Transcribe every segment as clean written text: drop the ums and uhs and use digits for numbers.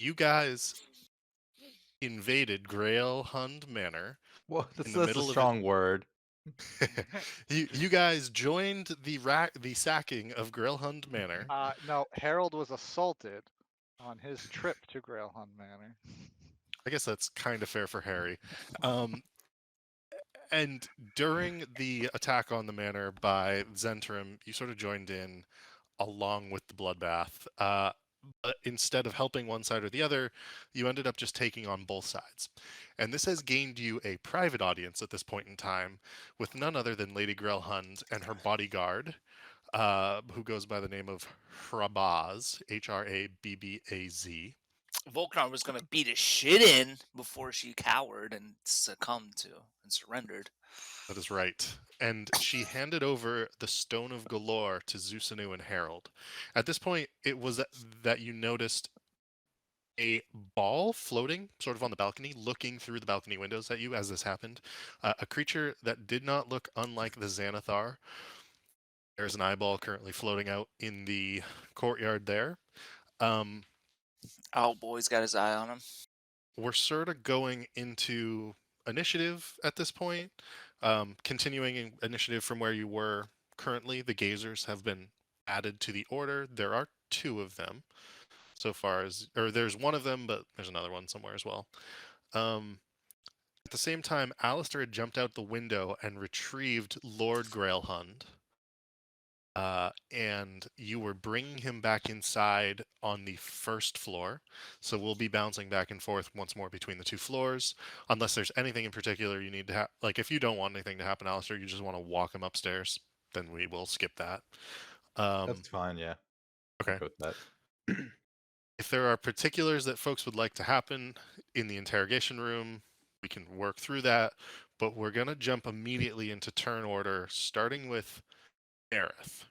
You guys invaded Grailhund Manor Well, in that's, the that's a middle of it. strong word. You guys joined the sacking of Grailhund Manor. No, Harold was assaulted on his trip to Grailhund Manor. I guess that's kind of fair for Harry. Um, and during the attack on the manor by Zentrum, you sort of joined in along with the bloodbath. But instead of helping one side or the other, you ended up just taking on both sides. And this has gained you a private audience at this point in time with none other than Lady Grelhund and her bodyguard, who goes by the name of Hrabaz, Hrabbaaz. Volknar was gonna beat his shit in before she cowered and succumbed to and surrendered. That is right. And she handed over the Stone of Galore to Zusanu and Harold. At this point, it was that you noticed a ball floating sort of on the balcony, looking through the balcony windows at you as this happened. A creature that did not look unlike the Xanathar. There's an eyeball currently floating out in the courtyard there. Um, Oh, boy's got his eye on him. we're sort of going into initiative at this point. Continuing initiative from where you were currently. The Gazers have been added to the order. There are two of them so far as, or there's one of them, but there's another one somewhere as well. At the same time, Alistair had jumped out the window and retrieved Lord Grailhund. And you were bringing him back inside on the first floor. So we'll be bouncing back and forth once more between the two floors, unless there's anything in particular you need to have. Like, if you don't want anything to happen, Alistair, you just want to walk him upstairs, then we will skip that. That's fine, yeah. Okay. Go with that. If there are particulars that folks would like to happen in the interrogation room, we can work through that. But we're going to jump immediately into turn order, starting with Aerith.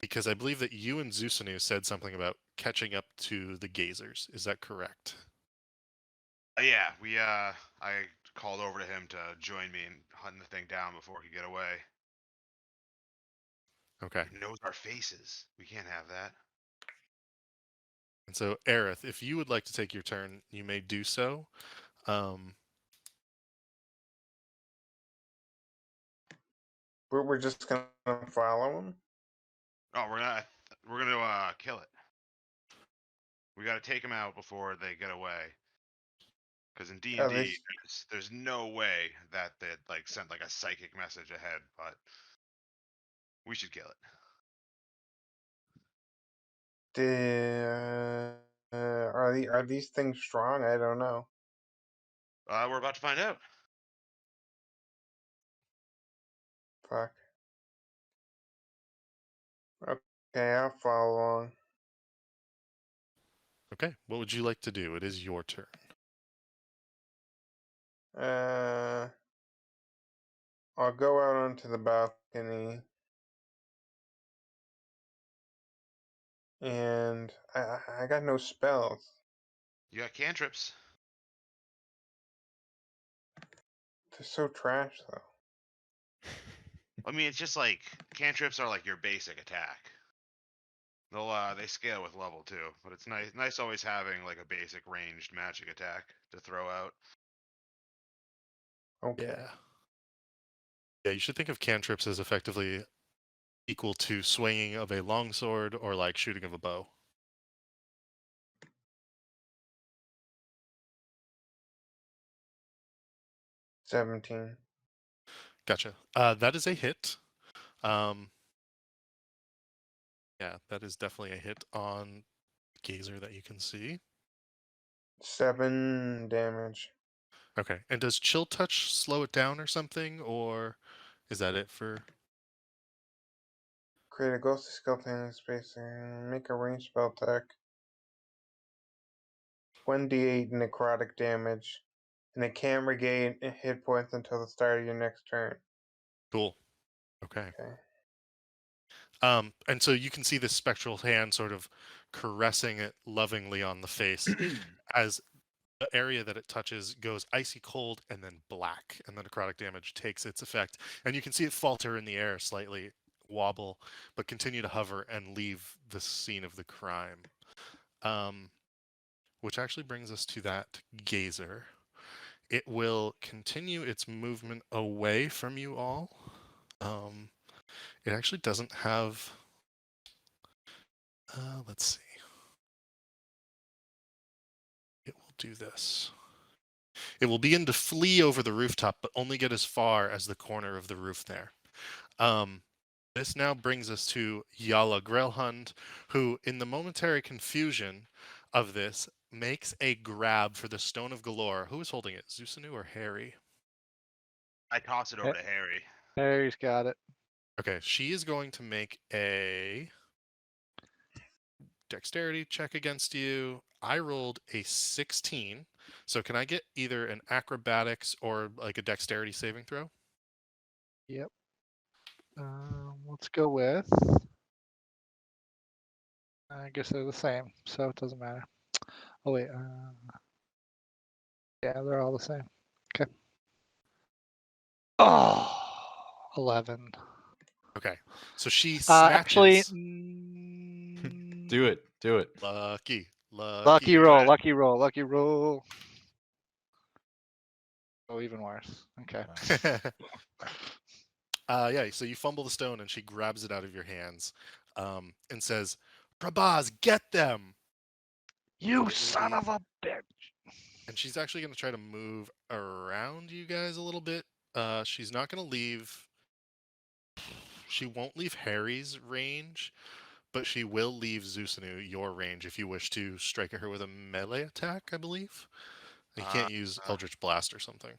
Because I believe that you and Zusanu said something about catching up to the Gazers. Is that correct? Yeah, I called over to him to join me in hunting the thing down before he could get away. Okay. He knows our faces. We can't have that. And so, Aerith, if you would like to take your turn, you may do so. We're just gonna follow him. Oh, we're gonna kill it. We got to take him out before they get away. Because in D&D, there's no way that they'd like send like a psychic message ahead, but we should kill it. Are these things strong? I don't know. We're about to find out. Fuck. Okay, I'll follow along. Okay. What would you like to do? It is your turn. I'll go out onto the balcony, and I got no spells. You got cantrips. They're so trash, though. I mean, it's just like cantrips are like your basic attack. They scale with level too, but it's nice always having like a basic ranged magic attack to throw out. Okay. Yeah. Yeah, you should think of cantrips as effectively equal to swinging of a longsword or like shooting of a bow. $17. Gotcha. That is a hit. Yeah, that is definitely a hit on Gazer that you can see. 7 damage. Okay. And does Chill Touch slow it down or something, or is that it for? Create a ghostly skeleton in space and make a ranged spell attack. 1d8 necrotic damage, and it can't regain hit points until the start of your next turn. Cool. Okay. Okay. And so you can see this spectral hand sort of caressing it lovingly on the face as the area that it touches goes icy cold and then black, and the necrotic damage takes its effect. And you can see it falter in the air slightly wobble, but continue to hover and leave the scene of the crime. Which actually brings us to that gazer. It will continue its movement away from you all. It actually doesn't have. Let's see. It will do this. It will begin to flee over the rooftop, but only get as far as the corner of the roof there. This now brings us to Yala Grelhund, who, in the momentary confusion of this, makes a grab for the Stone of Galore. Who is holding it, Zusanu or Harry? I toss it over to Harry. Harry's got it. Okay, she is going to make a dexterity check against you. I rolled a 16. So can I get either an acrobatics or like a dexterity saving throw? Yep. Let's go with. I guess they're the same, so it doesn't matter. Oh wait. Yeah, they're all the same. Okay. Oh, 11. Okay. So she Actually, snatches. Do it. Do it. Lucky. lucky roll, lucky roll, lucky roll. Oh, even worse. Okay. Yeah, so you fumble the stone and she grabs it out of your hands and says, Prabhas, get them! You son of a bitch. And she's actually going to try to move around you guys a little bit. She's not going to leave. She won't leave Harry's range, but she will leave Zusanu your range if you wish to strike at her with a melee attack, I believe. You can't use Eldritch Blast or something.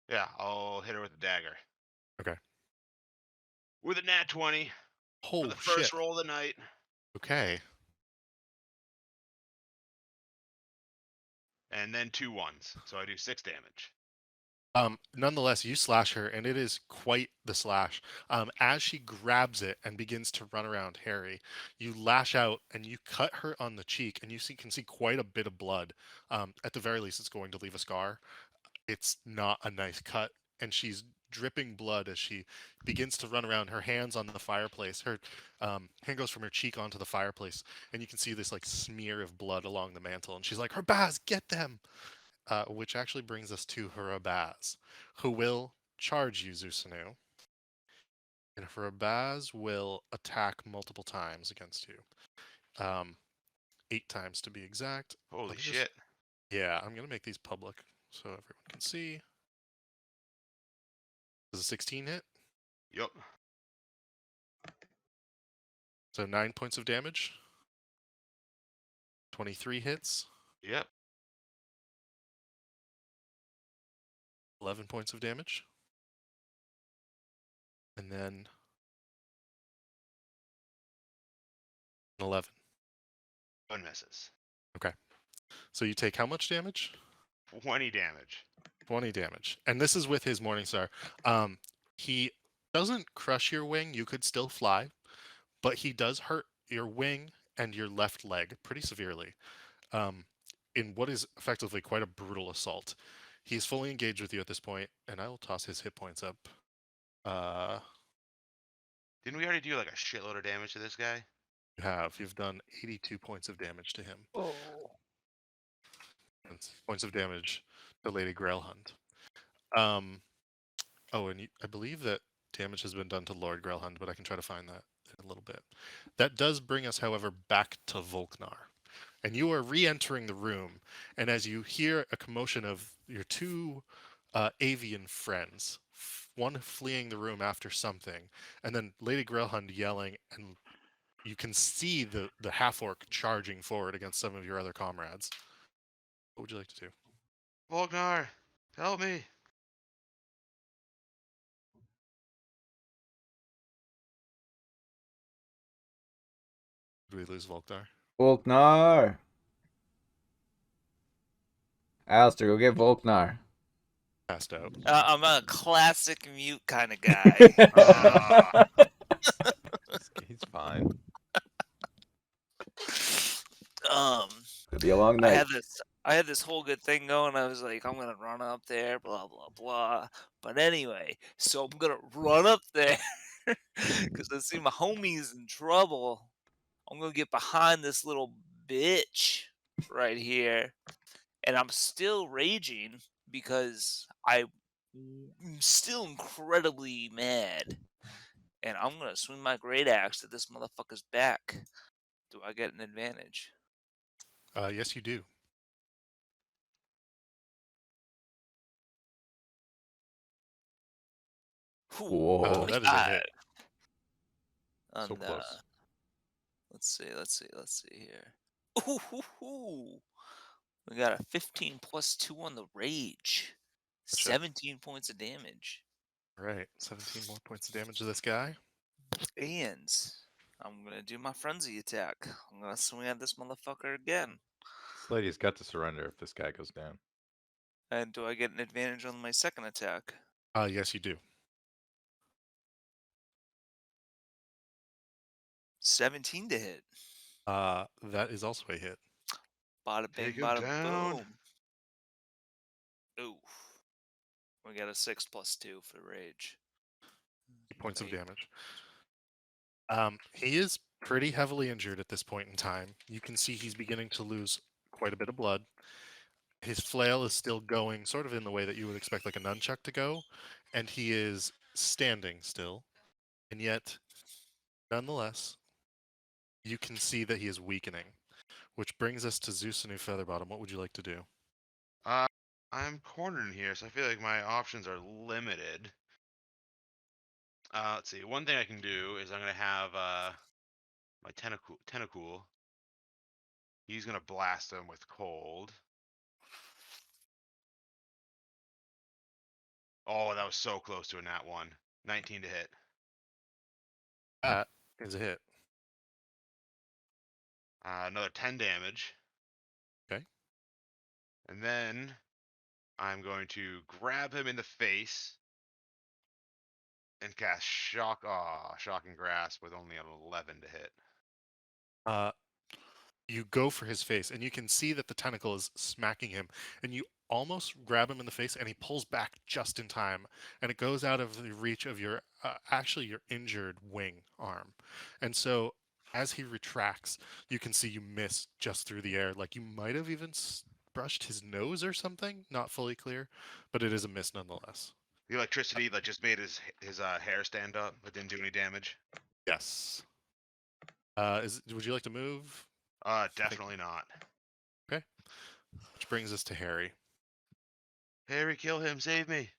Yeah, I'll hit her with a dagger. Okay. With a nat 20 for Oh, the first shit. roll of the night. Okay. And then 2 ones. So I do 6 damage. Nonetheless, you slash her, and it is quite the slash. As she grabs it and begins to run around Harry, you lash out and you cut her on the cheek, and can see quite a bit of blood. At the very least, it's going to leave a scar. It's not a nice cut, and she's dripping blood as she begins to run around. Her hands on the fireplace. Her hand goes from her cheek onto the fireplace, and you can see this like smear of blood along the mantle. And she's like, "Herbaz, get them!" Which actually brings us to Harabaz, who will charge you, Zusanu. And Harabaz will attack multiple times against you. 8 times to be exact. Holy shit. Yeah, I'm going to make these public so everyone can see. Does a 16 hit? Yup. So 9 points of damage. 23 hits. Yep. 11 points of damage. And then 11. 1 misses. Okay. So you take how much damage? 20 damage. 20 damage. And this is with his Morningstar. He doesn't crush your wing. You could still fly. But he does hurt your wing and your left leg pretty severely. In what is effectively quite a brutal assault. He's fully engaged with you at this point, and I will toss his hit points up. Didn't we already do like a shitload of damage to this guy? You've done 82 points of damage to him. Oh. And points of damage to Lady Grailhund. I believe that damage has been done to Lord Grailhund, but I can try to find that in a little bit. That does bring us, however, back to Volknar. And you are re-entering the room, and as you hear a commotion of your 2 avian friends, one fleeing the room after something, and then Lady Grailhund yelling, and you can see the half-orc charging forward against some of your other comrades. What would you like to do? Volknar, help me. Did we lose Volknar? Volknar! Alistair, go get Volknar. Passed out. I'm a classic mute kind of guy. He's fine. Could be a long night. I had this whole good thing going. I was like, I'm gonna run up there, blah blah blah. But anyway, so I'm gonna run up there, because I see my homie's in trouble. I'm gonna get behind this little bitch right here, and I'm still raging because I'm still incredibly mad. And I'm gonna swing my great axe at this motherfucker's back. Do I get an advantage? Yes, you do. Whoa. That is a hit. On So close. let's see here. Ooh. We got a 15 plus 2 on the rage. Gotcha. 17 points of damage. Right, 17 more points of damage to this guy. And I'm gonna do my frenzy attack. I'm gonna swing at this motherfucker again. This lady's got to surrender if this guy goes down. And do I get an advantage on my second attack? Yes, you do. 17 to hit. That is also a hit. Bada bing, Take him bada down. boom. Oof. We got a 6 plus 2 for rage. Points of 8. damage. He is pretty heavily injured at this point in time. You can see he's beginning to lose quite a bit of blood. His flail is still going sort of in the way that you would expect like a nunchuck to go, and he is standing still. And yet, nonetheless, you can see that he is weakening, which brings us to Zeus and Featherbottom. What would you like to do? I'm cornered in here, so I feel like my options are limited. Let's see. One thing I can do is I'm gonna have my tentacool. He's gonna blast him with cold. Oh, that was so close to a nat 1. 19 to hit. That is a hit. Another 10 damage. Okay. And then I'm going to grab him in the face and cast shocking grasp with only an 11 to hit. You go for his face, and you can see that the tentacle is smacking him, and you almost grab him in the face, and he pulls back just in time, and it goes out of the reach of your actually your injured wing arm. And so as he retracts, you can see you miss just through the air, like you might have even brushed his nose or something. Not fully clear, but it is a miss nonetheless. The electricity that just made his hair stand up, but didn't do any damage. Yes. Would you like to move? Definitely not. Okay. Which brings us to Harry. Harry, kill him! Save me!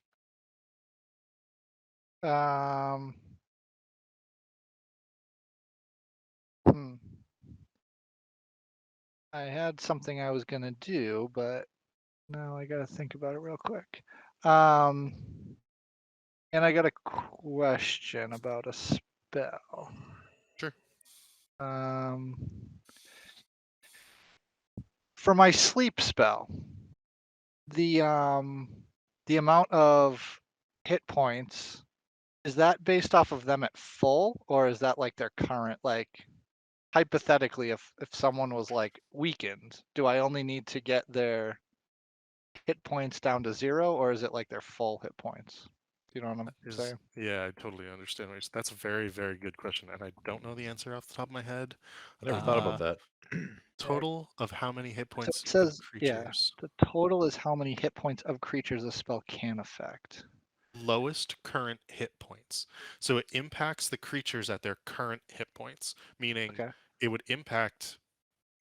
Hmm. I had something I was gonna do, but now I gotta think about it real quick. And I got a question about a spell. Sure. For my sleep spell, the amount of hit points, is that based off of them at full, or is that like their current, like hypothetically if someone was like weakened, do I only need to get their hit points down to 0, or is it like their full hit points? Do you know what I'm saying? Yeah, I totally understand. That's a very, very good question, and I don't know the answer off the top of my head. I never thought about that. Total of how many hit So points it says, of creatures? the total is how many hit points of creatures a spell can affect. Lowest current hit points. So it impacts the creatures at their current hit points, meaning Okay. it would impact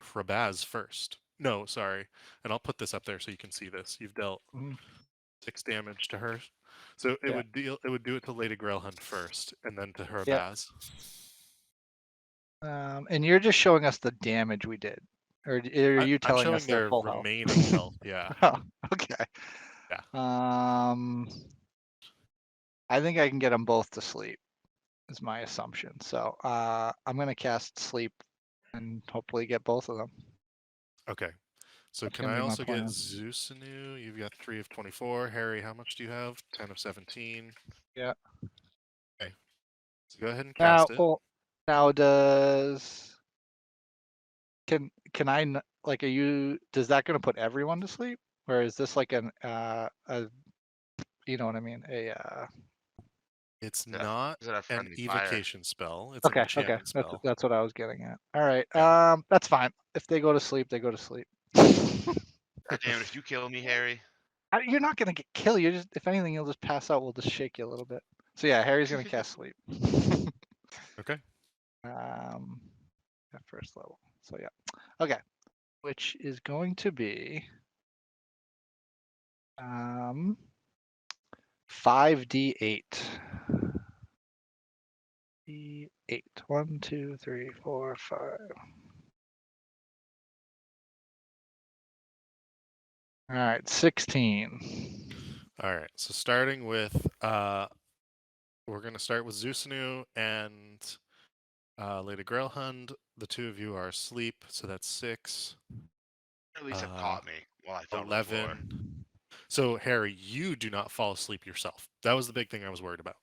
Rabaz first. No, sorry. And I'll put this up there so you can see this. You've dealt Mhm. 6 damage to her. So it Yeah. would do it to Lady Grailhunt first, and then to her Yep. Baz. And you're just showing us the damage we did, or are you I'm telling showing us their their full health? remaining health. Yeah. Oh, okay. Yeah. I think I can get them both to sleep, is my assumption. So I'm gonna cast sleep and hopefully get both of them. Okay. So That's can gonna I be my also get plan. Zeusanu? You've got 3 of 24. Harry, how much do you have? 10 of 17. Yeah. Okay. So go ahead and Now, cast it. now can I like, does that gonna put everyone to sleep, or is this like an you know what I mean, It's Yeah. not Is it a an friendly fire? evocation spell. It's an Okay, enchantment spell. that's what I was getting at. All right, Yeah. that's fine. If they go to sleep, they go to sleep. God damn it! If you kill me, Harry. You're not gonna get killed. You're just, if anything, you'll just pass out. We'll just shake you a little bit. So yeah, Harry's gonna cast sleep. Okay. At first level. So yeah, okay, which is going to be 5d8. D8. 1, 2, 3, 4, 5. All right, 16. All right. So starting with we're gonna start with Zusanu and Lady Grailhund. The two of you are asleep, so that's 6. Or at least have caught me while I fell to the floor. 11. So Harry, you do not fall asleep yourself. That was the big thing I was worried about.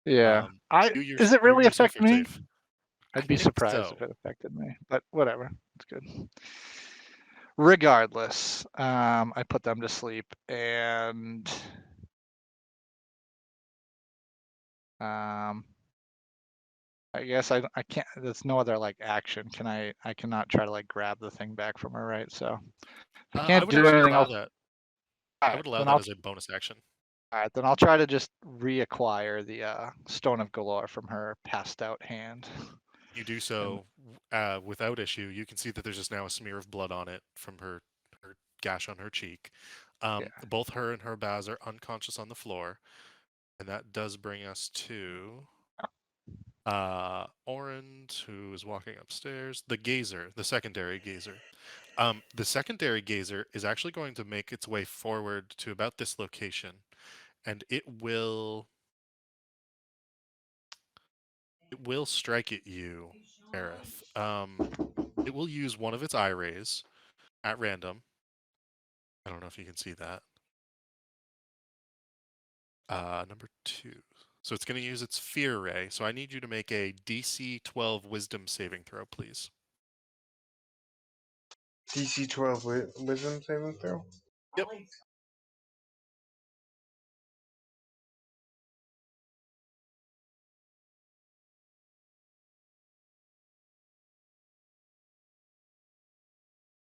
Yeah. Is it You really yourself affect are me? safe. I I'd be think surprised if so. it affected me, but whatever. It's good. Regardless, I put them to sleep, and I guess I can't. There's no other like action. I cannot try to like grab the thing back from her, right? So if I I can't would do actually anything allow else, that. all I right, would allow then that as a bonus action. all right, then I'll try to just reacquire the Stone of Galore from her passed out hand. You do And so without issue. You can see that there's just now a smear of blood on it from her gash on her cheek. yeah, Both her and her Baz are unconscious on the floor, and that does bring us to Orand, who is walking upstairs. The gazer, the secondary gazer. The secondary gazer is actually going to make its way forward to about this location, and it will strike at you, Aerith. It will use one of its eye rays at random. I don't know if you can see that. Number 2. So it's going to use its fear ray. So I need you to make a DC 12 Wisdom saving throw, please. DC 12 wisdom saving throw. Yep.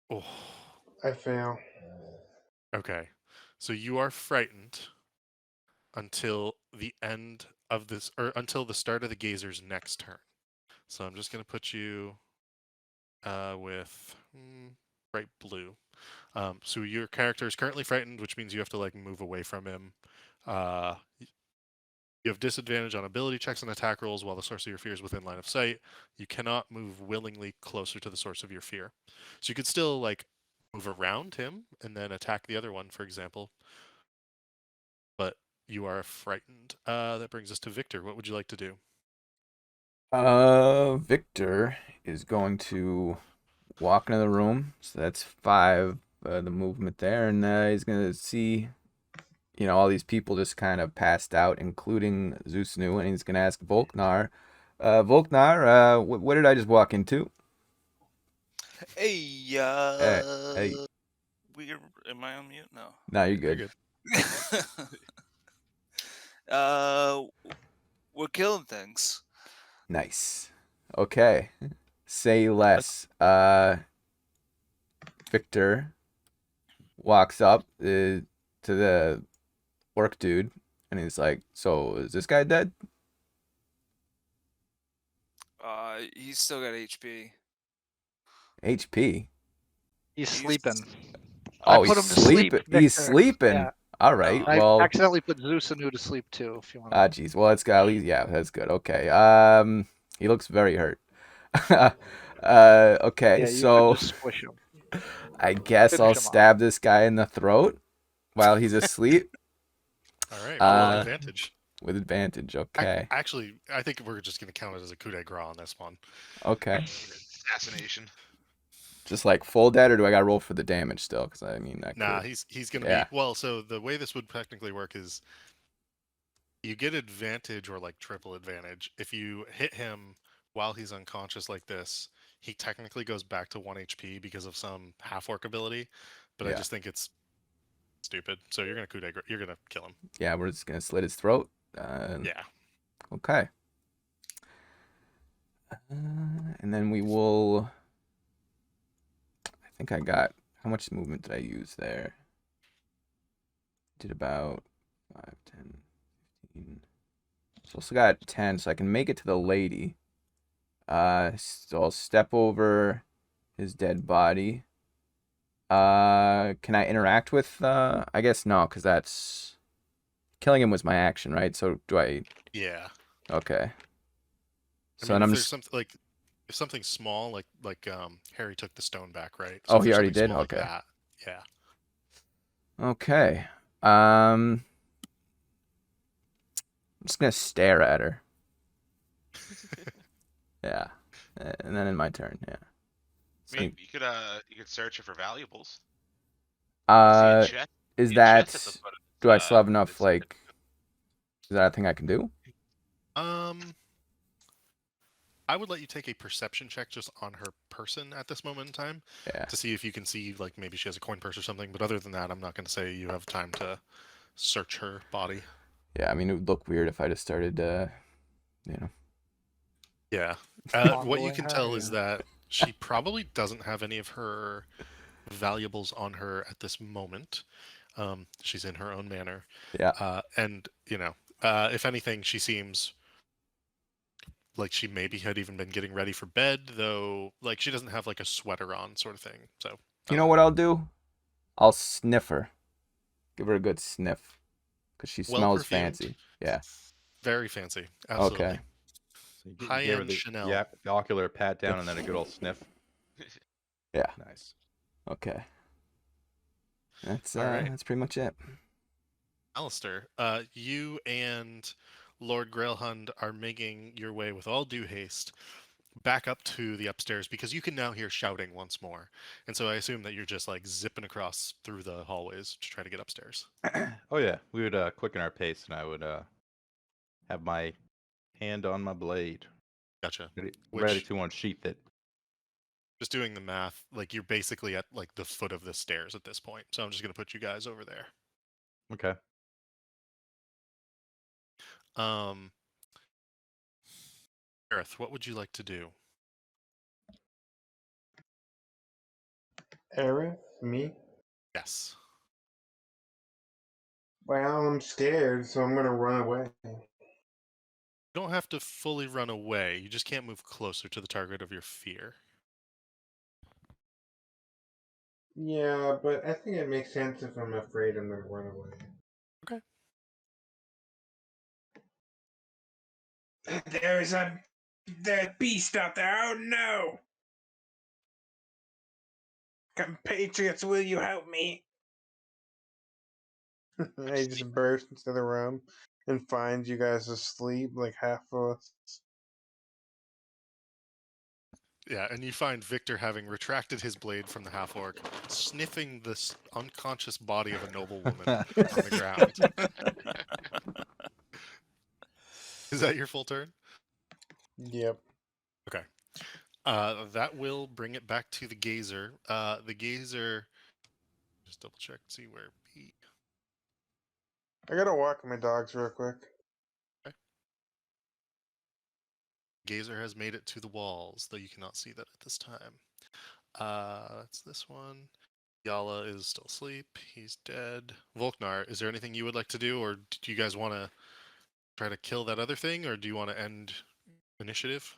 Oh. I fail. Okay. So you are frightened until the end of this, or until the start of the gazer's next turn. So I'm just going to put you with bright blue. So your character is currently frightened, which means you have to like move away from him. You have disadvantage on ability checks and attack rolls while the source of your fear is within line of sight. You cannot move willingly closer to the source of your fear. So you could still like move around him and then attack the other one, for example. But you are frightened. That brings us to Victor. What would you like to do? Victor is going to walk into the room. So that's 5, the movement there, and he's gonna see, all these people just kind of passed out, including Zusnu, and he's gonna ask Volknar, Volknar, what did I just walk into? Hey, Hey, am I on mute? No. nah, you're You're good. good. uh, we're killing things. Nice. Okay. Say less. Victor walks up to the orc dude, and he's like, "So is this guy dead?" He's still got HP. HP. he's He's- sleeping. I Oh, put he's him to sleep. sleeping. He's Victor. sleeping. Yeah. All right. I Well, accidentally put Zeus Anu to sleep too. If you want. geez. Well, it's got at least. Yeah, that's good. Okay. He looks very hurt. Okay. Yeah, you could So just squish him. I guess I'll Finish him off. stab this guy in the throat while he's asleep. All right. Roll with Uh, advantage. With advantage. Okay. Actually, I think we're just going to count it as a coup de grace on this one. Okay. Assassination. Just like full dead, or do I gotta roll for the damage still? Because I mean that. Nah, could... he's going to Yeah. be well. So the way this would technically work is you get advantage or like triple advantage if you hit him while he's unconscious like this. He technically goes back to 1 HP because of some half orc ability, but I Yeah. just think it's stupid. So you're gonna coup de grace. You're gonna kill him. Yeah, we're just gonna slit his throat. Yeah. Okay. And then we will. I think I got. How much movement did I use there? Did about 5, 10, 15. So also got 10, so I can make it to the lady. So I'll step over his dead body. Can I interact with? I guess no, because that's killing him was my action, right? So do I? Yeah. Okay. I So mean, then if I'm there's just. something like if something small like Harry took the stone back, right? So Oh, if he there's already something did. small like Okay. that, yeah. Okay. I'm just gonna stare at her. Yeah. And then in my turn, yeah. I mean, So, you could search it for valuables. uh, is See a chest at the that? foot of Do I still have enough? this Like, is that a thing I can do? Um, I would let you take a perception check just on her person at this moment in time Yeah. to see if you can see like maybe she has a coin purse or something. But other than that, I'm not going to say you have time to search her body. Yeah. I mean, it would look weird if I just started, you know. Yeah. What you Fondling can her, tell is yeah. that she probably doesn't have any of her valuables on her at this moment. She's in her own manor. Yeah. And, if anything, she seems like she maybe had even been getting ready for bed, though, like she doesn't have like a sweater on sort of thing. So, You know what I'll do? I'll sniff her. Give her a good sniff, cause she well smells perfumed, fancy. Yeah. very fancy. Absolutely. Okay. So you gave her High-end the Chanel. the ocular pat down and then a good old sniff. Yeah. Nice. Okay. That's All right. that's pretty much it. Alistair, you and Lord Grailhund are making your way with all due haste back up to the upstairs because you can now hear shouting once more. And so I assume that you're just like zipping across through the hallways to try to get upstairs. Oh yeah, we would quicken our pace, and I would have my hand on my blade, Gotcha. ready Which, to unsheath it. just doing the math, like you're basically at like the foot of the stairs at this point. So I'm just going to put you guys over there. Okay. Um, Gareth, what would you like to do? Aerith? Me? Yes. Well, I'm scared, so I'm gonna run away. You don't have to fully run away. You just can't move closer to the target of your fear. Yeah, but I think it makes sense if I'm afraid I'm gonna run away. Okay. There's the beast out there. Oh no! Compatriots, will you help me? I just burst into the room and find you guys asleep, like half of us. Yeah, and you find Victor having retracted his blade from the half orc, sniffing this unconscious body of a noble woman on the ground. Is that your full turn? Yep. Okay. That will bring it back to the gazer. The gazer. Just double check to see where B. I gotta walk my dogs real quick. Okay. Gazer has made it to the walls, though you cannot see that at this time. That's this one. Yala is still asleep. He's dead. Volknar, is there anything you would like to do, or do you guys want to try to kill that other thing, or do you want to end initiative?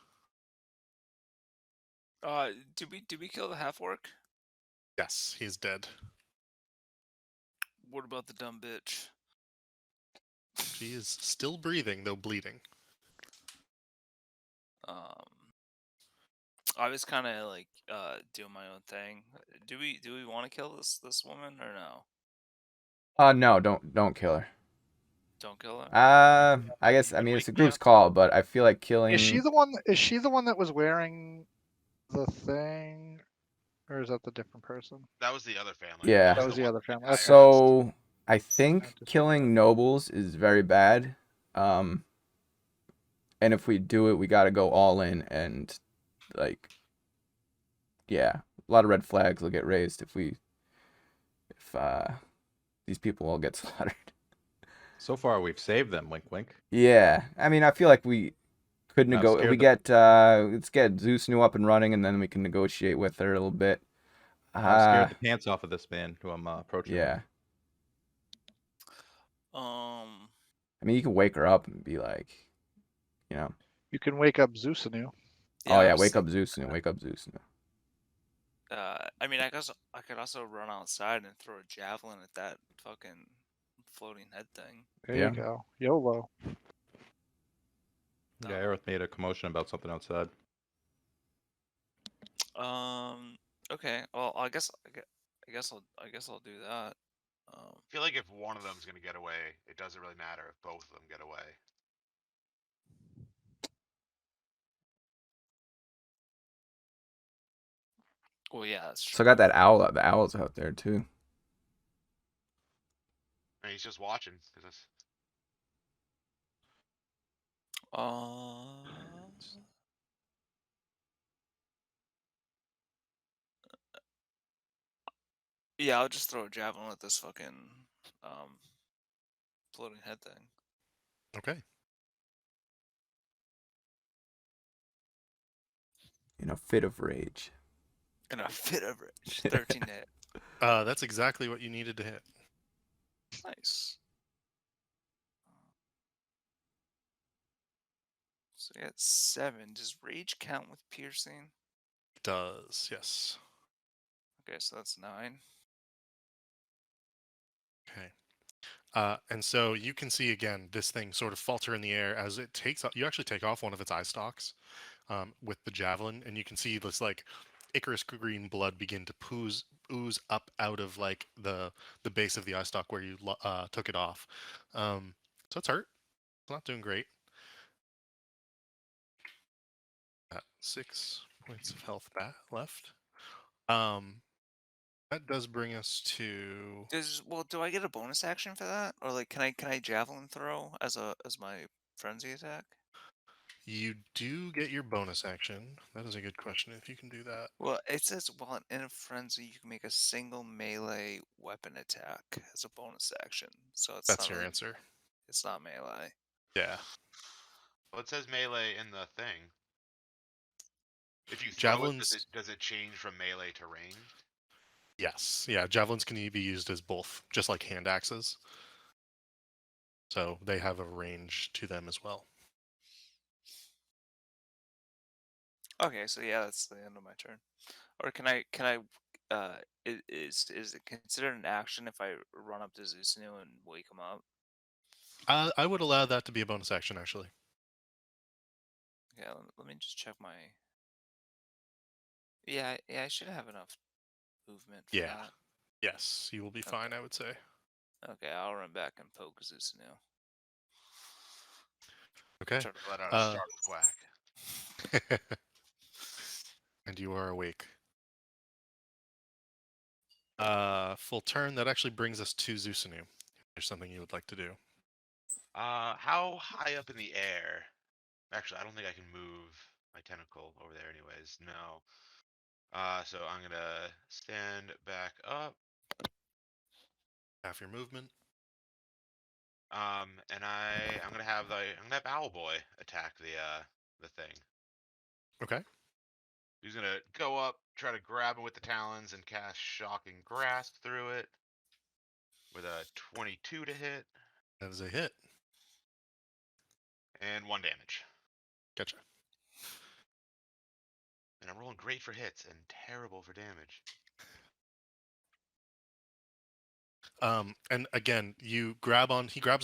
Did we kill the half orc? Yes, he's dead. What about the dumb bitch? She is still breathing, though bleeding. I was kind of like doing my own thing. Do we want to kill this woman or no? No, don't kill her. Don't kill her. I guess I mean it's a group's call, but I feel like killing. Is she the one? Is she the one that was wearing the thing, or is that the different person? That was the other family. Yeah. That was the other family. Okay. So I think just- killing nobles is very bad. And if we do it, we got to go all in and like, yeah, a lot of red flags will get raised if these people all get slaughtered. So far, we've saved them. Wink, wink. Yeah, I mean, I feel like we could I've negotiate. We scared let's get Zeus new up and running, and then we can negotiate with her a little bit. I've scared the pants off of this man who I'm approaching. Yeah. Um. I mean, you can wake her up and be like, you know, You can wake up Zeusanu. oh I yeah, was wake up thinking Zeus and wake up Zeus. I mean, I could also run outside and throw a javelin at that fucking floating head thing. There Yeah. you go. YOLO. Yeah, Aerith made a commotion about something outside. Okay. Well, I guess I'll do that. I feel like if one of them's gonna get away, it doesn't really matter if both of them get away. Well, yeah, that's true. So I got that owl. The owl's out there too. And he's just watching because it's Uh, yeah, I'll just throw a javelin at this fucking floating head thing. Okay. In a fit of rage. In a fit of rage. 13 to hit. That's exactly what you needed to hit. Nice. So I got 7. Does rage count with piercing? Does, yes. Okay, so that's 9. Okay. And so you can see again this thing sort of falter in the air as it takes. You actually take off one of its eye stalks with the javelin, and you can see this like Icarus green blood begin to ooze up out of like the base of the eye stalk where you took it off. So it's hurt. It's not doing great. 6 points of health left. That does bring us to. Do I get a bonus action for that, or like can I javelin throw as my frenzy attack? You do get your bonus action. That is a good question. If you can do that. Well, it says while in a frenzy, you can make a single melee weapon attack as a bonus action. So it's That's not your really, answer. it's not melee. Yeah. well, it says melee in the thing. If you throw Javelins. it, does it change from melee to ranged? Yes. Yeah. Javelins can be used as both, just like hand axes. So they have a range to them as well. Okay, so yeah, that's the end of my turn. Or can I is it considered an action if I run up to Zusinu and wake him up? I would allow that to be a bonus action, actually. Yeah, let me just check my. Yeah, I should have enough movement for Yeah. that. Yes, you will be fine, I would say. Okay, I'll run back and poke Zusinu. Okay. Try to let out a startled quack. And you are awake. Full turn. That actually brings us to Zusinu. There's something you would like to do. How high up in the air? Actually, I don't think I can move my tentacle over there anyways. No. So I'm gonna stand back up. Half your movement. And I'm gonna have Owlboy attack the thing. Okay. He's gonna go up, try to grab him with the talons, and cast Shocking Grasp through it with a 22 to hit That is a hit. and 1 damage. Gotcha. And I'm rolling great for hits and terrible for damage. And again, he grabs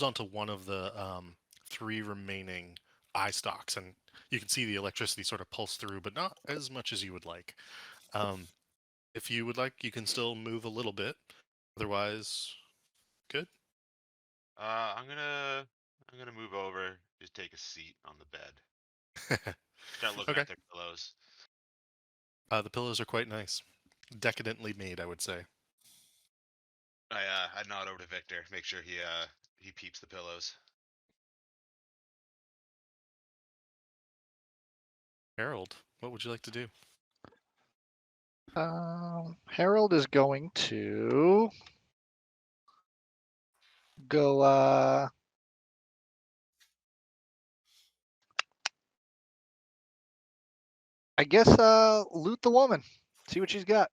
onto one of the 3 remaining eye stalks, and you can see the electricity sort of pulse through, but not as much as you would like. If you would like, you can still move a little bit. Otherwise, good. I'm gonna move over, just take a seat on the bed. Start looking Okay. at their pillows. The pillows are quite nice. Decadently made, I would say. I nod over to Victor, make sure he peeps the pillows. Harold, what would you like to do? Harold is going to go I guess loot the woman. See what she's got.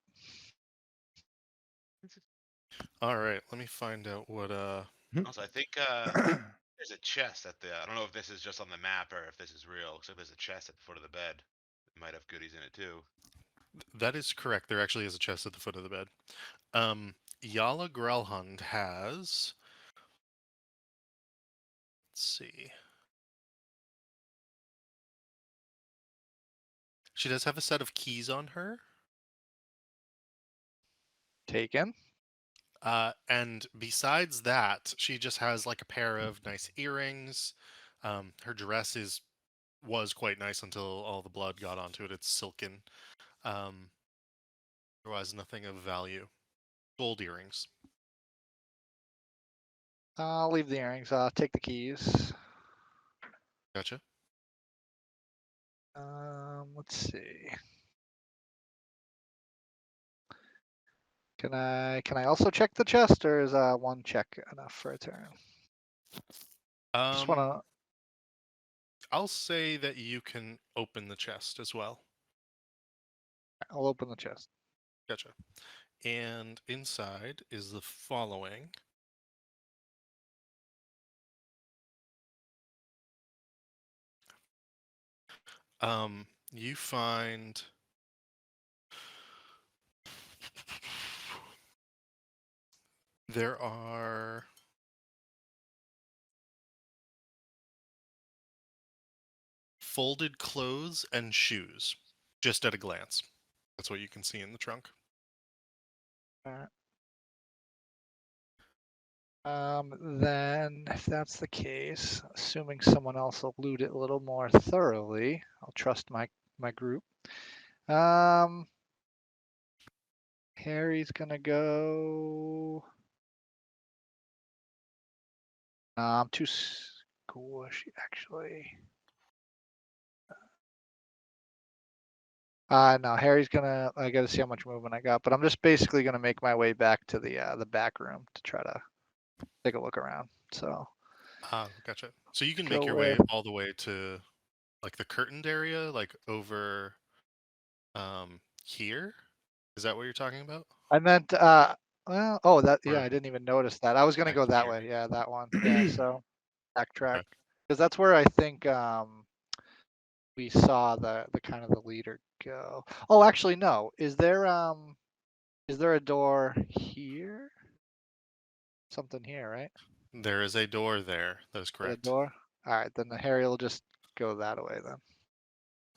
All right, let me find out what Also, I think there's a chest at the. I don't know if this is just on the map or if this is real. Looks like there's a chest at the foot of the bed. It might have goodies in it too. that is correct. There actually is a chest at the foot of the bed. Yala Grelhund has, let's see. She does have a set of keys on her. Taken. And besides that, she just has like a pair of nice earrings. Her dress was quite nice until all the blood got onto it. It's silken. Um, Otherwise, nothing of value. Gold earrings. I'll leave the earrings. Take the keys. Gotcha. Let's see. Can I also check the chest, or is one check enough for a turn? Just wanna. I'll say that you can open the chest as well. I'll open the chest. Gotcha. And inside is the following. You find there are folded clothes and shoes, just at a glance. That's what you can see in the trunk. Alright. Then if that's the case, assuming someone else will loot it a little more thoroughly, I'll trust my group. Harry's gonna go. I'm too squishy, actually. No, Harry's gonna. I gotta see how much movement I got, but I'm just basically gonna make my way back to the back room to try to take a look around. So Gotcha. So you can go make your way with. all the way to like the curtained area, like over here. Is that what you're talking about? I meant. Well, oh, that. Yeah, Or I didn't even notice that. I was gonna back go that here? way. Yeah, that one. Yeah. So backtrack Okay. because that's where I think we saw the kind of the leader go. Oh, actually, no. Is there a door here? Something here, right? There is a door there. That is The correct. door. All right, then the Harry will just go that way then.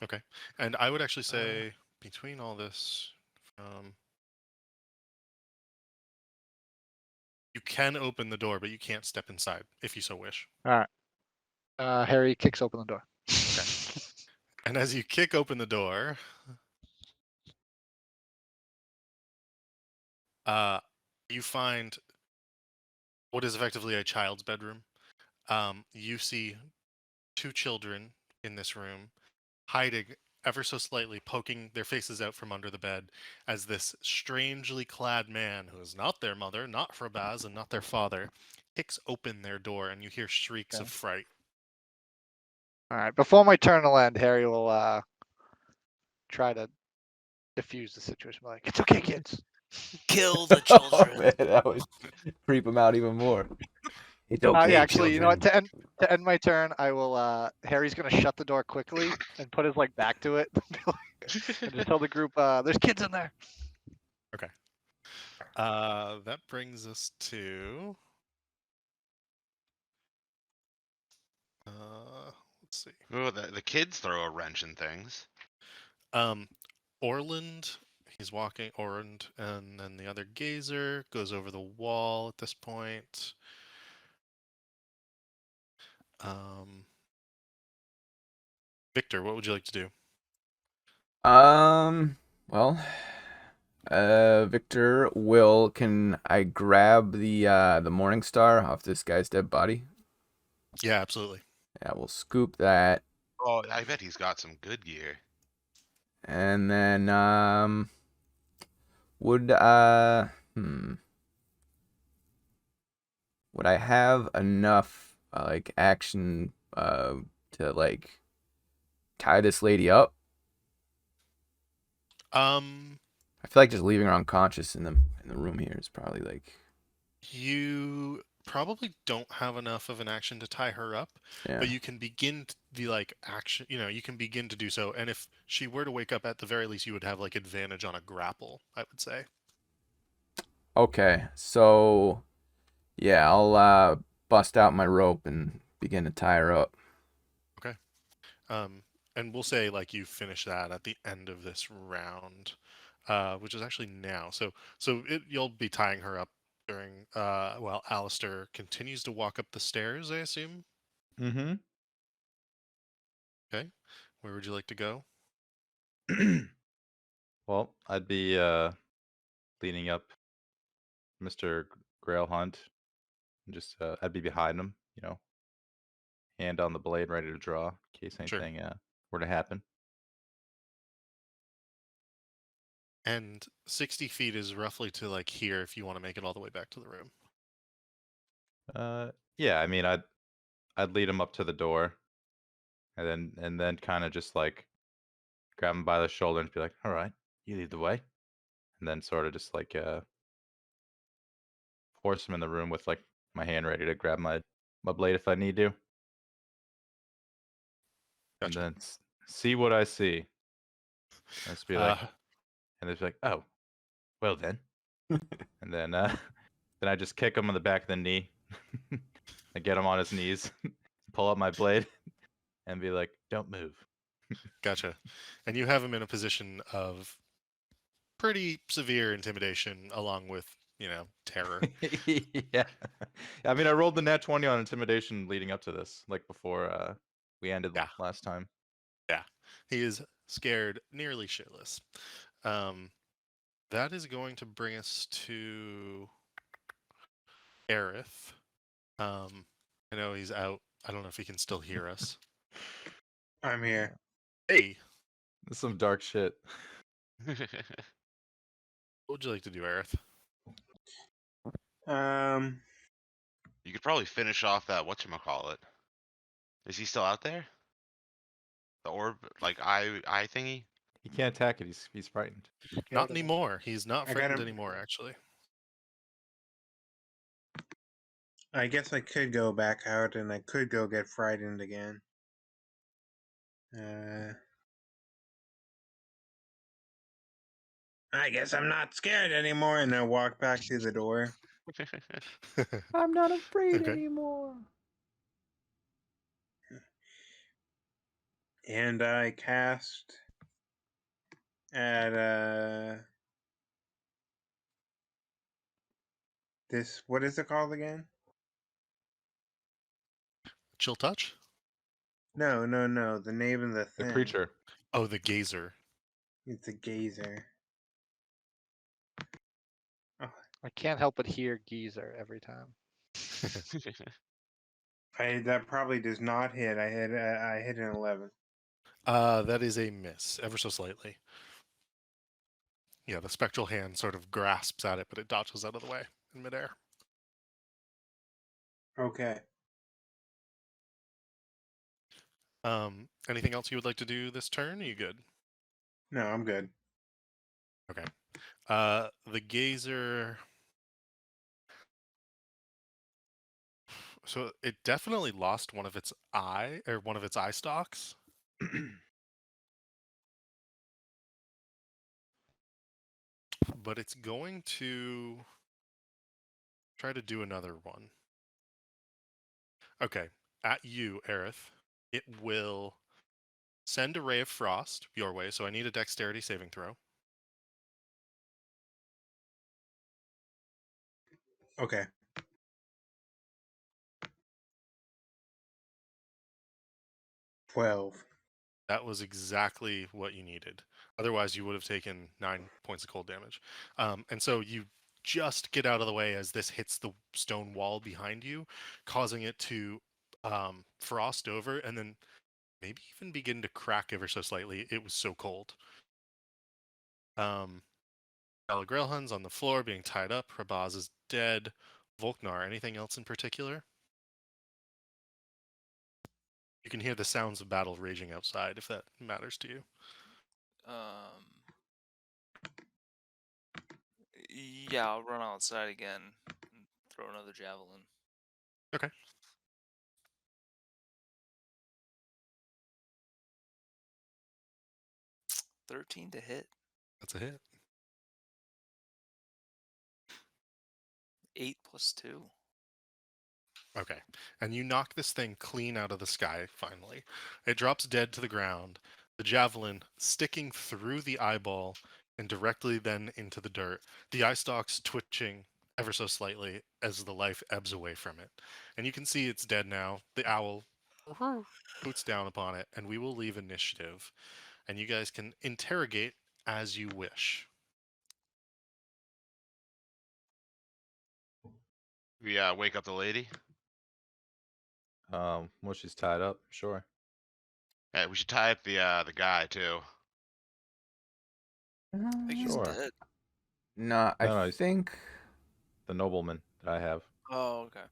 Okay. And I would actually Uh, say between all this, you can open the door, but you can't step inside if you so wish. all right. Harry kicks open the door. And as you kick open the door, you find what is effectively a child's bedroom. You see two children in this room hiding ever so slightly, poking their faces out from under the bed as this strangely clad man, who is not their mother, not Frabaz, and not their father, kicks open their door, and you hear shrieks Okay. of fright. All right. Before my turn will end, Harry will try to diffuse the situation. Like, it's okay, kids. Kill the Oh children. man, that would creep him out even more. It's Yeah, okay, actually, you know what? children. To end my turn, I will. Harry's gonna shut the door quickly and put his like back to it, and just tell the group, "There's kids in there." Okay. That brings us to. Let's see. Oh, the kids throw a wrench in things. Orland, he's walking. Orland, and then the other gazer goes over the wall at this point. Victor, what would you like to do? Well, Victor, can I grab the Morning Star off this guy's dead body? Yeah, absolutely. Yeah, we'll scoop that, Oh, I bet he's got some good gear. and then would would I have enough like action to like tie this lady up? I feel like just leaving her unconscious in the room here is probably like, You probably don't have enough of an action to tie her up, yeah. but you can begin the like action. You can begin to do so. And if she were to wake up, at the very least, you would have like advantage on a grapple. I would say. Okay, so yeah, I'll bust out my rope and begin to tie her up. Okay. And we'll say like you finish that at the end of this round, which is actually now. You'll be tying her up during while Alistair continues to walk up the stairs, I assume. Mm-hmm. Okay. Where would you like to go? Well, I'd be leading up Mr. Grail Hunt. And just I'd be behind him, hand on the blade, ready to draw in case Sure. anything were to happen. And 60 feet is roughly to like here if you want to make it all the way back to the room. Yeah, I mean, I'd lead him up to the door, and then kind of just like grab him by the shoulder and be like, "All right, you lead the way," and then sort of just like force him in the room with like my hand ready to grab my blade if I need to, and Gotcha. then see what I see. And just be like, Uh, and they'd be like, "Oh, well then," and then then I just kick him on the back of the knee. I get him on his knees, pull up my blade, and be like, "Don't move." gotcha. And you have him in a position of pretty severe intimidation along with, terror. Yeah. I mean, I rolled the nat 20 on intimidation leading up to this, like before we ended Yeah. last time. Yeah. He is scared nearly shitless. Um, that is going to bring us to Aerith. I know he's out. I don't know if he can still hear us. I'm here. Hey, This is some dark shit. what would you like to do, Aerith? Um, You could probably finish off that whatchamacallit. Is he still out there? The orb, like eye thingy? He can't attack it. He's frightened. Not anymore. He's not I got frightened him. anymore, actually. I guess I could go back out and I could go get frightened again. I guess I'm not scared anymore, and I walk back through the door. I'm not afraid Okay. anymore. And I cast at this, what is it called again? Chill touch? No, the name of the The thing. creature. Oh, the gazer. It's a gazer. Oh, I can't help but hear geezer every time. that probably does not hit. I hit an 11. That is a miss, ever so slightly. Yeah, the spectral hand sort of grasps at it, but it dodges out of the way in midair. Okay. Anything else you would like to do this turn? Are you good? No, I'm good. Okay. The gazer. So it definitely lost one of its eye stalks. But it's going to try to do another one. Okay. At you, Aerith, it will send a ray of frost your way, so I need a dexterity saving throw. Okay. $12. That was exactly what you needed. Otherwise, you would have taken 9 points of cold damage. And so you just get out of the way as this hits the stone wall behind you, causing it to frost over and then maybe even begin to crack ever so slightly. It was so cold. Alagrailhan's on the floor being tied up. Rabaz is dead. Volknar, anything else in particular? You can hear the sounds of battle raging outside if that matters to you. Um, Yeah, I'll run outside again and throw another javelin. Okay. 13 to hit. That's a hit. 8 plus 2. Okay. And you knock this thing clean out of the sky, finally. It drops dead to the ground, the javelin sticking through the eyeball and directly then into the dirt, the eye stalks twitching ever so slightly as the life ebbs away from it. And you can see it's dead now. The owl boots down upon it, and we will leave initiative. And you guys can interrogate as you wish. We wake up the lady. Well, she's tied up. Sure. Yeah, we should tie up the guy too. I think he's Sure. dead. No, No, I he's- think The nobleman that I have. Oh, okay.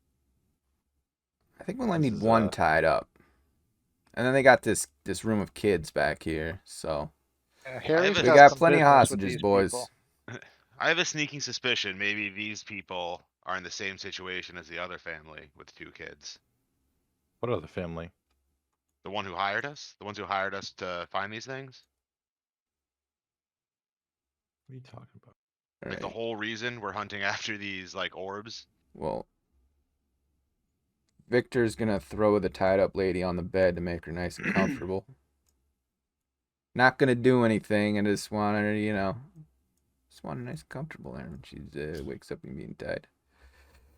we only This need is, one tied up, and then they got this room of kids back here. So Harry's a- we got got some plenty of business with hostages, these boys. people. I have a sneaking suspicion maybe these people are in the same situation as the other family with 2 kids. What other family? The one who hired us? The ones who hired us to find these things? What are you talking about? All Like the right. whole reason we're hunting after these like orbs? Well, Victor's gonna throw the tied up lady on the bed to make her nice and comfortable. Not gonna do anything. I just want her, just want her nice and comfortable there when she wakes up and being tied.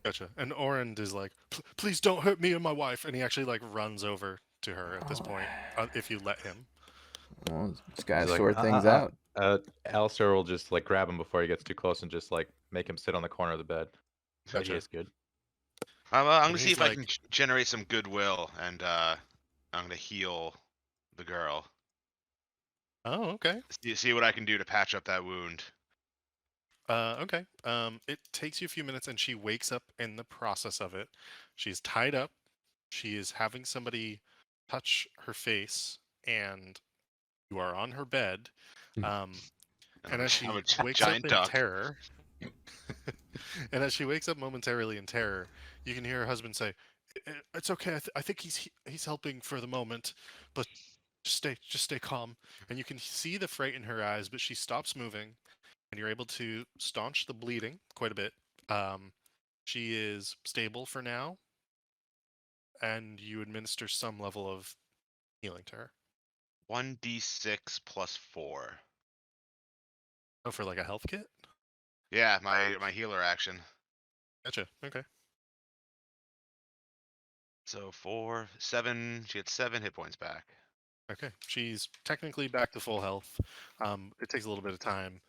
Gotcha. And Orand is like, please don't hurt me and my wife. And he actually like runs over to her at this point, if you let him. Well, just gotta He's like, sort things out. Alistair will just like grab him before he gets too close and just like make him sit on the corner of the bed. But he Gotcha. is good. I'm And gonna see he's if I like- can generate some goodwill and I'm gonna heal the girl. Oh, okay. See what I can do to patch up that wound. Okay. It takes you a few minutes, and she wakes up in the process of it. She's tied up. She is having somebody touch her face, and you are on her bed. And as she I'm a wakes giant up in duck. terror, and as she wakes up momentarily in terror, you can hear her husband say, "It's okay. I think he's helping for the moment, but just stay calm." And you can see the fright in her eyes, but she stops moving, and you're able to staunch the bleeding quite a bit. She is stable for now, and you administer some level of healing to her. 1d6 plus 4. Oh, for like a health kit? Yeah, my healer action. Gotcha. Okay. So 4, 7. She gets 7 hit points back. Okay. She's technically back to full health. It takes a little bit of time.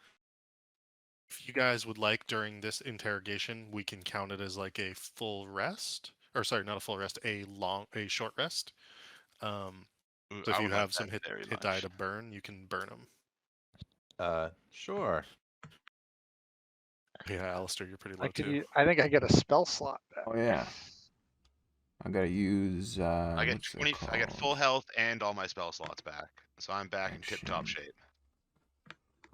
If you guys would like during this interrogation, we can count it as like a full rest. Or sorry, not a full rest, a short rest. Ooh, So if I you would like have some that very hit die much. to burn, you can burn them. Sure. Yeah, Alistair, you're pretty low too. I think I get a spell slot back. Oh yeah. I gotta use. I get what's it 20. I get full called? health and all my spell slots back. So I'm back in tip-top Action. shape.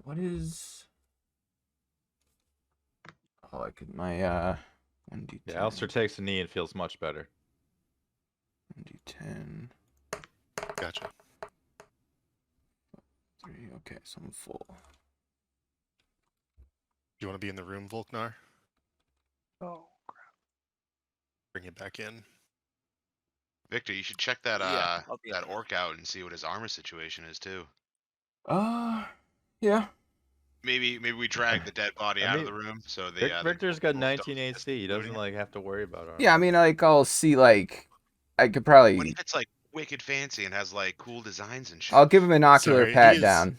What is? Oh, I could my 1d10. Yeah, Alistair takes a knee and feels much better. 1d10. Gotcha. 3. Okay, so I'm full. Do you want to be in the room, Volknar? Oh, Bring it back in. Victor, you should check that Yeah, I'll be in that there. orc out and see what his armor situation is too. Yeah. Maybe we drag the dead body I out of mean, the room so the Victor's got wolf 19 don't AC. He doesn't looting it. like have to worry about armor. Yeah, I mean, like I'll see like I could What probably. if it's like wicked fancy and has like cool designs and shit? I'll give him an ocular Sorry, pat he is- down.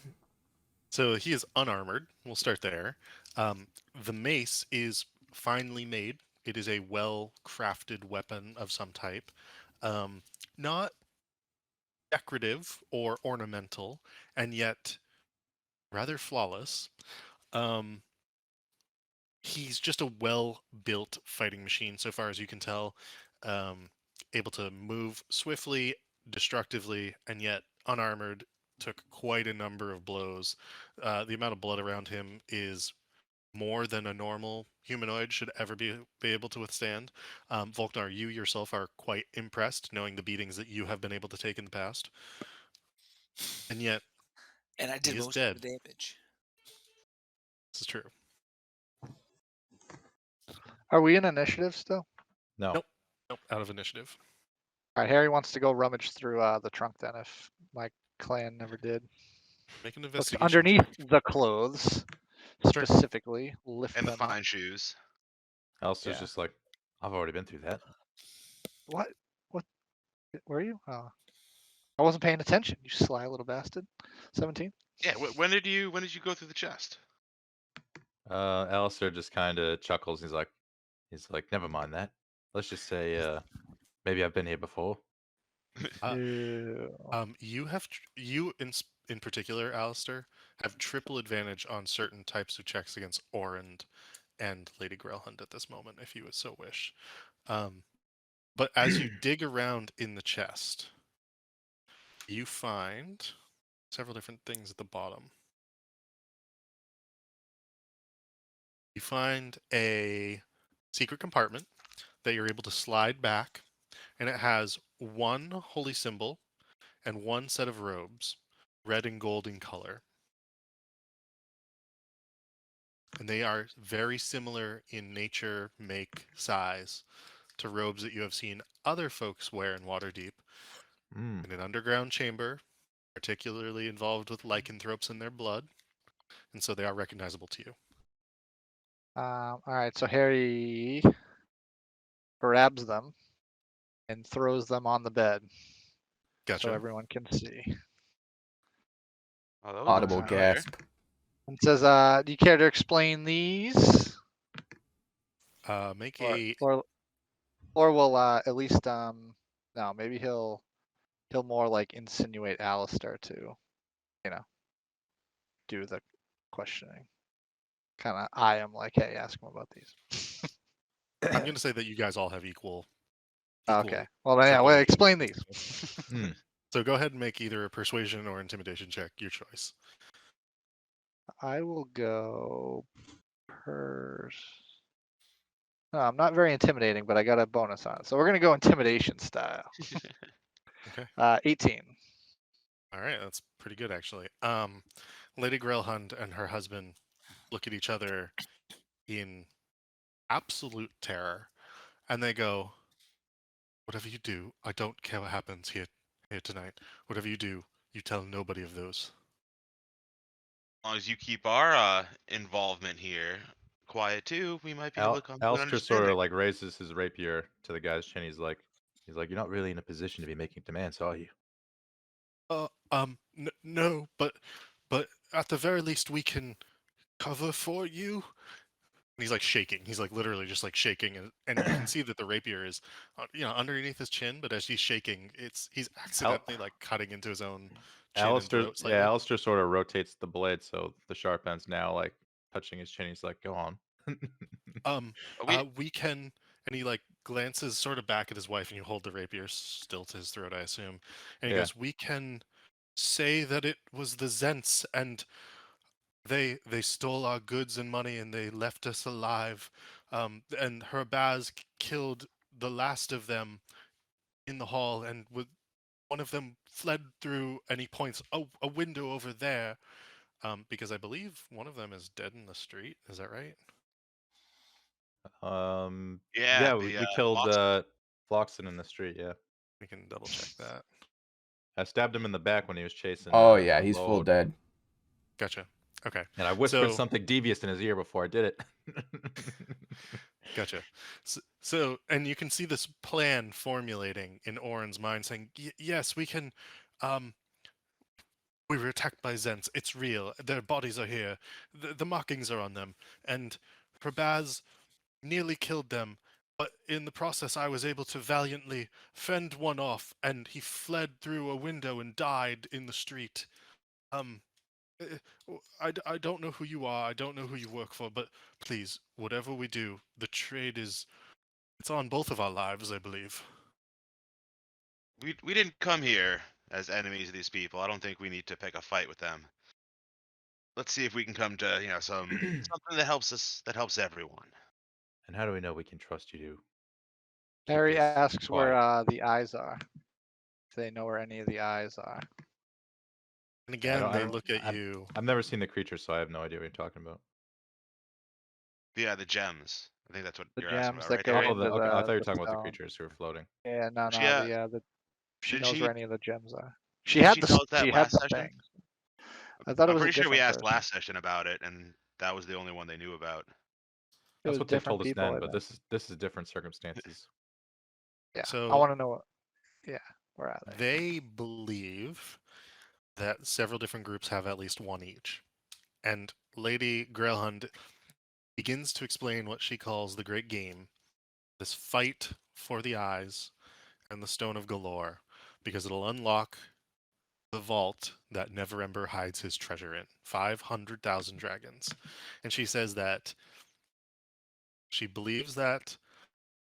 So he is unarmored. We'll start there. The mace is finely made. It is a well-crafted weapon of some type. Not decorative or ornamental, and yet rather flawless. He's just a well-built fighting machine, so far as you can tell. Able to move swiftly, destructively, and yet unarmored. Took quite a number of blows. The amount of blood around him is more than a normal humanoid should ever be able to withstand. Volknar, you yourself are quite impressed knowing the beatings that you have been able to take in the past. And yet, And I he did is most of dead. the damage. This is true. Are we in initiative still? No. Nope. Nope. Out of initiative. All right, Harry wants to go rummage through the trunk then, if my clan never did. Make an What's investigation underneath check. the clothes, Sure. specifically, lift And the them up. fine shoes. Alistair's Yeah. just like, I've already been through that. What? What? Where are you? Oh, I wasn't paying attention. You sly little bastard. 17. Yeah. When did you go through the chest? Alistair just kind of chuckles. He's like, never mind that. Let's just say, maybe I've been here before. Uh, Ew. you have you in particular, Alistair, have triple advantage on certain types of checks against Orand and Lady Grelhund at this moment, if you would so wish. But as you dig around in the chest, you find several different things at the bottom. You find a secret compartment that you're able to slide back, and it has one holy symbol and one set of robes, red and gold in color. And they are very similar in nature, make, size to robes that you have seen other folks wear in Waterdeep Mm. in an underground chamber, particularly involved with lycanthropes in their blood, and so they are recognizable to you. All right, so Harry grabs them and throws them on the bed Gotcha. so everyone can see. Oh, those look Audible familiar. gasp. And says, "Do you care to explain these?" Make Or a or or will at least no, maybe he'll more like insinuate Alistair to, do the questioning. Kind of eye him like, hey, ask him about these. I'm going to say that you guys all have equal Okay. Well, then, yeah. Well, circulation. explain these. Mm. So go ahead and make either a persuasion or intimidation check, your choice. I will go No, I'm not very intimidating, but I got a bonus on it. So we're gonna go intimidation style. Okay. 18. All right, that's pretty good actually. Lady Grelhund and her husband look at each other in absolute terror, and they go, "Whatever you do, I don't care what happens here tonight. Whatever you do, you tell nobody of those." As long as you keep our involvement here quiet too, we might be able to come to an Alistair sort understanding. of like raises his rapier to the guy's chin. He's like, you're not really in a position to be making demands, are you? No, but at the very least, we can cover for you. And he's like shaking. He's like literally just like shaking, and you can see that the rapier is, underneath his chin. But as he's shaking, he's accidentally like cutting into his own chin and throat slightly. Alistair sort of rotates the blade so the sharp end's now like touching his chin. He's like, go on. We can, and he like glances sort of back at his wife, and you hold the rapier still to his throat, I assume. And he Yeah. goes, "We can say that it was the Zents, and they stole our goods and money, and they left us alive. And Herbaz killed the last of them in the hall, and one of them fled through, and he points a window over there, because I believe one of them is dead in the street. Is that right?" Yeah, We killed Floxen in the street. Yeah, We can double check that. I stabbed him in the back when he was chasing. Oh yeah, a he's full load. dead. Gotcha. Okay. And I whispered So something devious in his ear before I did it. gotcha. So, and you can see this plan formulating in Oren's mind, saying, "Yes, we can. Um, we were attacked by Zents. It's real. Their bodies are here. The markings are on them. And Herbaz nearly killed them. But in the process, I was able to valiantly fend one off, and he fled through a window and died in the street. Um, I don't know who you are. I don't know who you work for, but please, whatever we do, the trade it's on both of our lives, I believe." we didn't come here as enemies of these people. I don't think we need to pick a fight with them. let's see if we can come to something that helps us, that helps everyone. And how do we know we can trust you to keep Harry this asks where quiet? the eyes are. If they know where any of the eyes are. And I again, don't. I they don't. look at you. I've never seen the creature, so I have no idea what you're talking about. Yeah, the gems. I think that's what The you're asking gems about, that right, go Harry? Oh, into okay. I thought you were the talking about the stone. creatures who were floating. Yeah, no, She no. She didn't knows she where any of the gems are. She didn't had she tell us that she had last the session? things. I thought it I'm was a pretty sure we different asked person. last session about it, and that was the only one they knew about. It That's was what they different told us people, then, I but think. this is different circumstances. Yeah, I So want to know what. Yeah, where are they? they believe that several different groups have at least one each. And Lady Grailhund begins to explain what she calls the Great Game, this fight for the eyes and the Stone of Galore, because it'll unlock the vault that Neverember hides his treasure in 500,000 dragons. And she says that she believes that,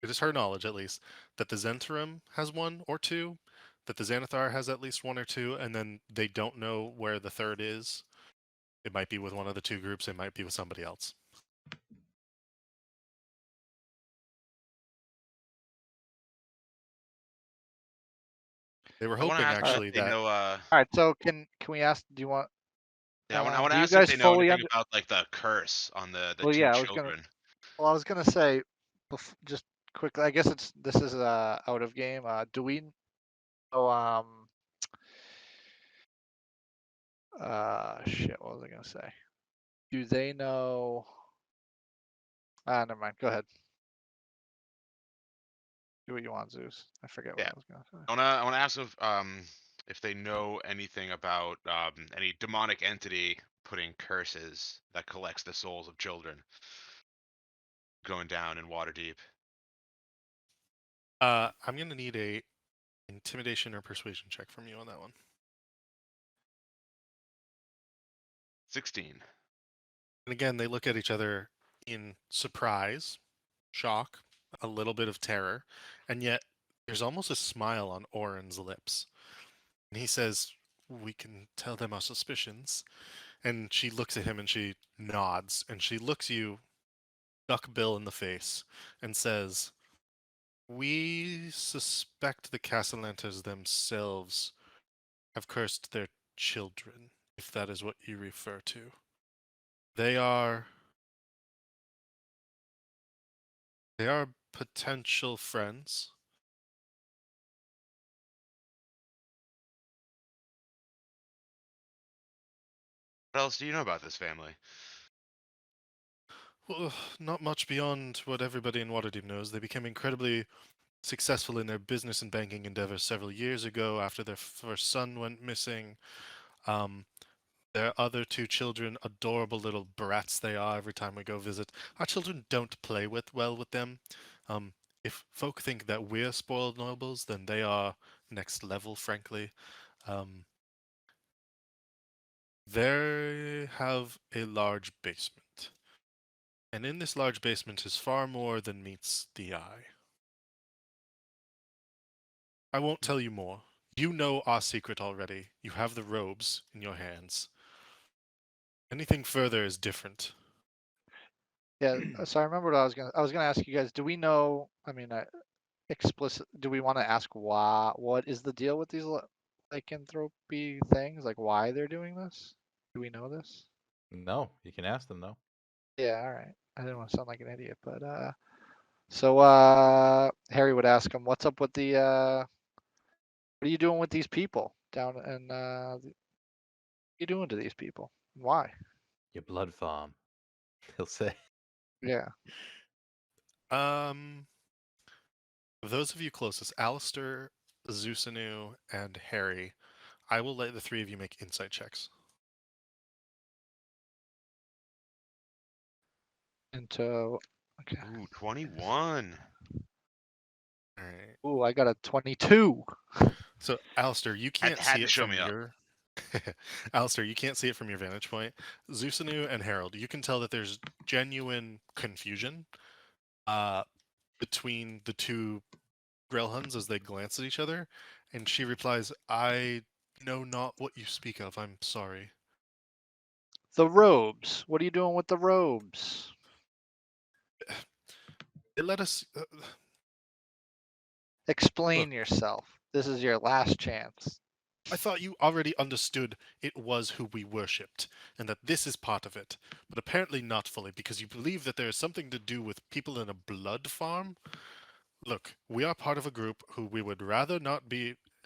it is her knowledge at least, that the Zentarum has one or two, that the Xanathar has at least one or two, and then they don't know where the third is. It might be with one of the two groups, it might be with somebody else. They were I want to hoping ask them if actually they that know. All right, so can we ask? Do you want? Yeah, I want to Do you ask them if guys they know fully anything under? about like the curse on the Well, two yeah, children. I was gonna say, just quickly. I guess this is out of game. Do we know? Shit. What was I gonna say? Do they know? Never mind. Go ahead. Do what you want, Zeus. I forget what Yeah, I was gonna say. I want to ask them if they know anything about any demonic entity putting curses that collects the souls of children going down in Waterdeep. I'm gonna need a intimidation or persuasion check from you on that one. 16. And again, they look at each other in surprise, shock, a little bit of terror, and yet there's almost a smile on Oren's lips. And he says, "We can tell them our suspicions." And she looks at him and she nods, and she looks you, Duck Bill, in the face and says, "We suspect the Castellantas themselves have cursed their children, if that is what you refer to. They are potential friends." What else do you know about this family? Well, not much beyond what everybody in Waterdeep knows. They became incredibly successful in their business and banking endeavors several years ago after their first son went missing. Um, their other two children, adorable little brats they are every time we go visit. Our children don't play well with them. Um, if folk think that we're spoiled nobles, then they are next level, frankly. Um, they have a large basement. And in this large basement is far more than meets the eye. I won't tell you more. You know our secret already. You have the robes in your hands. Anything further is different. Yeah. So I remember what I was gonna ask you guys. Do we know? I mean, explicit. Do we want to ask why? What is the deal with these lycanthropy things? Like why they're doing this? Do we know this? No, you can ask them though. Yeah. All right. I didn't want to sound like an idiot, but so Harry would ask him, "What's up with the? What are you doing with these people down and what are you doing to these people? Why?" Your blood farm, he'll say. Yeah. Um, those of you closest, Alistair, Zusanu, and Harry, I will let the three of you make insight checks. Into okay. Ooh, 21. All right. Ooh, I got a 22. So, Alistair, you can't Had see to it show from me up. your. Alistair, you can't see it from your vantage point. Zusanu and Harold, you can tell that there's genuine confusion between the two Grelhuns as they glance at each other, and she replies, "I know not what you speak of. I'm sorry." The robes. What are you doing with the robes? They let us. Explain Look, yourself. This is your last chance. I thought you already understood it was who we worshipped, and that this is part of it. But apparently not fully, because you believe that there is something to do with people in a blood farm. Look, we are part of a group who we would rather not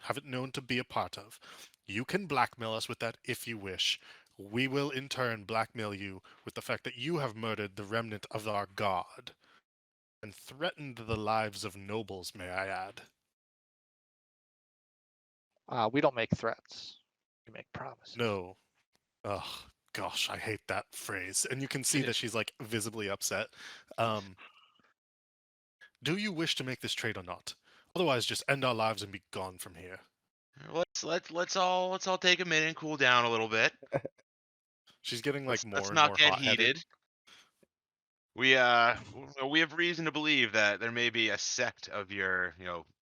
have it known to be a part of. You can blackmail us with that if you wish. We will in turn blackmail you with the fact that you have murdered the remnant of our god and threatened the lives of nobles, may I add. We don't make threats. We make promises. No. Ugh, gosh, I hate that phrase. And you can see that she's like visibly upset. Um, do you wish to make this trade or not? Otherwise, just end our lives and be gone from here. Let's all take a minute and cool down a little bit. She's getting like Let's more and not more get hot-headed. heated. We have reason to believe that there may be a sect of your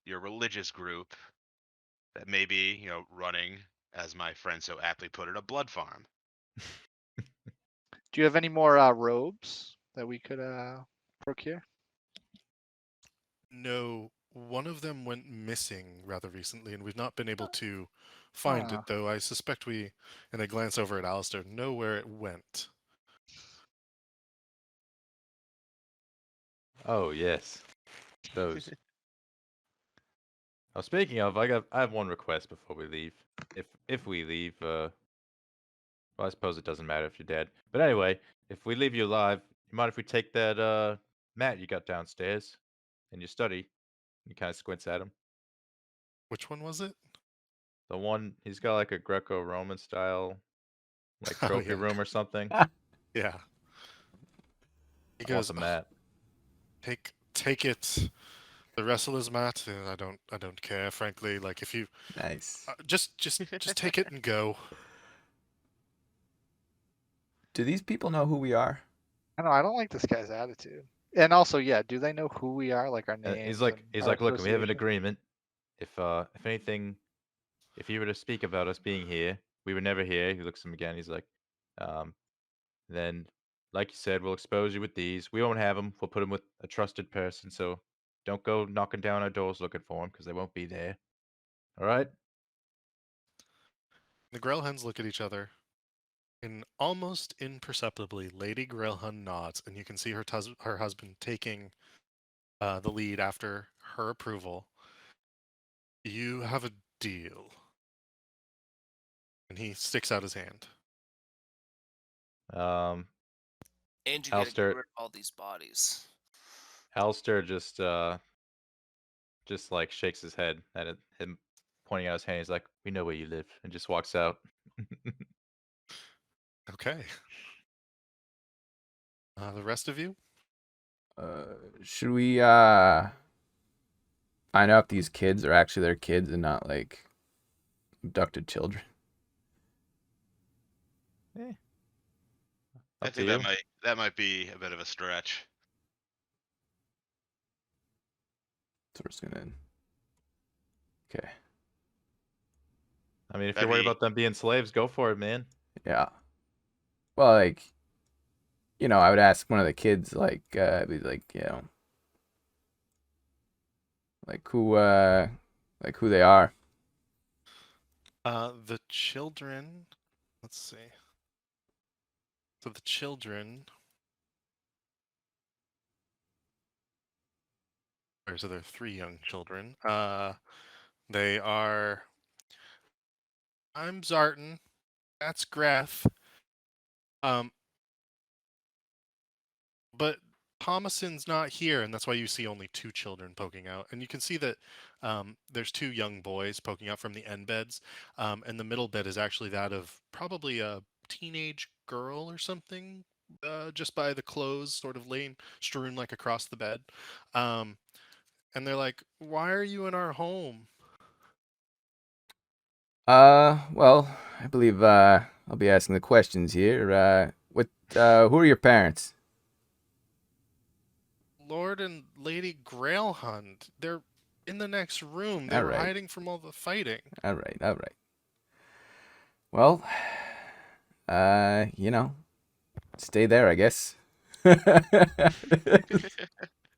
your religious group that may be running, as my friend so aptly put it, a blood farm. Do you have any more robes that we could procure? No, one of them went missing rather recently, and we've not been able to find Ah. it, though I suspect we, and I glance over at Alistair, know where it went. Oh yes, those. Oh, speaking of, I have one request before we leave. If we leave, well, I suppose it doesn't matter if you're dead. But anyway, if we leave you alive, you mind if we take that mat you got downstairs in your study? He kind of squints at him. Which one was it? The one he's got like a Greco-Roman style, like Oh, trophy yeah. room or something. Yeah. He I want goes, the mat. take it. The wrestler's mat, I don't care, frankly. Like, if you Nice. just take it and go. Do these people know who we are? I don't know. I don't like this guy's attitude. And also, yeah, do they know who we are, like our And names he's like, and our look, we have an association? agreement. If anything, if you were to speak about us being here, we were never here. He looks at him again. He's like, um, then, like you said, we'll expose you with these. We won't have them. We'll put them with a trusted person. So don't go knocking down our doors looking for them because they won't be there. All right? The Grellhens look at each other, and almost imperceptibly, Lady Grellhun nods, and you can see her husband taking the lead after her approval. You have a deal. And he sticks out his hand. Um, And you gotta get Alistair, rid of all these bodies. Alistair just like shakes his head at him pointing out his hand. He's like, "We know where you live," and just walks out. Okay. The rest of you? Should we find out if these kids are actually their kids and not like abducted children? Eh, I up to think you. that might be a bit of a stretch. So we're just gonna. Okay. I mean, if That'd you're worried be about them being slaves, go for it, man. Yeah. Well, like, I would ask one of the kids, like, I'd be like, like who they are. The children. Let's see. So the children. So there are three young children. They are. I'm Zartan. That's Greth. But Thomason's not here, and that's why you see only two children poking out. And you can see that there's two young boys poking out from the end beds, and the middle bed is actually that of probably a teenage girl or something, just by the clothes sort of laying strewn like across the bed. And they're like, "Why are you in our home?" Well, I believe I'll be asking the questions here. Who are your parents? Lord and Lady Grailhunt. They're in the next room. They All were right. hiding from all the fighting. All right. Well, stay there, I guess.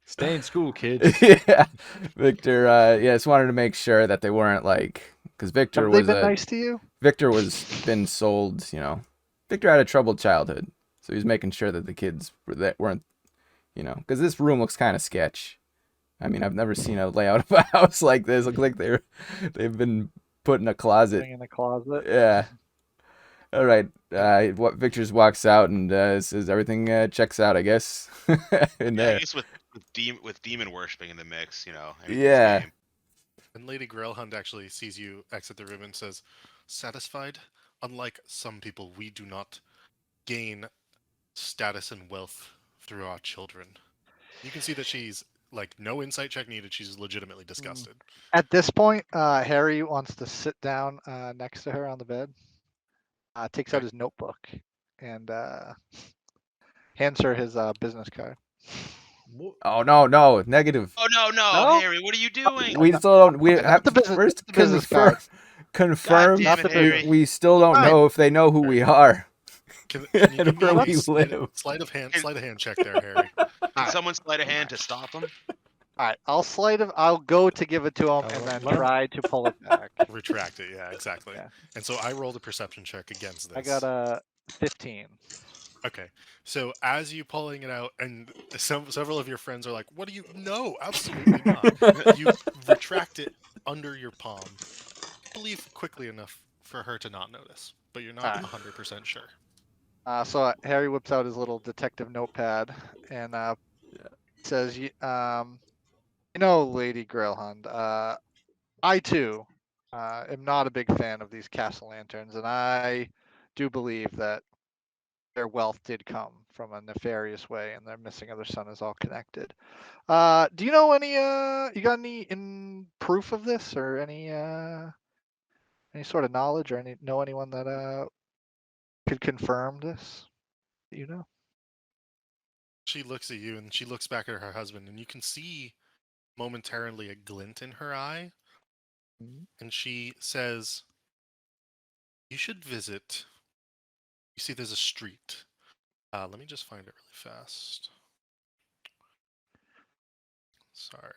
Stay in school, kids. Yeah, Victor. Yeah, just wanted to make sure that they weren't because Have they been nice to you? Victor was been sold. Victor had a troubled childhood, so he was making sure that the kids weren't, because this room looks kind of sketch. I mean, I've never seen a layout of a house like this. Look like they've been put in a closet. Living in a closet. Yeah. All right. What Victor's walks out and says everything checks out, I guess. In Yeah, I there. guess with demon worshipping in the mix, anything's Yeah. game. And Lady Grailhund actually sees you exit the room and says, "Satisfied? Unlike some people, we do not gain status and wealth through our children." You can see that she's no insight check needed. She's legitimately disgusted. At this point, Harry wants to sit down next to her on the bed. Takes out Okay. his notebook and hands her his business card. Oh no, negative. Oh no, No? Harry, what are you doing? We still don't. We Not have the business. first the business confirm. card. Confirm. God damn it, Harry. We still don't Fine. know if they know who we are. Can you And give me where a we live. sleight of hand check there, Harry? Can someone slide a hand to stop him? All right, I'll go to give it to him and then try to pull it back. Retract it. Yeah, exactly. Yeah. And so I rolled a perception check against this. I got a 15. Okay, so as you pulling it out, and several of your friends are like, "What do you? No, absolutely not." You retract it under your palm. I believe quickly enough for her to not notice, but you're not Alright. 100% sure. So Harry whips out his little detective notepad and says, Lady Grailhund, I too am not a big fan of these castle lanterns, and I do believe that their wealth did come from a nefarious way, and their missing of their son is all connected. Do you know any? You got any proof of this, or any sort of knowledge, or know anyone that could confirm this? You know? She looks at you, and she looks back at her husband, and you can see momentarily a glint in her eye, and she says, "You should visit." You see, there's a street. Let me just find it really fast. Sorry.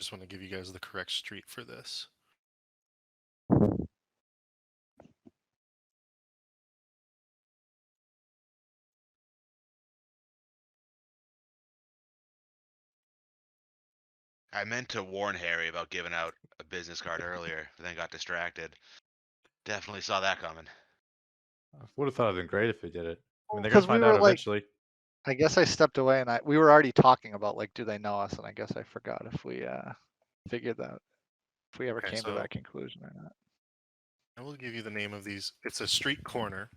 Just want to give you guys the correct street for this. I meant to warn Harry about giving out a business card earlier, but then got distracted. Definitely saw that coming. I would have thought it'd been great if he did it. I mean, they're gonna Because we find were out eventually. I guess I stepped away and we were already talking about do they know us, and I guess I forgot if we figured that if we ever Okay, came to so- that conclusion or not. I will give you the name of these. It's a street corner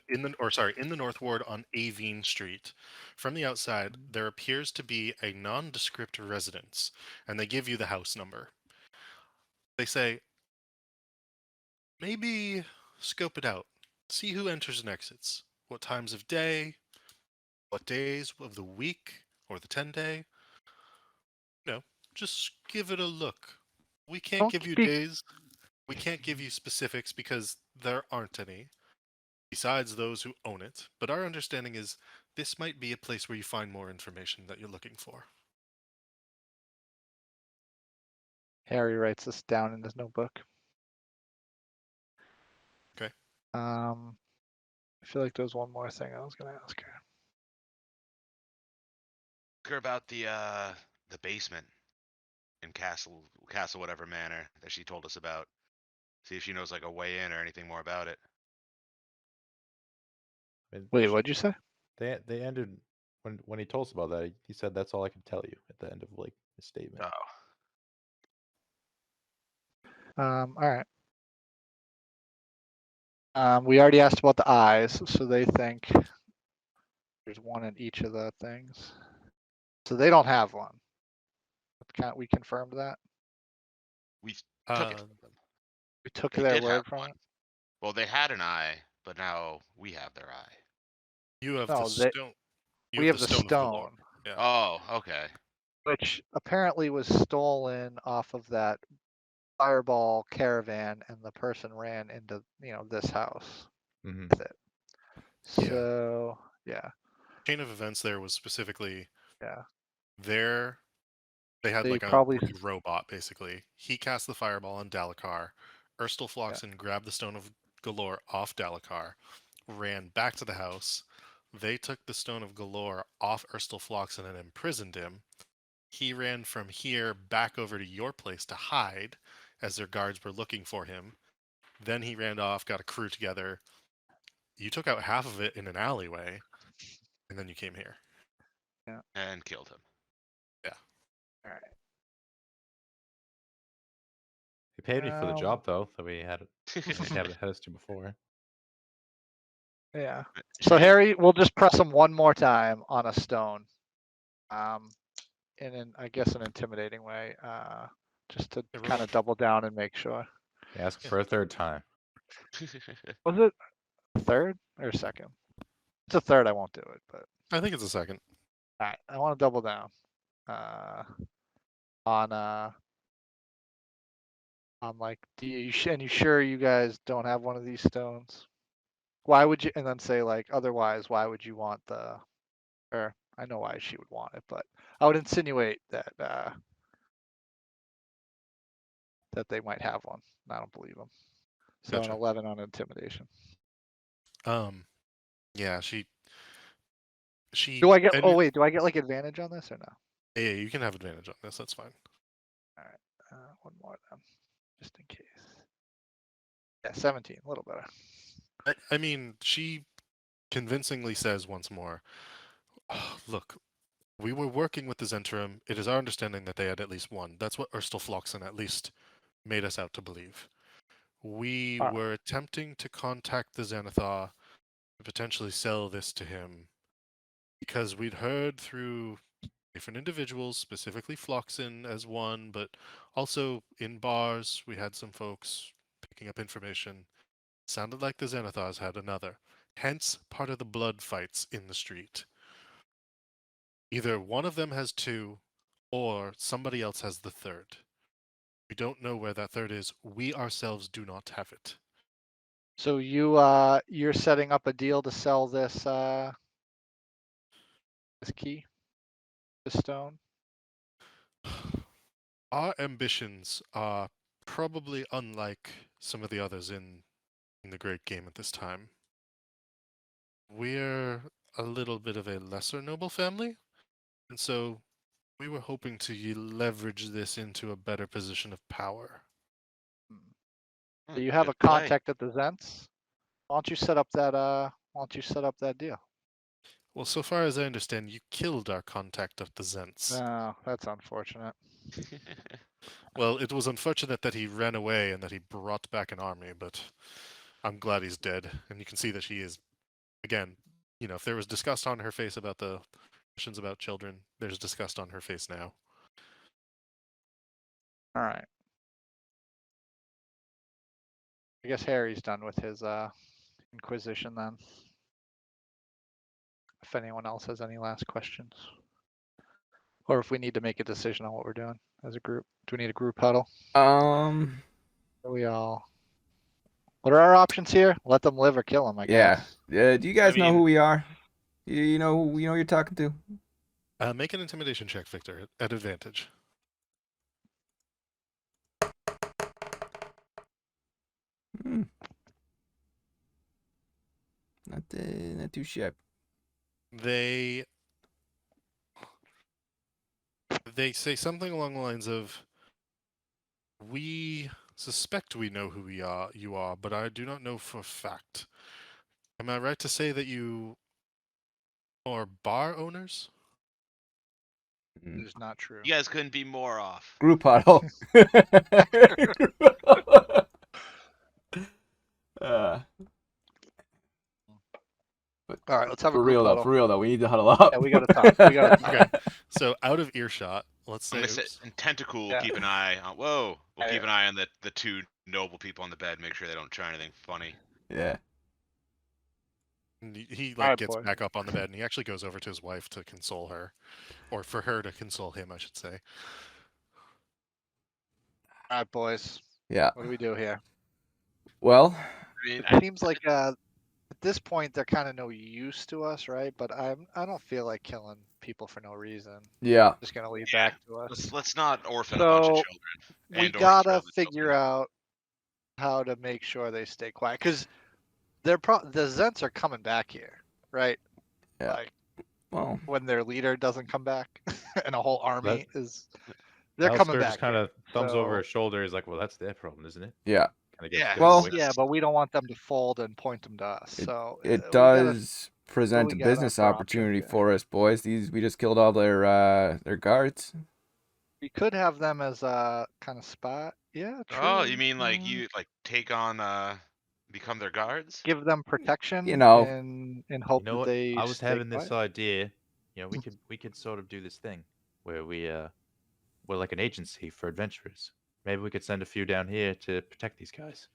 in the North Ward on Avine Street. From the outside, there appears to be a nondescript residence, and they give you the house number. They say, maybe scope it out. See who enters and exits. What times of day, what days of the week, or the 10-day. Just give it a look. We can't Don't give you speak- days. We can't give you specifics because there aren't any, besides those who own it. But our understanding is this might be a place where you find more information that you're looking for. Harry writes this down in his notebook. Okay. I feel like there was one more thing I was gonna ask her. Ask her about the basement in Castle whatever manor that she told us about. See if she knows a way in or anything more about it. I mean, Wait, what'd you say? They ended when he told us about that. He said that's all I can tell you at the end of his statement. Oh. All right. We already asked about the eyes, so they think there's one in each of the things. So they don't have one. Can't we confirmed that? We took it from them. We took They their did have word from one. it. Well, they had an eye, but now we have their eye. You have No, the stone. We have the of the Lord. stone, Yeah. Oh, okay. which apparently was stolen off of that fireball caravan, and the person ran into this house Mhm. with it. Yeah. So yeah, Chain of events there was specifically yeah. there. They had They like a probably robot basically. He cast the fireball on Dalakar. Erstal Floxen grabbed the Stone of Galore off Dalakar, ran back to the house. They took the Stone of Galore off Erstal Floxen and imprisoned him. He ran from here back over to your place to hide as their guards were looking for him. Then he ran off, got a crew together. You took out half of it in an alleyway, and then you came here. And killed him. all right. He paid me for the Um, job though, that we had had us do before. Yeah. Should So we- Harry, we'll just press him one more time on a stone. In I guess an intimidating way. Just to Yeah, kind roll. of double down and make sure. Ask for a third time. Was it third or second? It's a third. I won't do it, but I think it's a second. all right. I want to double down. On like, and you sure you guys don't have one of these stones? Why would you? And then say like, otherwise, why would you want the? Or I know why she would want it, but I would insinuate that that they might have one. I don't believe them. So an Gotcha. 11 on intimidation. Yeah, she. Do I get? and Oh wait, do I get like advantage on this or no? Yeah, you can have advantage on this. That's fine. All right, one more then, just in case. Yeah, 17, a little better. I mean, she convincingly says once more, "Oh, look, we were working with the Zentrum. It is our understanding that they had at least one. That's what Erstal Floxen at least made us out to believe. We Ah. were attempting to contact the Xanathar to potentially sell this to him because we'd heard through different individuals, specifically Floxen as one, but also in bars, we had some folks picking up information. Sounded like the Xanathars had another. Hence, part of the blood fights in the street. Either one of them has two, or somebody else has the third. We don't know where that third is. We ourselves do not have it. So you're setting up a deal to sell this this key, this stone. Our ambitions are probably unlike some of the others in the great game at this time. We're a little bit of a lesser noble family, and so we were hoping to leverage this into a better position of power. So you have Good a play. contact at the Zents. Why don't you set up that Why don't you set up that deal? Well, so far as I understand, you killed our contact at the Zents. Oh, that's unfortunate. Well, it was unfortunate that he ran away and that he brought back an army, but I'm glad he's dead. And you can see that she is, again, if there was disgust on her face about the questions about children, there's disgust on her face now. All right. I guess Harry's done with his inquisition then. If anyone else has any last questions. Or if we need to make a decision on what we're doing as a group. Do we need a group huddle? Are we all? What are our options here? Let them live or kill them, I Yeah. guess. Do you guys know mean- who we are? You know who you're talking to? Make an intimidation check, Victor, at advantage. Hmm. Not too shabby. They say something along the lines of, "We suspect we know who you are, but I do not know for a fact. Am I right to say that you are bar owners?" It is not true. You guys couldn't be more off. Group huddle. uh, All right, let's have a for group huddle. for real though, we need to huddle up. Yeah, we gotta talk. We gotta talk. Okay. So out of earshot, let's I'm say. gonna sit Oops. and Tentacle will Yeah. keep an eye on. Whoa, we'll Yeah, keep an eye on the two noble people on the bed. Make sure they don't try anything funny. Yeah. And he Alright, gets boy. back up on the bed and he actually goes over to his wife to console her, or for her to console him, I should say. All right, boys. Yeah. What do we do here? Well, I mean, It seems like this point they're kind of no use to us, right? But I don't feel like killing people for no reason. Yeah. Just gonna leave Yeah. back to us. Let's not orphan a bunch of So children. we and/or gotta throw themselves figure in. out how to make sure they stay quiet because the Zents are coming back here, right? Yeah. Like Well, when their leader doesn't come back and a whole army is. They're Alistair coming back. just kind of thumbs over so- his shoulder. He's like, "Well, that's their problem, isn't it?" yeah. Kind of Yeah, gets Well- away. Yeah, but we don't want them to fold and point them to us. So It we gotta- does present we a got our business options opportunity here. for us, boys. We just killed all their guards. We could have them as a kind of spot. Yeah, true. Oh, you mean like you like take on become their guards? give them protection? You know. in hope You know that what? they I was stay having this quiet. idea. You know, we could sort of do this thing where we're like an agency for adventurers. Maybe we could send a few down here to protect these guys.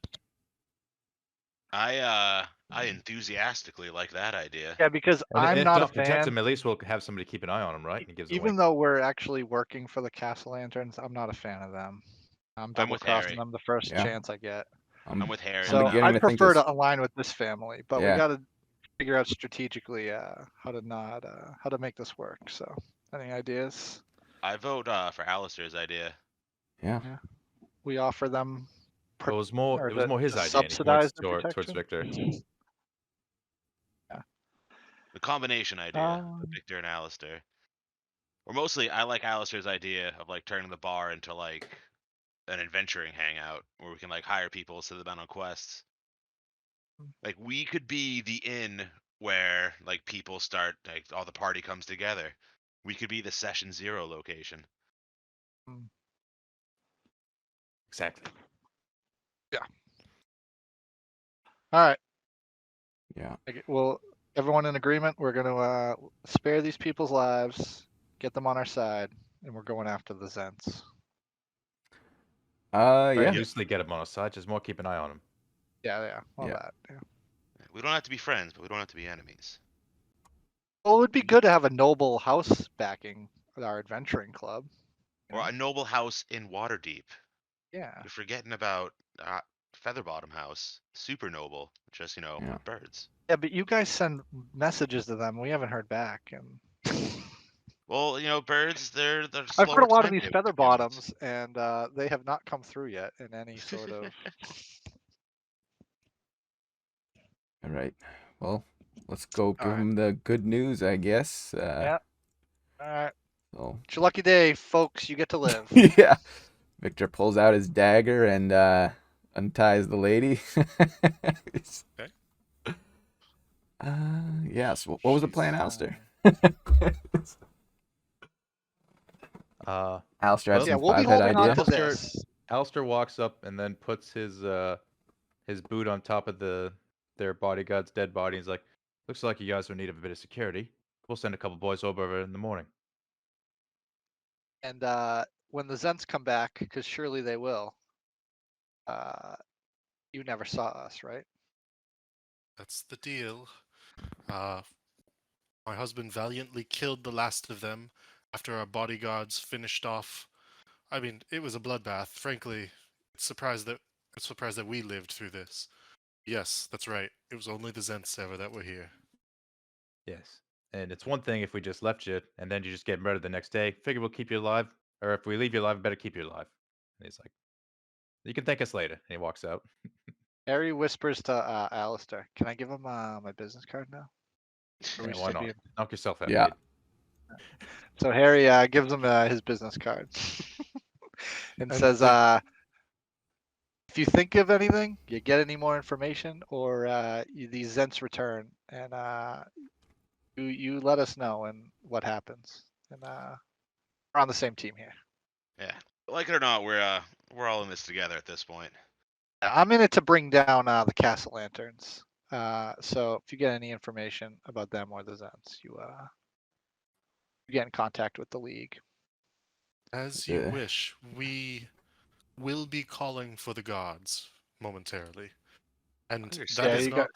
I enthusiastically like that idea. Yeah, because And I'm if not a not protect fan. them, at least we'll have somebody keep an eye on them, right? And he gives a Even wink. though we're actually working for the Castle Lanterns, I'm not a fan of them. I'm double with crossing Harry. them the first Yeah. chance I get. I'm with Harry. I'm So beginning I to think prefer this. to align with this family, but we Yeah. got to figure out strategically how to make this work. So, any ideas? I vote for Alistair's idea. Yeah. We offer them. It was more or it was to- more his to idea, and he subsidize points the towards Victor. The combination idea of Um, Victor and Alistair. Or mostly, I like Alistair's idea of like turning the bar into like an adventuring hangout where we can like hire people, send them out on quests. Like we could be the inn where like people start like all the party comes together. We could be the session 0 location. Exactly. all right. Yeah. Well, everyone in agreement. We're going to spare these people's lives, get them on our side, and we're going after the Zents. Yeah. Usually get them on our side. Just more keep an eye on them. Yeah. Well, Yeah. that. Yeah. We don't have to be friends, but we don't have to be enemies. Well, it would be good to have a noble house backing our adventuring club. you Or know? a noble house in Waterdeep. Yeah. You're forgetting about Featherbottom House, super noble, just Yeah. birds. Yeah, but you guys send messages to them. We haven't heard back, and Well, birds, they're I've slower heard a lot of these timetables feather than humans. bottoms, and they have not come through yet in any sort of. All right. Well, let's go give All right. them the good news, I guess. Yeah. All right. So. It's your lucky day, folks. You get to live. Yeah. Victor pulls out his dagger and unties the lady. Okay. Yes. What was the plan, Jesus. Alistair? Alistair had Well, Yeah, some we'll be five-head holding on idea. to this. Alistair walks up and then puts his boot on top of their bodyguard's dead body. He's like, "Looks like you guys are in need of a bit of security. We'll send a couple boys over in the morning." And when the Zents come back, because surely they will, you never saw us, right? That's the deal. My husband valiantly killed the last of them after our bodyguards finished off. I mean, it was a bloodbath. Frankly, it's surprised that we lived through this. Yes, that's right. It was only the Zents ever that were here. Yes. And it's one thing if we just left you and then you just get murdered the next day. Figure we'll keep you alive. Or if we leave you alive, better keep you alive. And he's like, "You can thank us later." And he walks out. Harry whispers to Alistair, "Can I give him my business card now?" Or we Yeah, why still not? being- Knock yourself out, Yeah. mate. So Harry gives him his business card and And says, the- "If you think of anything, you get any more information, or these Zents return, and you let us know and what happens." And we're on the same team here. Yeah, like it or not, we're all in this together at this point. I'm in it to bring down the Castle Lanterns. So if you get any information about them or the Zents, you get in contact with the League. As you Yeah. wish, we will be calling for the gods momentarily. And that Understand. is you got not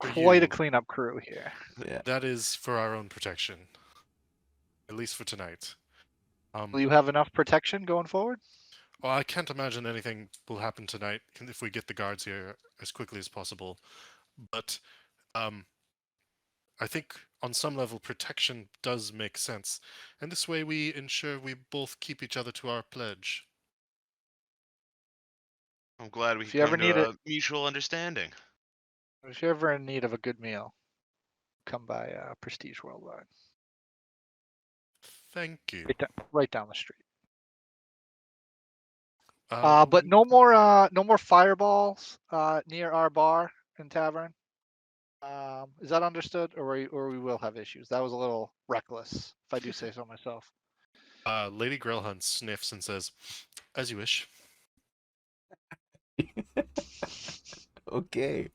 for quite a you. cleanup crew here. Yeah. That is for our own protection. At least for tonight. Will you have enough protection going forward? Well, I can't imagine anything will happen tonight if we get the guards here as quickly as possible. But I think on some level protection does make sense, and this way we ensure we both keep each other to our pledge. I'm glad we If could you ever come need to it, a mutual understanding. if you're ever in need of a good meal, come by Prestige Worldwide. Thank you. Right down the street. Uh, But no more fireballs near our bar and tavern. Is that understood, or we will have issues? That was a little reckless, if I do say so myself. Lady Grillhunt sniffs and says, "As you wish." Okay.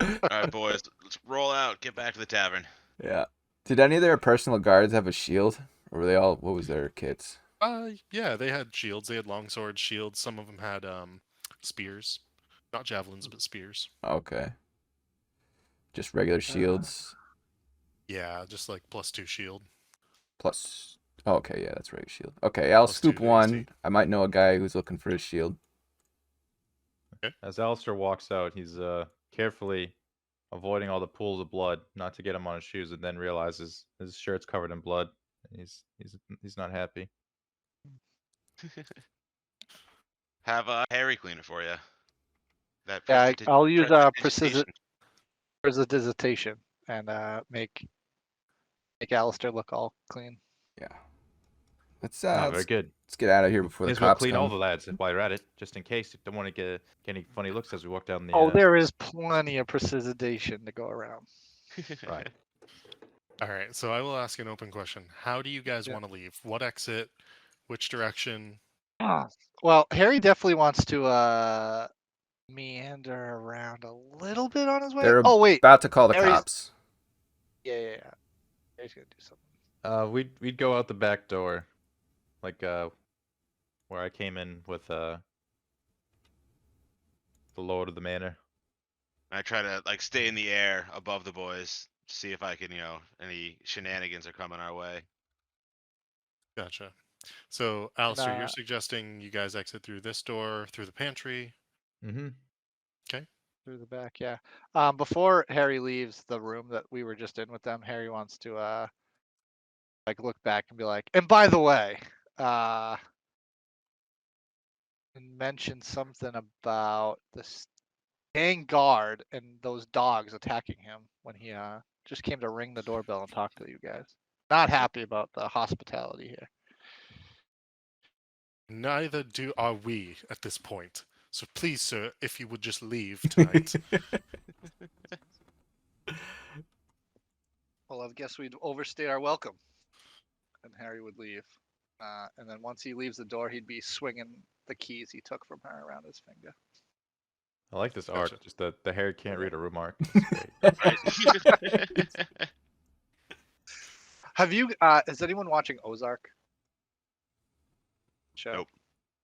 All right, boys, let's roll out. Get back to the tavern. Yeah. Did any of their personal guards have a shield? Or were they all, what was their kits? Yeah, they had shields. They had longswords, shields. Some of them had spears, not javelins, but spears. Okay. Just regular shields. Yeah, just like +2 shield. Plus. Oh, okay, yeah, that's regular shield. Okay, I'll Plus scoop 2 one. AC. I might know a guy who's looking for his shield. As Alistair walks out, he's carefully avoiding all the pools of blood, not to get him on his shoes, and then realizes his shirt's covered in blood. He's not happy. Have Harry clean it for you. That Yeah, I'll use prestidigitation. prestidigitation and make Alistair look all clean. Yeah. Let's Very good. let's get out of here before May the as well cops clean all come. the lads while you're at it, just in case you don't want to get any funny looks as we walk down the. Oh, there is plenty of prestidigitation to go around. Right. All right, so I will ask an open question. How do you guys Yeah. want to leave? What exit? Which direction? Well, Harry definitely wants to meander around a little bit on his way. They're Oh wait, about to call the Harry's- cops. yeah. Harry's gonna do something. We'd go out the back door, like where I came in with the lord of the manor. I try to like stay in the air above the boys, see if I can, any shenanigans are coming our way. Gotcha. So, Alistair, uh, you're suggesting you guys exit through this door, through the pantry. Mm-hmm. Through the back, yeah. Before Harry leaves the room that we were just in with them, Harry wants to like look back and be like, and by the way, and mention something about the staying guard and those dogs attacking him when he just came to ring the doorbell and talk to you guys. Not happy about the hospitality here. Neither are we at this point. So please, sir, if you would just leave tonight. Well, I guess we'd overstay our welcome. And Harry would leave. And then once he leaves the door, he'd be swinging the keys he took from her around his finger. I like this Gotcha. art. Just the hair can't read a remark. Have you? Is anyone watching Ozark? Show? Nope.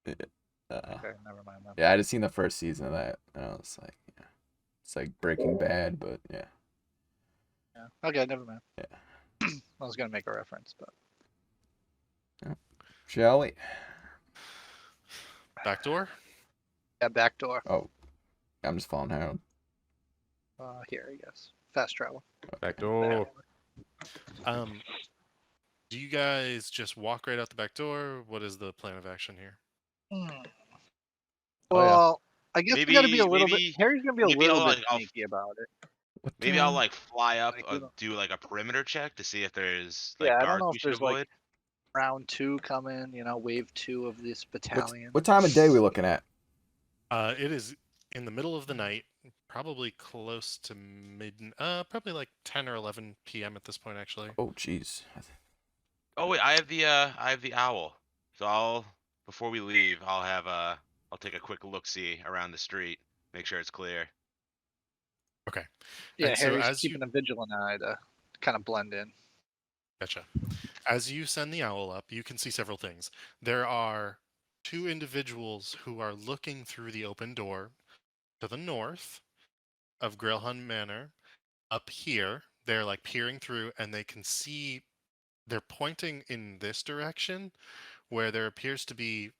Okay, never mind then. Yeah, I just seen the first season of that. And I was like, yeah. It's like Breaking Bad, but yeah. Yeah. Okay, never mind. Yeah. I was gonna make a reference, but Shall we? Back door? yeah, back door. Oh, I'm just following Harold. Here, I guess. Fast travel. Back door. Do you guys just walk right out the back door? What is the plan of action here? Well, I guess we gotta be a little maybe- bit. Harry's gonna be a maybe little I'll, bit I'll- sneaky about it. What Maybe the- I'll like fly up, Like, we don't- do like a perimeter check to see if there's like Yeah, I don't guards know we if should there's like avoid. round 2 coming. Wave 2 of this battalion. What time of day we looking at? It is in the middle of the night, probably close to probably like 10 or 11 p.m. at this point, actually. Oh, jeez. Oh wait, I have the owl. So before we leave, I'll take a quick look see around the street, make sure it's clear. Okay. Yeah, And so Harry's as you- keeping a vigilant eye to kind of blend in. Gotcha. As you send the owl up, you can see several things. There are 2 individuals who are looking through the open door to the north of Grailhun Manor. Up here, they're like peering through and they can see they're pointing in this direction where there appears to be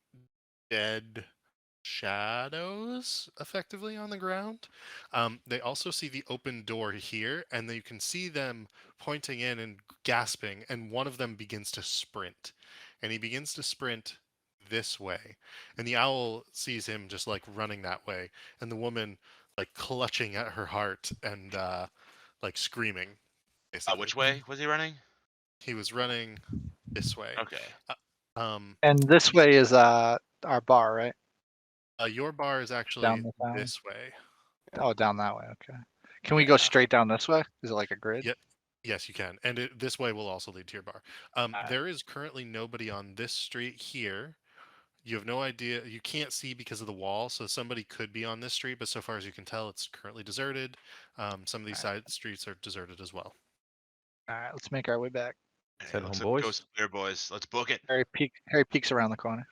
dead shadows effectively on the ground. They also see the open door here, and then you can see them pointing in and gasping, and one of them begins to sprint. And he begins to sprint this way. And the owl sees him just like running that way, and the woman like clutching at her heart and like screaming, basically. Which way was he running? He was running this way. Okay. And this way is our bar, right? Your bar is Down actually the town. this way. Oh, down that way. Okay. Can we go straight down this way? Is it like a grid? Yep. Yes, you can. And this way will also lead to your bar. There is currently nobody on this street here. You have no idea. You can't see because of the wall, so somebody could be on this street, but so far as you can tell, it's currently deserted. Some of these side streets are deserted as well. All right, let's make our way back. Let's head Looks home, like boys. Coast Clear, boys. Let's book it. Harry peeks around the corner.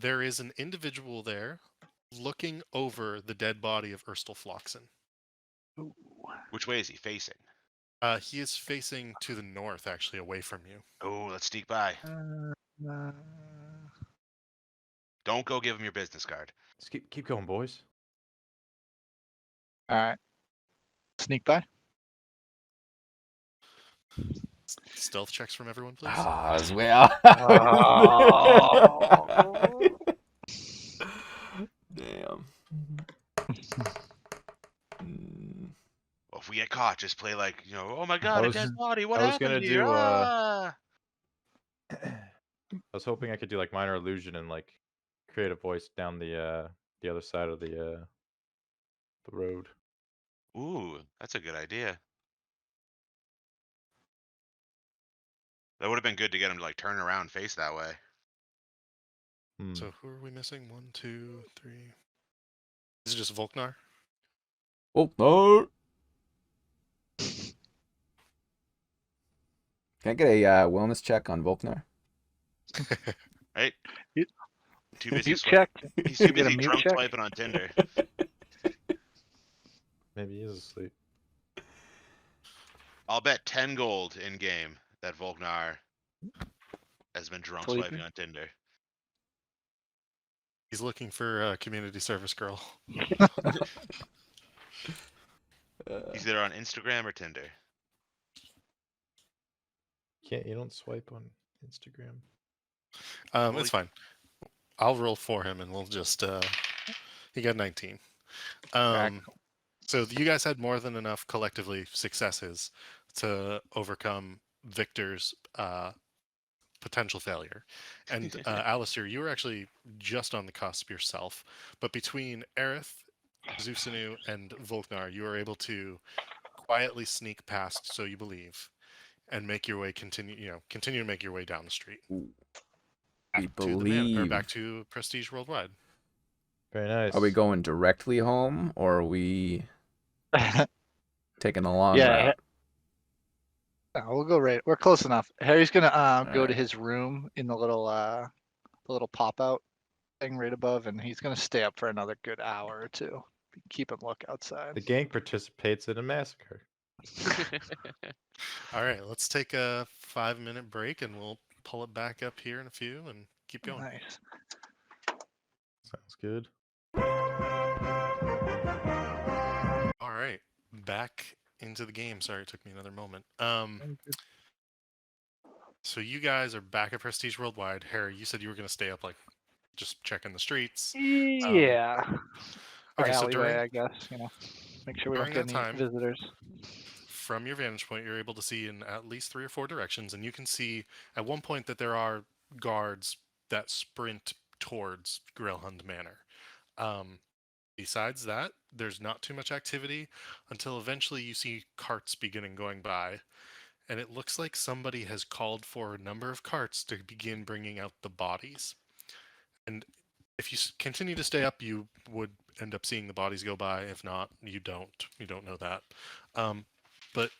There is an individual there looking over the dead body of Erstal Floxen. Ooh. Which way is he facing? He is facing to the north, actually, away from you. Oh, let's sneak by. Don't go give him your business card. Let's keep going, boys. All right. Sneak by. Stealth checks from everyone, please. Ah, as well. Damn. Well, if we get caught, just play like, oh my god, was- a dead body. What I was happened gonna here? do, Ah! I was hoping I could do like minor illusion and like create a voice down the other side of the road. Ooh, that's a good idea. That would have been good to get him to like turn around and face that way. Hmm. So who are we missing? 1, 2, 3. Is it just Volknar? Oh no! Can I get a wellness check on Volknar? Right? You- Too busy. Mute check. He's too Get a busy mute drunk check? swiping on Tinder. Maybe he is asleep. I'll bet 10 gold in game that Volknar has been drunk Sleeping? swiping on Tinder. He's looking for a community service girl. He's either on Instagram or Tinder. You don't swipe on Instagram. It's fine. I'll roll for him, and we'll just. He got 19. So you guys had more than enough collectively successes to overcome Victor's potential failure. And Alistair, you were actually just on the cusp yourself, but between Aerith, Zusanu, and Volknar, you were able to quietly sneak past, so you believe, and make your way continue to make your way down the street. We Back to the believe. back to Prestige Worldwide. Very nice. Are we going directly home, or are we taking the long Yeah, route? we'll go right. We're close enough. Harry's gonna go to Alright. his room in the little pop out thing right above, and he's gonna stay up for another good hour or two. Keep him look outside. The gang participates in a massacre. All right, let's take a 5-minute break, and we'll pull it back up here in a few and keep going. Nice. Sounds good. All right, back into the game. Sorry, it took me another moment. So you guys are back at Prestige Worldwide. Harry, you said you were going to stay up, like, just checking the streets. Yeah. Okay, Or so alleyway, during I guess. Make sure we don't during get that any time- visitors. from your vantage point, you're able to see in at least 3 or 4 directions, and you can see at one point that there are guards that sprint towards Grillhund Manor. Besides that, there's not too much activity until eventually you see carts beginning going by, and it looks like somebody has called for a number of carts to begin bringing out the bodies. And if you continue to stay up, you would end up seeing the bodies go by. If not, you don't. You don't know that. But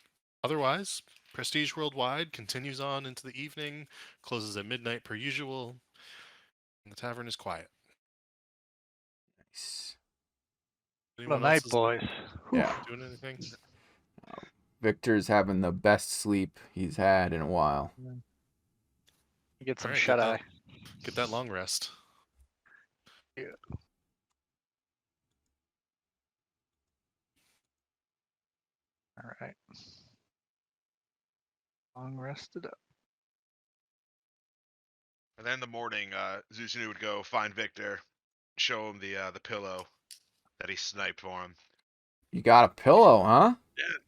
otherwise, Prestige Worldwide continues on into the evening, closes at midnight per usual, and the tavern is quiet. Nice. Good Anyone night, else is boys. Yeah. doing anything? Victor's having the best sleep he's had in a while. Get some Alright, shut eye. Get that long rest. All right. Long rested up. And then in the morning, Zusunu would go find Victor, show him the pillow that he sniped for him. You got a pillow, huh?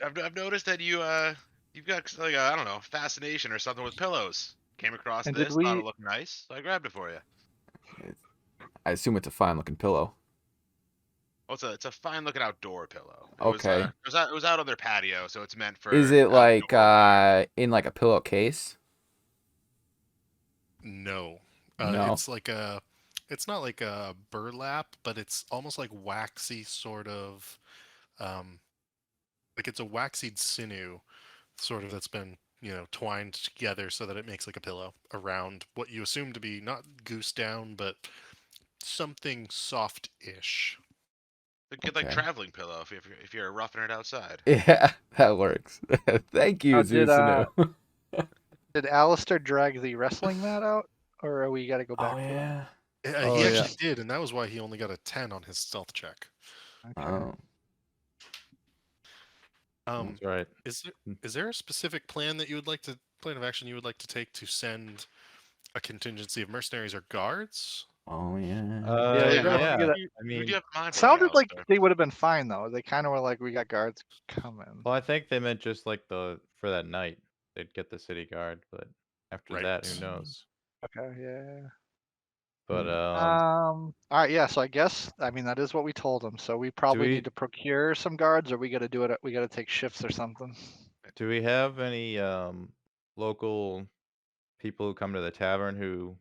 Yeah, I've noticed that you've got like I don't know, fascination or something with pillows. Came across And did this, thought we? it looked nice, so I grabbed it for you. I assume it's a fine looking pillow. Well, it's a fine looking outdoor pillow. Okay. It was out on their patio, so it's meant for Is it like outdoor wear. in like a pillowcase? No. No. It's not like a burlap, but it's almost like waxy sort of, um, like it's a waxied sinew sort of that's been, twined together so that it makes like a pillow around what you assume to be not goose down, but something soft-ish. A good like Okay. traveling pillow if you're roughing it outside. Yeah, that works. Thank you, Oh, Zusunu. did Alistair drag the wrestling mat out, or we got to go back Oh to yeah. He Oh yeah. actually did, and that was why he only got a 10 on his stealth check. it? Okay. Oh. That's right. Is there a specific plan of action you would like to take to send a contingency of mercenaries or guards? Oh yeah. Yeah, we Yeah, gotta Yeah. figure that. I Who mean, do you have in mind for that, Sounded like Alistair? they would have been fine though. They kind of were like, we got guards coming. well, I think they meant just like for that night, they'd get the city guard, but after that, who Right. knows? Okay, yeah. But All right, yeah. So I guess that is what we told them. So we probably we- need to procure some guards, or we got to do it. We got to take shifts or something. do we have any local people who come to the tavern who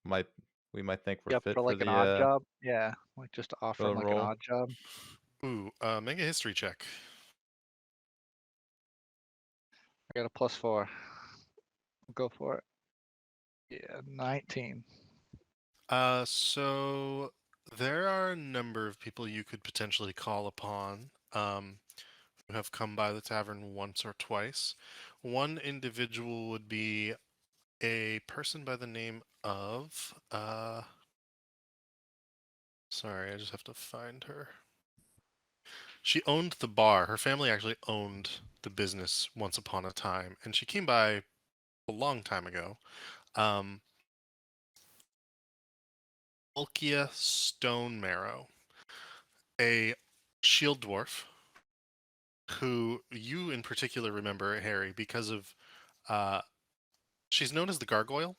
might we might think were Yep, fit for for like an odd the job. Yeah, like just to offer them like an role? odd job. Ooh, make a history check. I got a +4. Go for it. Yeah, 19. So there are a number of people you could potentially call upon, who have come by the tavern once or twice. One individual would be a person by the name of, sorry, I just have to find her. She owned the bar. Her family actually owned the business once upon a time, and she came by a long time ago. Ulkia Stone Marrow, a shield dwarf who you in particular remember, Harry, because of uh, she's known as the Gargoyle.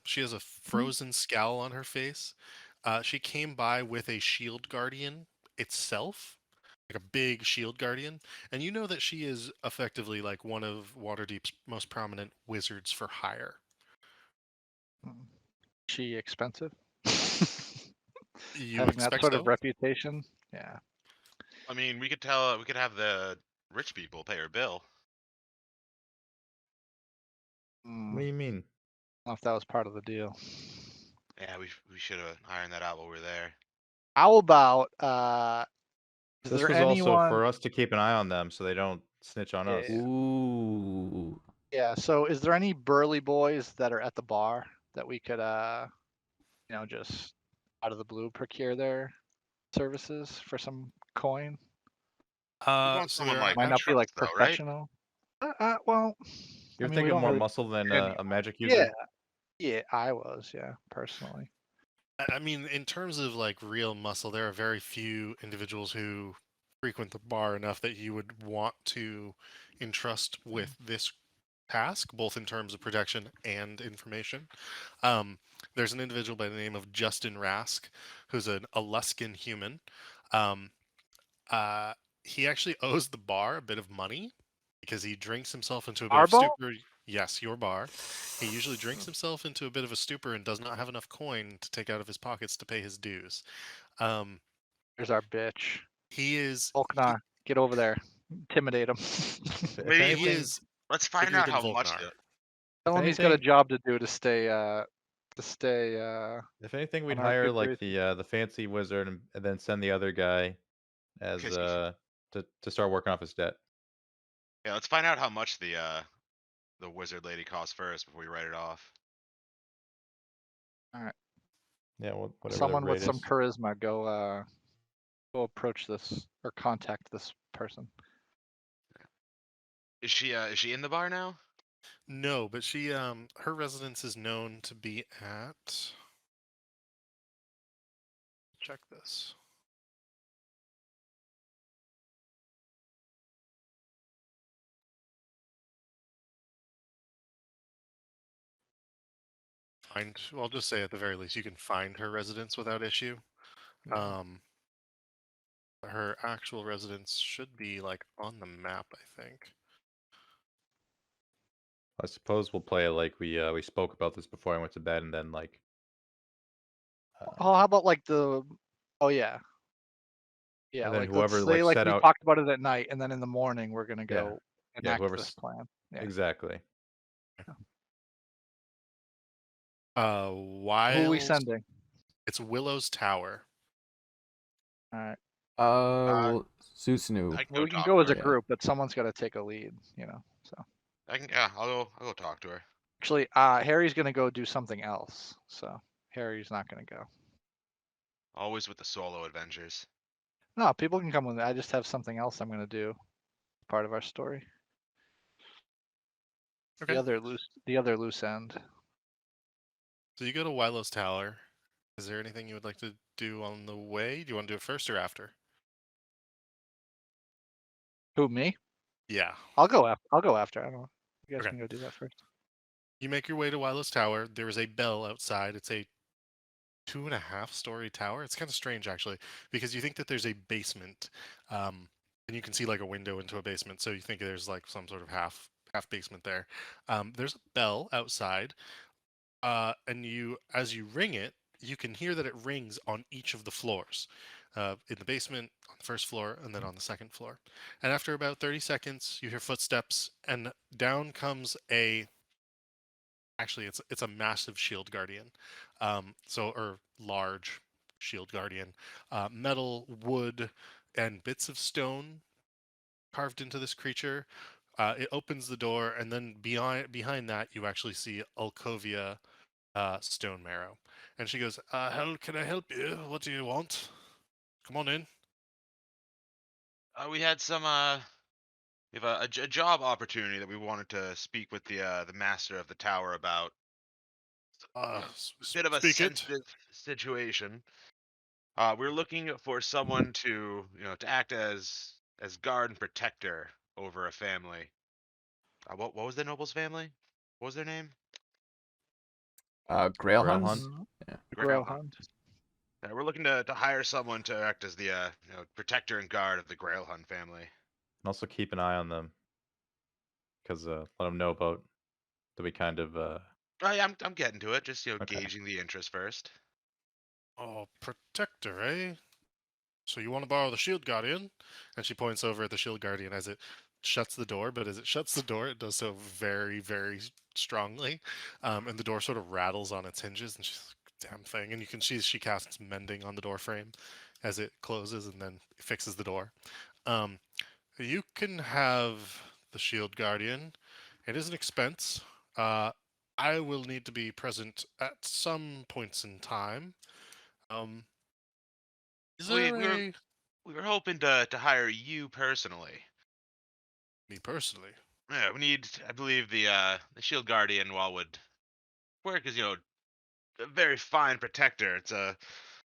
She has a frozen scowl on her face. She came by with a shield guardian itself, like a big shield guardian, and you know that she is effectively like one of Waterdeep's most prominent wizards for hire. She expensive. You Having that expect sort of so? reputation. Yeah. I mean, we could have the rich people pay her bill. Mm, What I do you mean? don't know if that was part of the deal. Yeah, we should have ironed that out while we were there. How about is This there was also anyone? for us to keep an eye on them so they don't snitch on us. Yeah. Ooh. Yeah. So is there any burly boys that are at the bar that we could just out of the blue procure their services for some coin? We want So someone there are like Might we not be like trust though, right? professional. Well, You're we thinking don't more really. muscle than any- a magic Yeah. user? Yeah, I was. Yeah, personally. I mean, in terms of like real muscle, there are very few individuals who frequent the bar enough that you would want to entrust with this task, both in terms of protection and information. There's an individual by the name of Justin Rask, who's an Aluskan human. Um, uh, he actually owes the bar a bit of money because he drinks himself into a bit of Arbol? stupor. Yes, your bar. He usually drinks himself into a bit of a stupor and does not have enough coin to take out of his pockets to pay his dues. Um, There's our bitch. he is Volknar, get over there. Intimidate him. If Maybe he anything, is let's find bigger out than how much. Volknar. Tell him he's got a anything- job to do to stay if anything, we'd on our hire good like graces. the fancy wizard and then send the other guy as Kiss me. to start working off his debt. Yeah, let's find out how much the wizard lady costs first before we write it off. Yeah, whatever Someone their with rate some is. charisma, go approach this or contact this person. Is she in the bar now? No, but she her residence is known to be at. Check this. Well, I'll just say at the very least you can find her residence without issue. Yeah. Her actual residence should be like on the map, I think. I suppose we'll play it like we spoke about this before I went to bed, and then like. Oh, how about like the? Oh yeah. Yeah, And then like let's whoever say like like set we out. talked about it at night, and then in the morning we're gonna Yeah. go Yeah, enact whoever's this plan. Yeah. exactly. Who are we Wiles. sending? It's Willow's Tower. All right. Well, I Susanu. can Well, go we can talk go to as her. a group, but someone's got to take a lead. So Yeah, I'll go talk to her. actually, Harry's gonna go do something else. So Harry's not gonna go. Always with the solo adventures. No, people can come with me. I just have something else I'm gonna do. Part of our story. Okay. The other loose end. So you go to Wilo's Tower. Is there anything you would like to do on the way? Do you want to do it first or after? Who, me? Yeah. I'll go after. I don't know. You guys Okay. can go do that first. You make your way to Wilo's Tower. There is a bell outside. It's a 2.5-story tower. It's kind of strange actually, because you think that there's a basement, and you can see like a window into a basement. So you think there's like some sort of half basement there. There's a bell outside, and as you ring it, you can hear that it rings on each of the floors, in the basement, on the first floor, and then on the second floor. And after about 30 seconds, you hear footsteps, and down comes a. Actually, it's a massive shield guardian, or large shield guardian, metal, wood, and bits of stone carved into this creature. It opens the door, and then behind that, you actually see Alcovia, Stone Marrow, and she goes, "Hell, can I help you? What do you want? Come on in." We had some we have a job opportunity that we wanted to speak with the master of the tower about. Uh, A s- bit of a speak it. sensitive situation. We're looking for someone to to act as guard and protector over a family. What was the noble's family? What was their name? Grail Grail Hunts? Hunt? Yeah. Grail Grailhunt. Hunt. Yeah, we're looking to hire someone to act as the protector and guard of the Grailhunt family. And also keep an eye on them, because let them know about that we kind of Oh yeah, I'm getting to it. Just okay. gauging the interest first. Oh, protector, eh? So you want to borrow the shield guardian? And she points over at the shield guardian as it shuts the door. But as it shuts the door, it does so very, very strongly, and the door sort of rattles on its hinges. And she's like, "Damn thing!" And you can see she casts mending on the door frame as it closes, and then fixes the door. Um, you can have the shield guardian. It is an expense. Uh, I will need to be present at some points in time. Um, is We there we were a we were hoping to hire you personally. me personally? Yeah, we need. I believe the Shield Guardian, while would work as a very fine protector, it's a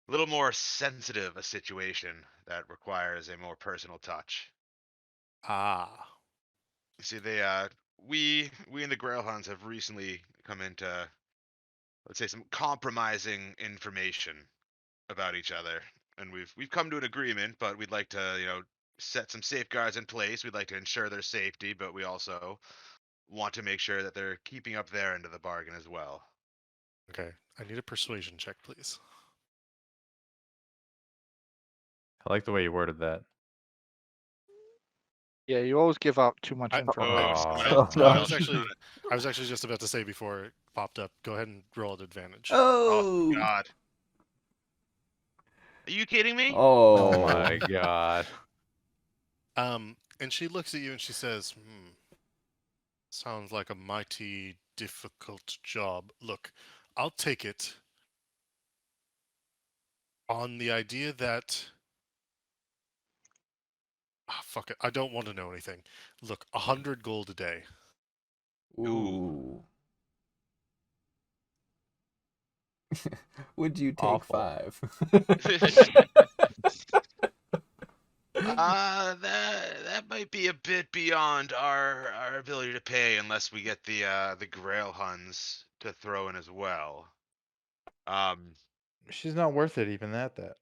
little more sensitive a situation that requires a more personal touch. Ah, You see, we and the Grail Hunts have recently come into, let's say, some compromising information about each other, and we've come to an agreement. But we'd like to set some safeguards in place. We'd like to ensure their safety, but we also want to make sure that they're keeping up their end of the bargain as well. okay. I need a persuasion check, please. I like the way you worded that. Yeah, you always give out too much I, information. Someone Oh. else, Oh, no, someone no. else should have I was actually just about to say before it popped up. Go ahead and roll at advantage. Oh Oh. God! Are you kidding me? Oh Oh. my god. And she looks at you and she says, "Sounds like a mighty difficult job. Look, I'll take it on the idea that fuck it, I don't want to know anything. Look, 100 gold a day. Ooh. Would you take Awful. 5? That might be a bit beyond our ability to pay unless we get the Grail Huns to throw in as well. She's not worth it even at that.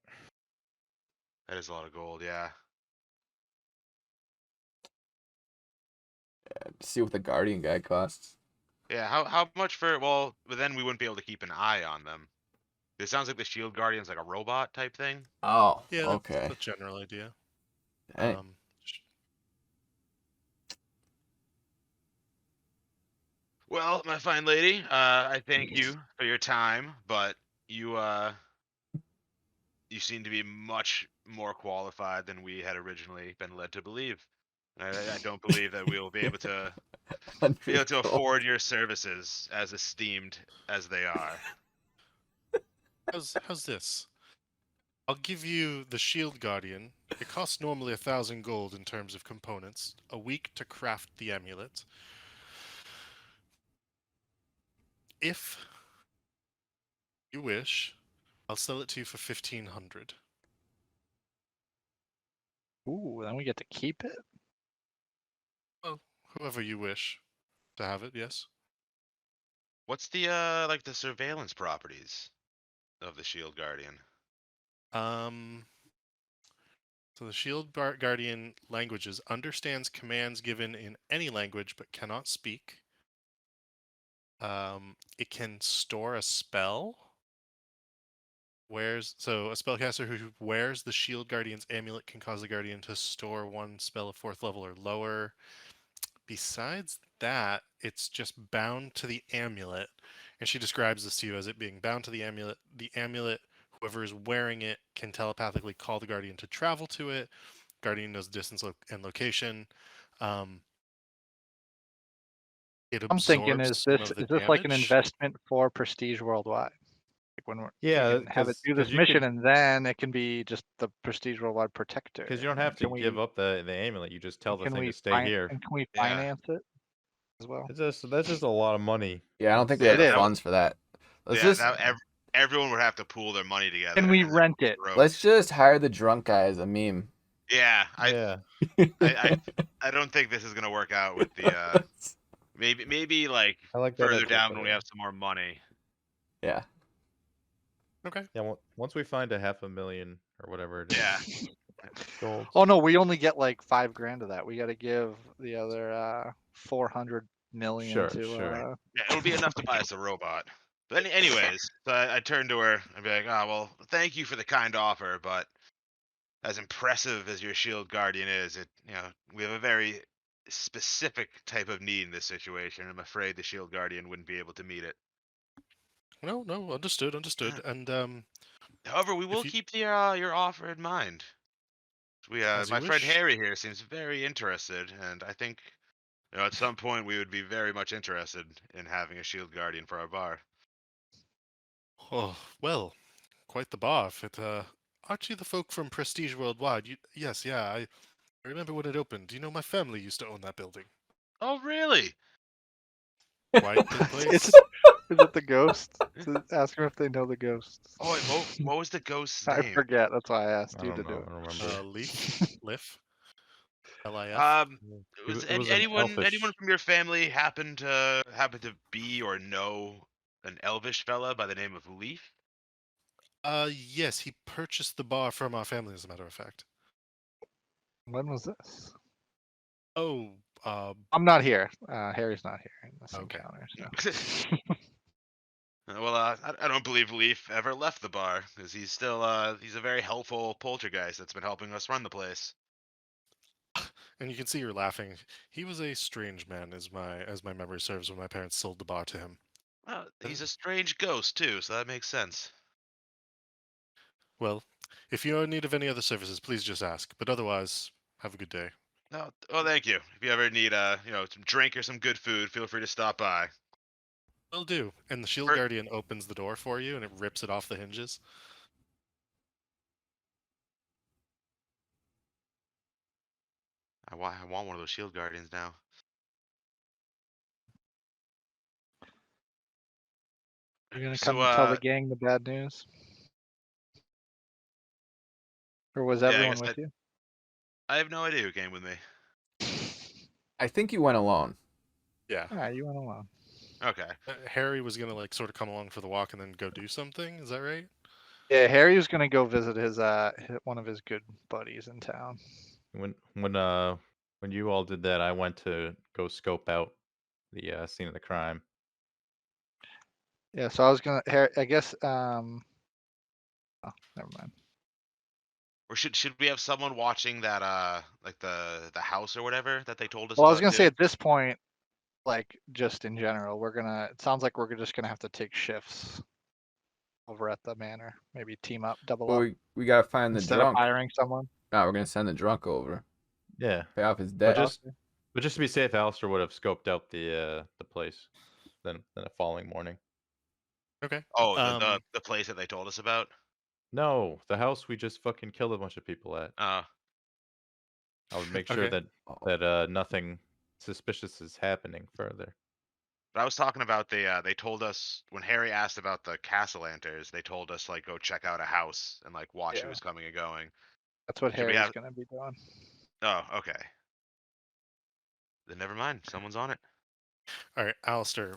That is a lot of gold, yeah. See what the Guardian guy costs. Yeah, how much for? Well, but then we wouldn't be able to keep an eye on them. It sounds like the Shield Guardian's like a robot type thing. Oh, Yeah, okay. that's the general idea. Dang. Well, my fine lady, I thank you for your time, but you you seem to be much more qualified than we had originally been led to believe. I don't believe that we will be able to 100 gold. afford your services as esteemed as they are. How's this? I'll give you the Shield Guardian. It costs normally 1,000 gold in terms of components. A week to craft the amulet. If you wish, I'll sell it to you for 1,500. Ooh, then we get to keep it. Well, whoever you wish to have it, yes. What's the like the surveillance properties of the Shield Guardian? So the Shield Guardian languages understands commands given in any language but cannot speak. It can store a spell. So a spellcaster who wears the Shield Guardian's amulet can cause the Guardian to store one spell of 4th level or lower. Besides that, it's just bound to the amulet. And she describes this to you as it being bound to the amulet. The amulet, whoever is wearing it, can telepathically call the Guardian to travel to it. Guardian knows distance and location. It I'm thinking, absorbs is some this of the like an damage. investment for Prestige Worldwide? Like when we Yeah, can have it do this you mission, could, and then it can be just the Prestige Worldwide Protector. because you don't have to give up the amulet. You just tell the thing to stay here. And can we Yeah. finance it as well? That's just a lot of money. Yeah, I don't think we have It the is. funds for that. Let's Yeah, just everyone would have to pool their money together. Can we and then rent it? broke. let's just hire the drunk guy as a meme. Yeah, Yeah. I don't think this is gonna work out with the maybe like I like that further idea down better. when we have some more money. Yeah. Okay. Yeah, once we find 500,000 or whatever it is. Yeah. Gold. Oh no, we only get like $5,000 of that. We got to give the other 400 million Sure, to. sure. Yeah, it'll be enough to buy us a robot. But anyways, so I turn to her and be like, "Oh well, thank you for the kind offer, but as impressive as your Shield Guardian is, we have a very specific type of need in this situation. I'm afraid the Shield Guardian wouldn't be able to meet it. No, understood. And However, we will you- keep your offer in mind. As you My friend wish. Harry here seems very interested, and I think at some point we would be very much interested in having a Shield Guardian for our bar. Oh, well, quite the bar. Aren't you the folk from Prestige Worldwide? Yes, yeah, I remember when it opened. You know, my family used to own that building. Oh, really? Quite the place. Is it the ghost? Ask them if they know the ghost. Oh, wait, what was the ghost's I name? forget. That's why I asked I you don't to do know. it. I don't remember. Lif. L-I-F. Was It was an anyone elfish. from your family happen to be or know an elvish fella by the name of Leaf? Yes, he purchased the bar from our family, as a matter of fact. When was this? Oh, I'm not here. Harry's not here in this Okay. encounter. So. Well, I don't believe Leaf ever left the bar because he's still he's a very helpful poltergeist that's been helping us run the place. and you can see you're laughing. He was a strange man, as my memory serves, when my parents sold the bar to him. Well, he's a strange ghost too, so that makes sense. Well, if you're in need of any other services, please just ask. But otherwise, have a good day. No, well, thank you. If you ever need some drink or some good food, feel free to stop by. Will do. And the Shield Er- Guardian opens the door for you, and it rips it off the hinges. I want one of those shield guardians now. You're gonna So come and tell the gang the bad news, or was yeah, I everyone guess with you? I have no idea who came with me. I think you went alone. Yeah. Ah, you went alone. Okay. Harry was gonna like sort of come along for the walk and then go do something. Is that right? Yeah, Harry was gonna go visit his one of his good buddies in town. When you all did that, I went to go scope out the scene of the crime. Yeah, so I was gonna. I guess. Oh, never mind. Or should we have someone watching that like the house or whatever that they told us Well, I was about gonna say too? at this point, like just in general, we're gonna. It sounds like we're just gonna have to take shifts over at the manor. Maybe team up, double Well, up we gotta find the instead of drunk. hiring someone. No, we're gonna send the drunk over. Yeah, Pay off his but debt. just to be safe, Alistair would have scoped out the place, then the following morning. Okay. Oh, the place that they told us about. No, the house we just fucking killed a bunch of people at. Uh, I would make sure Okay. that nothing suspicious is happening further. but I was talking about they told us when Harry asked about the Castellanters, they told us like go check out a house and like watch who Yeah. was coming and going. That's what Should we Harry's have? gonna be doing. Oh, okay. Then never mind. Someone's on it. All right, Alistair.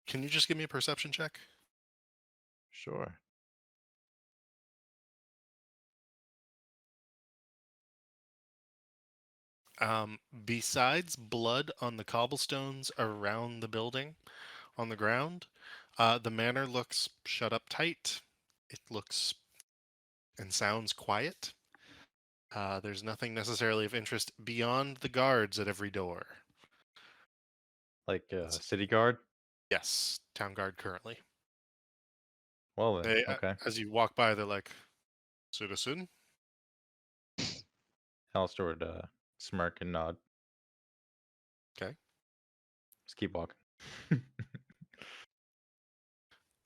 Can you just give me a perception check? Sure. Besides blood on the cobblestones around the building, on the ground, the manor looks shut up tight. It looks and sounds quiet. There's nothing necessarily of interest beyond the guards at every door. Like It's- city guard. Yes, town guard currently. Well then, They, okay. as you walk by, they're like, "Citizen." Alistair would smirk and nod. Okay. Just keep walking.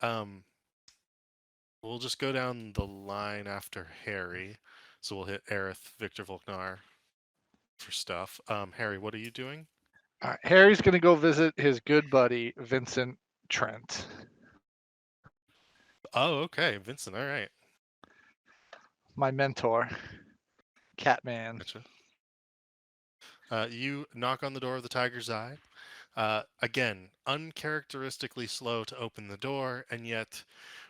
Um, we'll just go down the line after Harry. So we'll hit Aerith, Victor Volknar for stuff. Harry, what are you doing? All right, Harry's gonna go visit his good buddy Vincent Trent, Oh, okay, Vincent. All right. my mentor, Catman. Gotcha. You knock on the door of the Tiger's Eye. Again, uncharacteristically slow to open the door, and yet,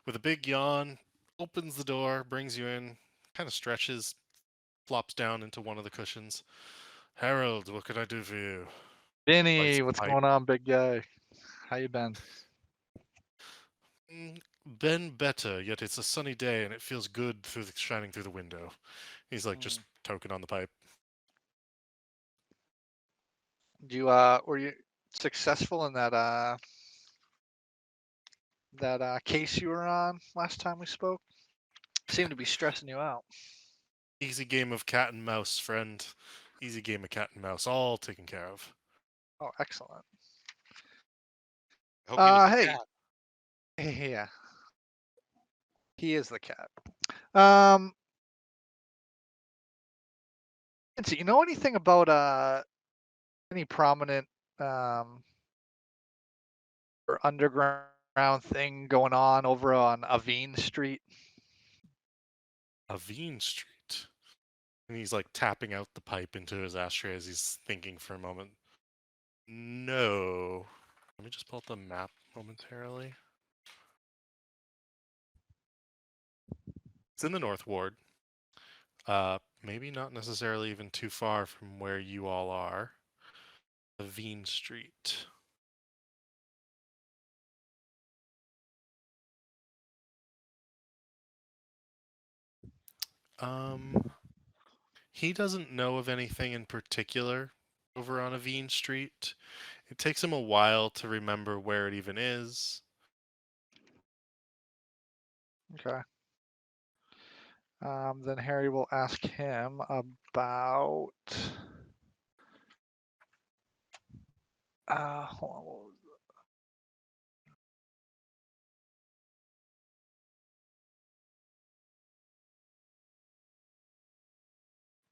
with a big yawn, opens the door, brings you in, kind of stretches, flops down into one of the cushions. Harold, what can I do for you? Lights Vinny, a what's pipe. going on, big guy? How you been? Been better, yet it's a sunny day and it feels good shining through the window. He's like just toking on the pipe. Were you successful in that case you were on last time we spoke? Seemed to be stressing you out. Easy game of cat and mouse, friend. Easy game of cat and mouse, all taken care of. Oh, excellent. I hope he was the Hey, cat. yeah, he is the cat. Um, Nancy, you know anything about any prominent um or underground thing going on over on Avine Street? Avine Street. And he's like tapping out the pipe into his ashtray as he's thinking for a moment. No. Let me just pull up the map momentarily. It's in the North Ward. Maybe not necessarily even too far from where you all are. Avine Street. He doesn't know of anything in particular over on Avine Street. It takes him a while to remember where it even is. Okay. Then Harry will ask him about. Hold on, what was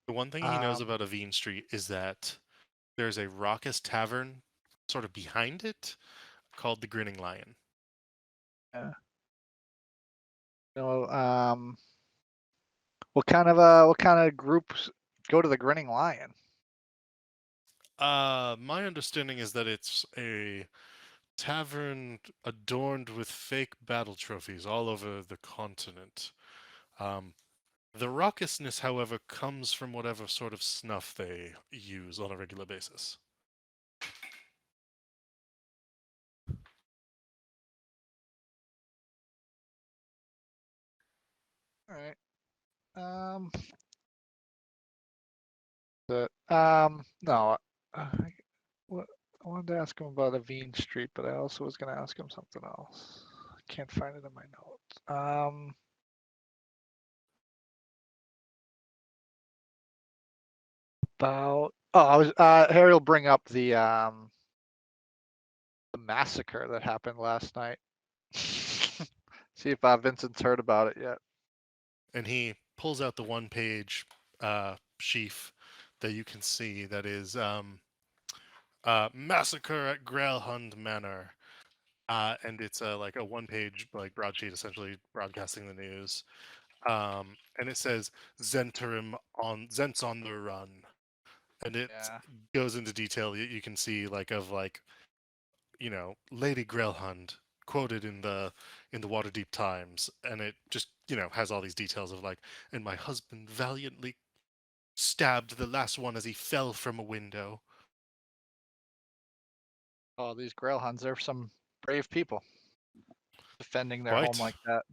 The one thing he knows Um, about Avine Street is that there's a raucous tavern sort of behind it called the Grinning Lion. yeah. What kind of groups go to the Grinning Lion? My understanding is that it's a tavern adorned with fake battle trophies all over the continent. Um, the raucousness, however, comes from whatever sort of snuff they use on a regular basis. All right. No. What I wanted to ask him about Avine Street, but I also was going to ask him something else. I can't find it in my notes. Harry will bring up the massacre that happened last night. See if Vincent's heard about it yet. And he pulls out the one-page sheaf that you can see that is Massacre at Grailhund Manor. And it's like a one-page like broadsheet, essentially broadcasting the news. And it says Zents on the run, and it Yeah. goes into detail. You can see like of like Lady Grailhund quoted in the Waterdeep Times, and it just has all these details of like, and my husband valiantly stabbed the last one as he fell from a window. Oh, these Grailhunds, they're some brave people defending their home Quite. like that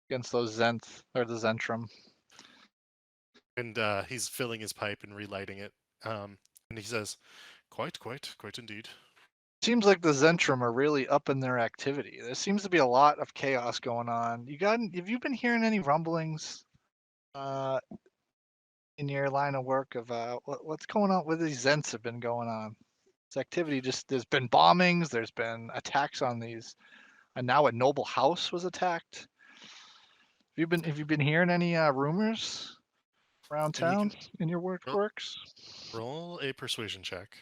against those Zents or the Zentrum. And he's filling his pipe and relighting it. And he says, quite indeed. Seems like the Zentrum are really up in their activity. There seems to be a lot of chaos going on. Have you been hearing any rumblings in your line of work of what's going on with these Zents have been going on? This activity there's been bombings, there's been attacks on these, and now a noble house was attacked. Have you been hearing any rumors around And you town can in your ro- works? roll a persuasion check.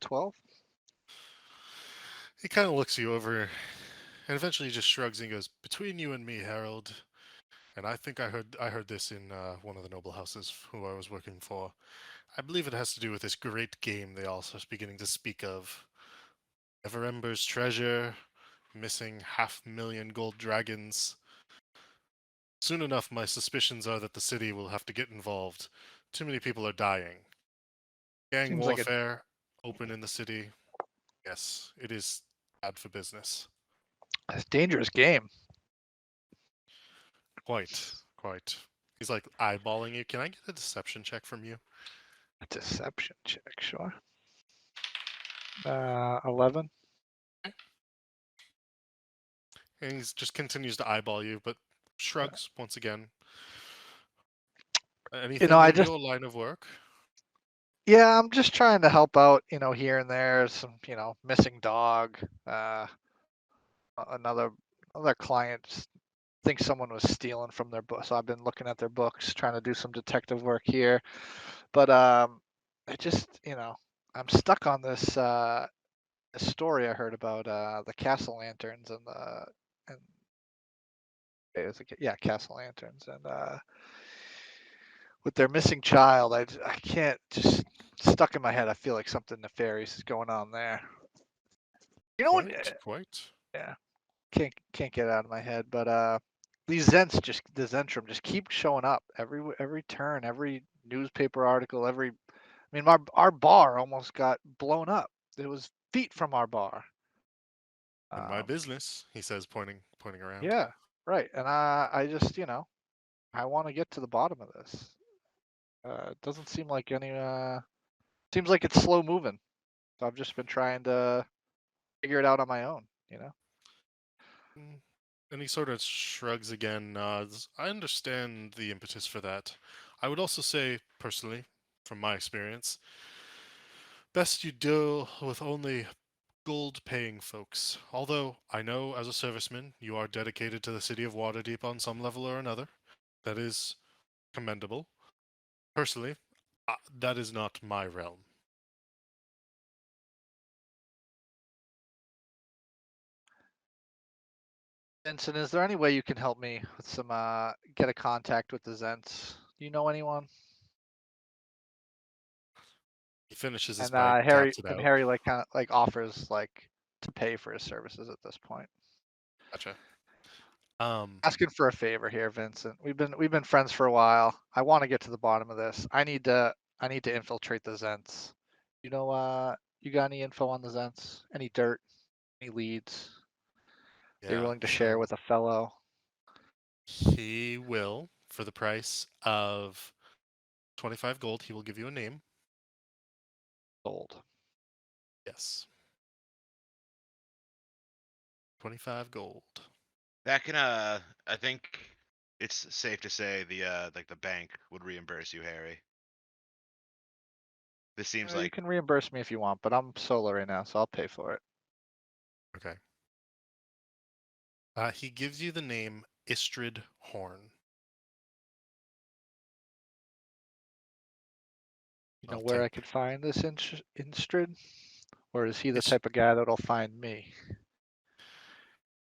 12. He kind of looks you over, and eventually just shrugs and goes, "Between you and me, Harold, and I think I heard this in one of the noble houses who I was working for. I believe it has to do with this great game they all are beginning to speak of. Everember's treasure, missing 500,000 gold dragons. Soon enough, my suspicions are that the city will have to get involved. Too many people are dying. Gang Seems like warfare, open in the city. Yes, it is bad for business. a dangerous game. Quite. He's like eyeballing you. Can I get a deception check from you? A deception check, sure. 11. And he just continues to eyeball you, but shrugs once again. Anything I in just your line of work? Yeah, I'm just trying to help out, here and there. Some, missing dog. Another client thinks someone was stealing from their book, so I've been looking at their books, trying to do some detective work here. But I just, I'm stuck on this story I heard about the castle lanterns and it was castle lanterns and with their missing child. I can't just stuck in my head. I feel like something nefarious is going on there. You know what? Quite. Yeah, can't get it out of my head. But these the Zentrum just keep showing up every turn, every newspaper article, I mean, our bar almost got blown up. It was feet from our bar. And my Um, business, he says, pointing around. yeah, right. And I just, I want to get to the bottom of this. It doesn't seem like seems like it's slow moving. So I've just been trying to figure it out on my own. Mm, And he sort of shrugs again, nods. I understand the impetus for that. I would also say, personally, from my experience, best you deal with only gold paying folks. Although I know as a serviceman you are dedicated to the city of Waterdeep on some level or another. That is commendable. Personally, that is not my realm. Vincent, is there any way you can help me with some get a contact with the Zents? Do you know anyone? He finishes his And pipe, Harry taps it and out. Harry like kind of like offers like to pay for his services at this point. Gotcha. Asking for a favor here, Vincent. We've been friends for a while. I want to get to the bottom of this. I need to infiltrate the Zents. You know, you got any info on the Zents? Any dirt? Any leads? They're Yeah, willing to share so with a fellow? he will, for the price of 25 gold, he will give you a name. Gold. Yes. 25 gold. That can I think it's safe to say the like the bank would reimburse you, Harry. This seems You like can reimburse me if you want, but I'm solo right now, so I'll pay for it. Okay. He gives you the name Istrid Horn. You know I'll where I type. could find this Instrid? Or is he the Ist- type of guy that'll find me?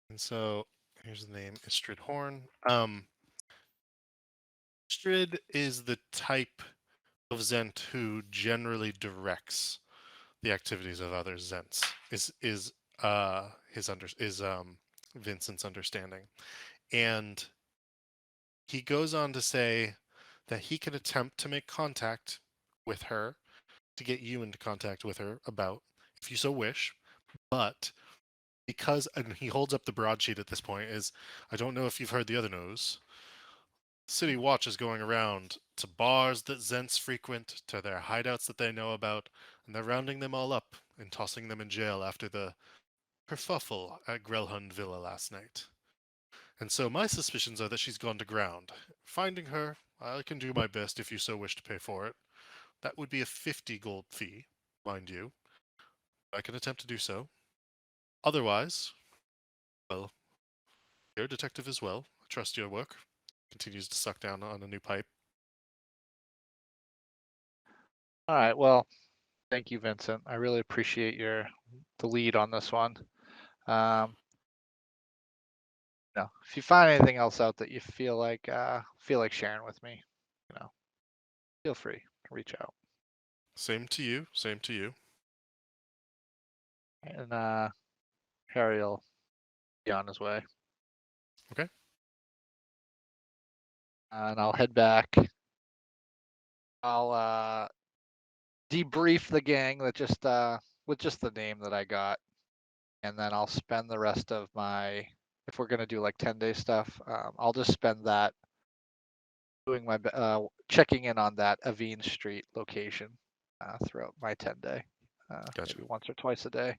and so here's the name Istrid Horn. Istrid is the type of Zent who generally directs the activities of other Zents. Is his under is Vincent's understanding. And he goes on to say that he can attempt to make contact with her to get you into contact with her about, if you so wish. But because, and he holds up the broadsheet at this point, is I don't know if you've heard the other news. City Watch is going around to bars that Zents frequent, to their hideouts that they know about, and they're rounding them all up and tossing them in jail after the kerfuffle at Grelhund Villa last night. And so my suspicions are that she's gone to ground. Finding her, I can do my best if you so wish to pay for it. That would be a 50 gold fee, mind you. I can attempt to do so. Otherwise, well, you're a detective as well. I trust your work. Continues to suck down on a new pipe. All right, well, thank you, Vincent. I really appreciate the lead on this one. If you find anything else out that you feel like sharing with me, feel free to reach out. Same to you. Same to you. And Harry will be on his way. Okay. And I'll head back. I'll debrief the gang that just with just the name that I got, and then I'll spend the rest of my, if we're gonna do like 10-day stuff, I'll just spend that doing my checking in on that Avine Street location throughout my 10-day, Gotcha. maybe once or twice a day.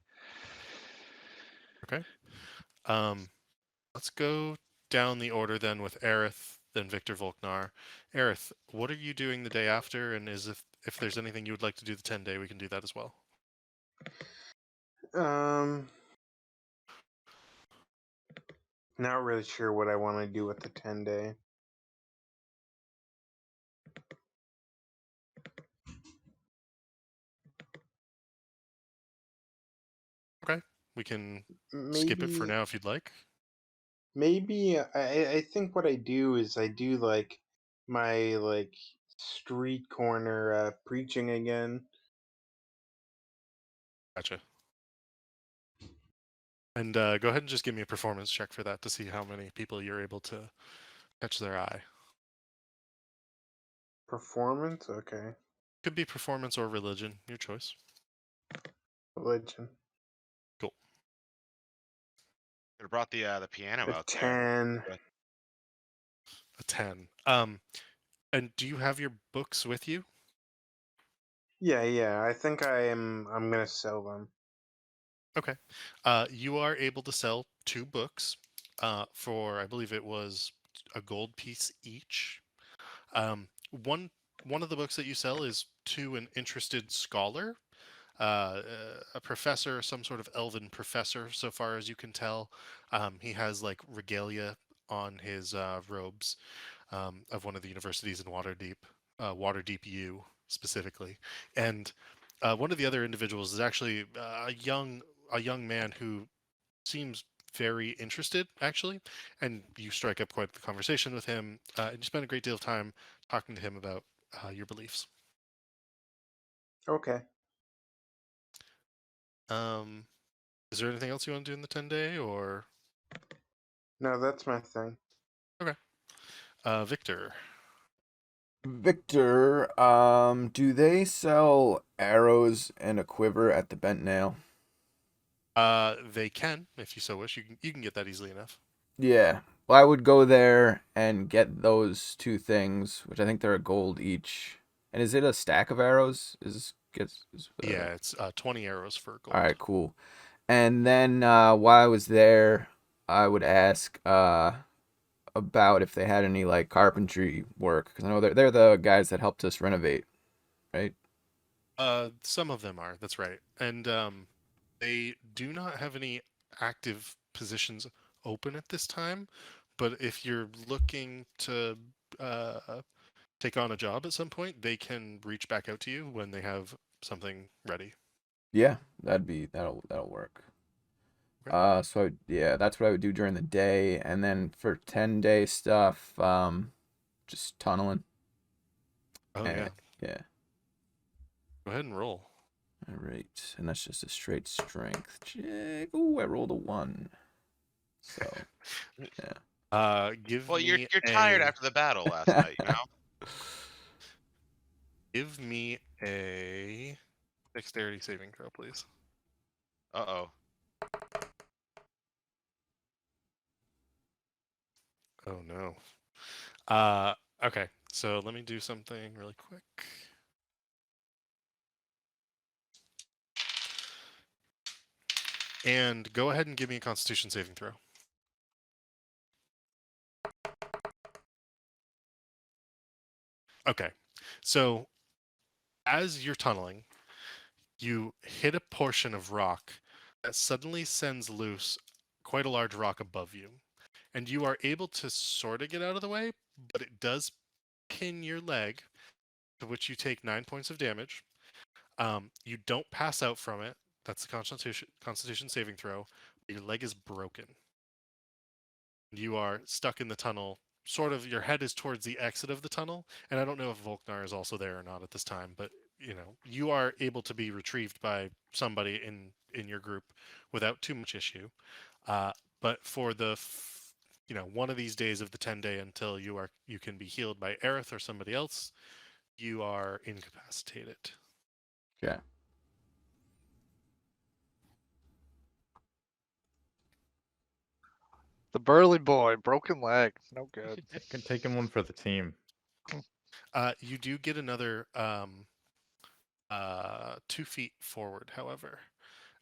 Okay. Let's go down the order then with Aerith, then Victor Volknar. Aerith, what are you doing the day after? And if there's anything you would like to do the 10-day, we can do that as well. Not really sure what I want to do with the 10-day. Okay. We can skip it for Maybe now if you'd like. I think what I do is I do like my like street corner preaching again. Gotcha. And go ahead and just give me a performance check for that to see how many people you're able to catch their eye. Performance, okay. Could be performance or religion, your choice. Religion. Cool. could have brought the piano A out there. 10. A 10. And do you have your books with you? Yeah. I think I'm gonna sell them. Okay. You are able to sell 2 books for, I believe it was a gold piece each. One of the books that you sell is to an interested scholar. a professor, some sort of elven professor, so far as you can tell. He has like regalia on his robes of one of the universities in Waterdeep, Waterdeep U specifically, and one of the other individuals is actually a young man who seems very interested, actually, and you strike up quite the conversation with him, and you spend a great deal of time talking to him about your beliefs. Okay. Um, is there anything else you want to do in the 10-day, or No, that's my thing. okay? Victor. Victor, do they sell arrows and a quiver at the Bent Nail? They can, if you so wish. You can get that easily enough. Yeah. Well, I would go there and get those two things, which I think they're a gold each. And is it a stack of arrows? Yeah, it's 20 arrows for All gold. right, cool. And then while I was there, I would ask about if they had any like carpentry work, because I know they're the guys that helped us renovate, right? Some of them are. That's right, and they do not have any active positions open at this time. But if you're looking to uh, take on a job at some point, they can reach back out to you when they have something ready. Yeah, that'll work. Okay. Yeah, that's what I would do during the day, and then for 10-day stuff, just tunneling. Oh And yeah, yeah, go ahead and roll. all right, and that's just a straight strength check. Ooh, I rolled a 1. So yeah. Give Well, you're me tired a after the battle last night, you know. give me a dexterity saving throw, please. Uh-oh. Oh no. Okay, so let me do something really quick. And go ahead and give me a Constitution saving throw. Okay, so as you're tunneling, you hit a portion of rock that suddenly sends loose quite a large rock above you. And you are able to sort of get out of the way, but it does pin your leg, to which you take 9 points of damage. You don't pass out from it. That's the Constitution saving throw. Your leg is broken. You are stuck in the tunnel. Sort of, your head is towards the exit of the tunnel, and I don't know if Volknar is also there or not at this time. But you are able to be retrieved by somebody in your group without too much issue. Uh, but for one of these days of the 10-day until you can be healed by Aerith or somebody else, you are incapacitated. Okay. The burly boy, broken leg, no good. Taking one for the team. You do get another 2 feet forward, however.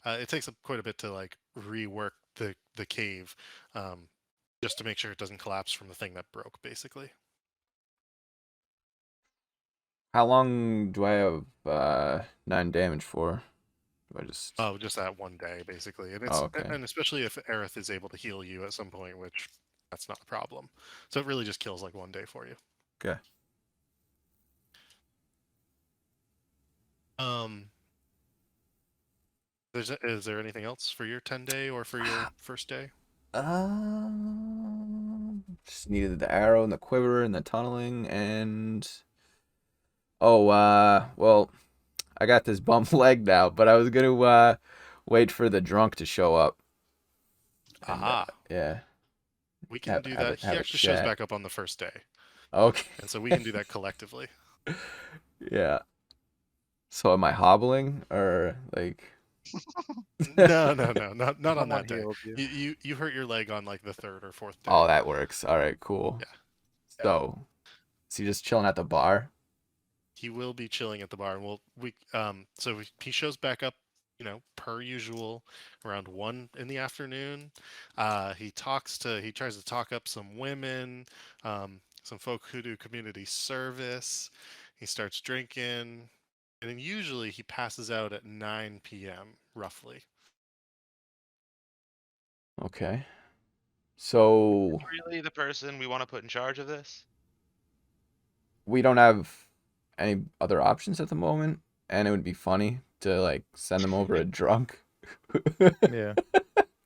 It takes up quite a bit to like rework the cave, just to make sure it doesn't collapse from the thing that broke, basically. How long do I have 9 damage for? Do I just? Oh, just that one day, basically, and Oh, okay. and especially if Aerith is able to heal you at some point, which that's not a problem. So it really just kills like one day for you. Okay. Um, is there anything else for your 10-day or for your first day? Just needed the arrow and the quiver and the tunneling and well, I got this bum leg now, but I was gonna wait for the drunk to show up and Aha, yeah, we can do that. He have a actually shows chat. back up on the first day, Okay. and so we can do that collectively. Yeah. So am I hobbling or like? No, not on Someone that day. healed you. You hurt your leg on like the third or fourth day. Oh, that works. All right, cool. Yeah. So, is he just chilling at the bar? He will be chilling at the bar, and he shows back up, per usual, around 1 in the afternoon. He tries to talk up some women, some folk who do community service. He starts drinking. And then usually he passes out at 9 p.m. roughly. Okay. So Really, the person we want to put in charge of this? we don't have any other options at the moment, and it would be funny to like send them over a drunk. Yeah.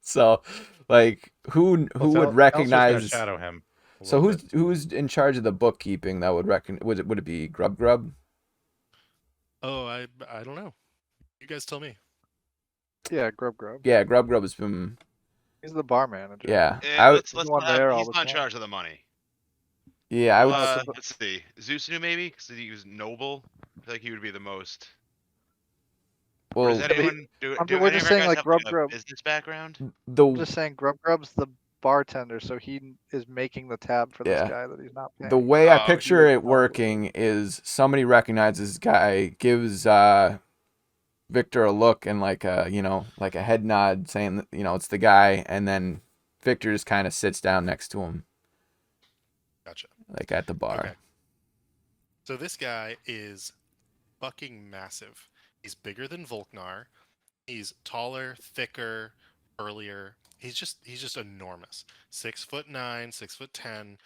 So, like, who Well, would Alistair's gonna recognize? shadow him. A So little bit. who's in charge of the bookkeeping that would would it be Grub Grub? Oh, I don't know. You guys tell me. Yeah, Grub Grub. Yeah, Grub Grub has been. He's the bar manager. Yeah, Let's He's the one there all he's the not in time. charge of the money. I would. Let's see. Zusunu maybe, because he was noble. I feel like he would be the most. Or does Well, anyone do we're any just of our saying, guys like, have Grub like, a Grub. business background? I'm the just saying, Grub Grub's the bartender, so he is making the tab for this Yeah. guy that he's not paying. the way I Oh, picture he it would probably- working is somebody recognizes this guy, gives Victor a look and like a like a head nod saying that it's the guy, and then Victor just kind of sits down next to him Gotcha. like at the bar. Okay. So this guy is fucking massive. He's bigger than Volknar. He's taller, thicker, burlier. He's just enormous. 6'9", 6'10",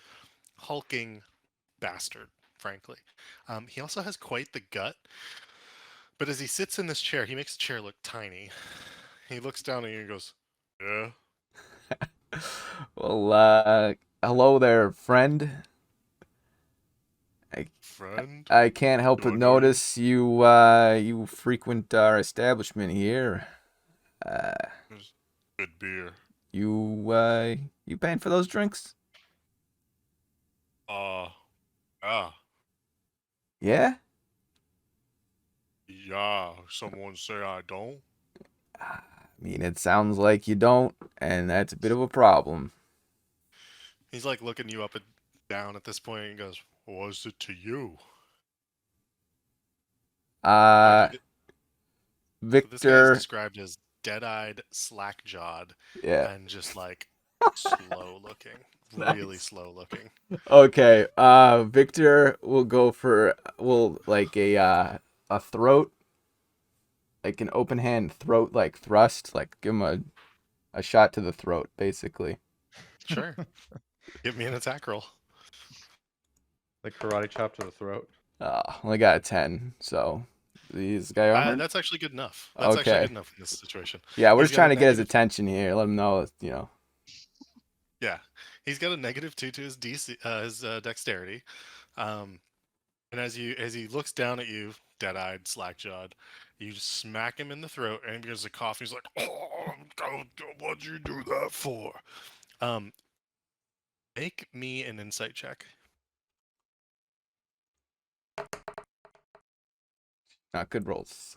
hulking bastard, frankly. He also has quite the gut. But as he sits in this chair, he makes the chair look tiny. He looks down at you and goes, "Yeah." Well, hello there, friend. Friend? I can't help Do but I know you? notice you frequent our establishment here. Good beer. You paying for those drinks? Yeah. Yeah? Yeah, someone say I don't. I mean, it sounds like you don't, and that's a bit of a problem. He's like looking you up and down at this point and goes, "Was it to you?" Uh, So this guy is Victor, described as dead-eyed, slack-jawed, yeah. and just like slow-looking, really Nice. slow-looking. Okay, Victor will go for like a throat, like an open hand throat like thrust, like give him a shot to the throat, basically. Sure. Give me an attack roll. Like karate chop to the throat. Only got a 10, so is this guy armored? That's actually good enough. That's actually Okay. good enough in this situation. Yeah, we're He's just got a trying to get his negative- attention here. Let him know, Yeah, he's got a -2 to his DC, his dexterity, and as he looks down at you, dead-eyed, slack-jawed, you just smack him in the throat, and he begins to cough. He's like, "Oh, what'd you do that for?" Make me an insight check. not good rolls.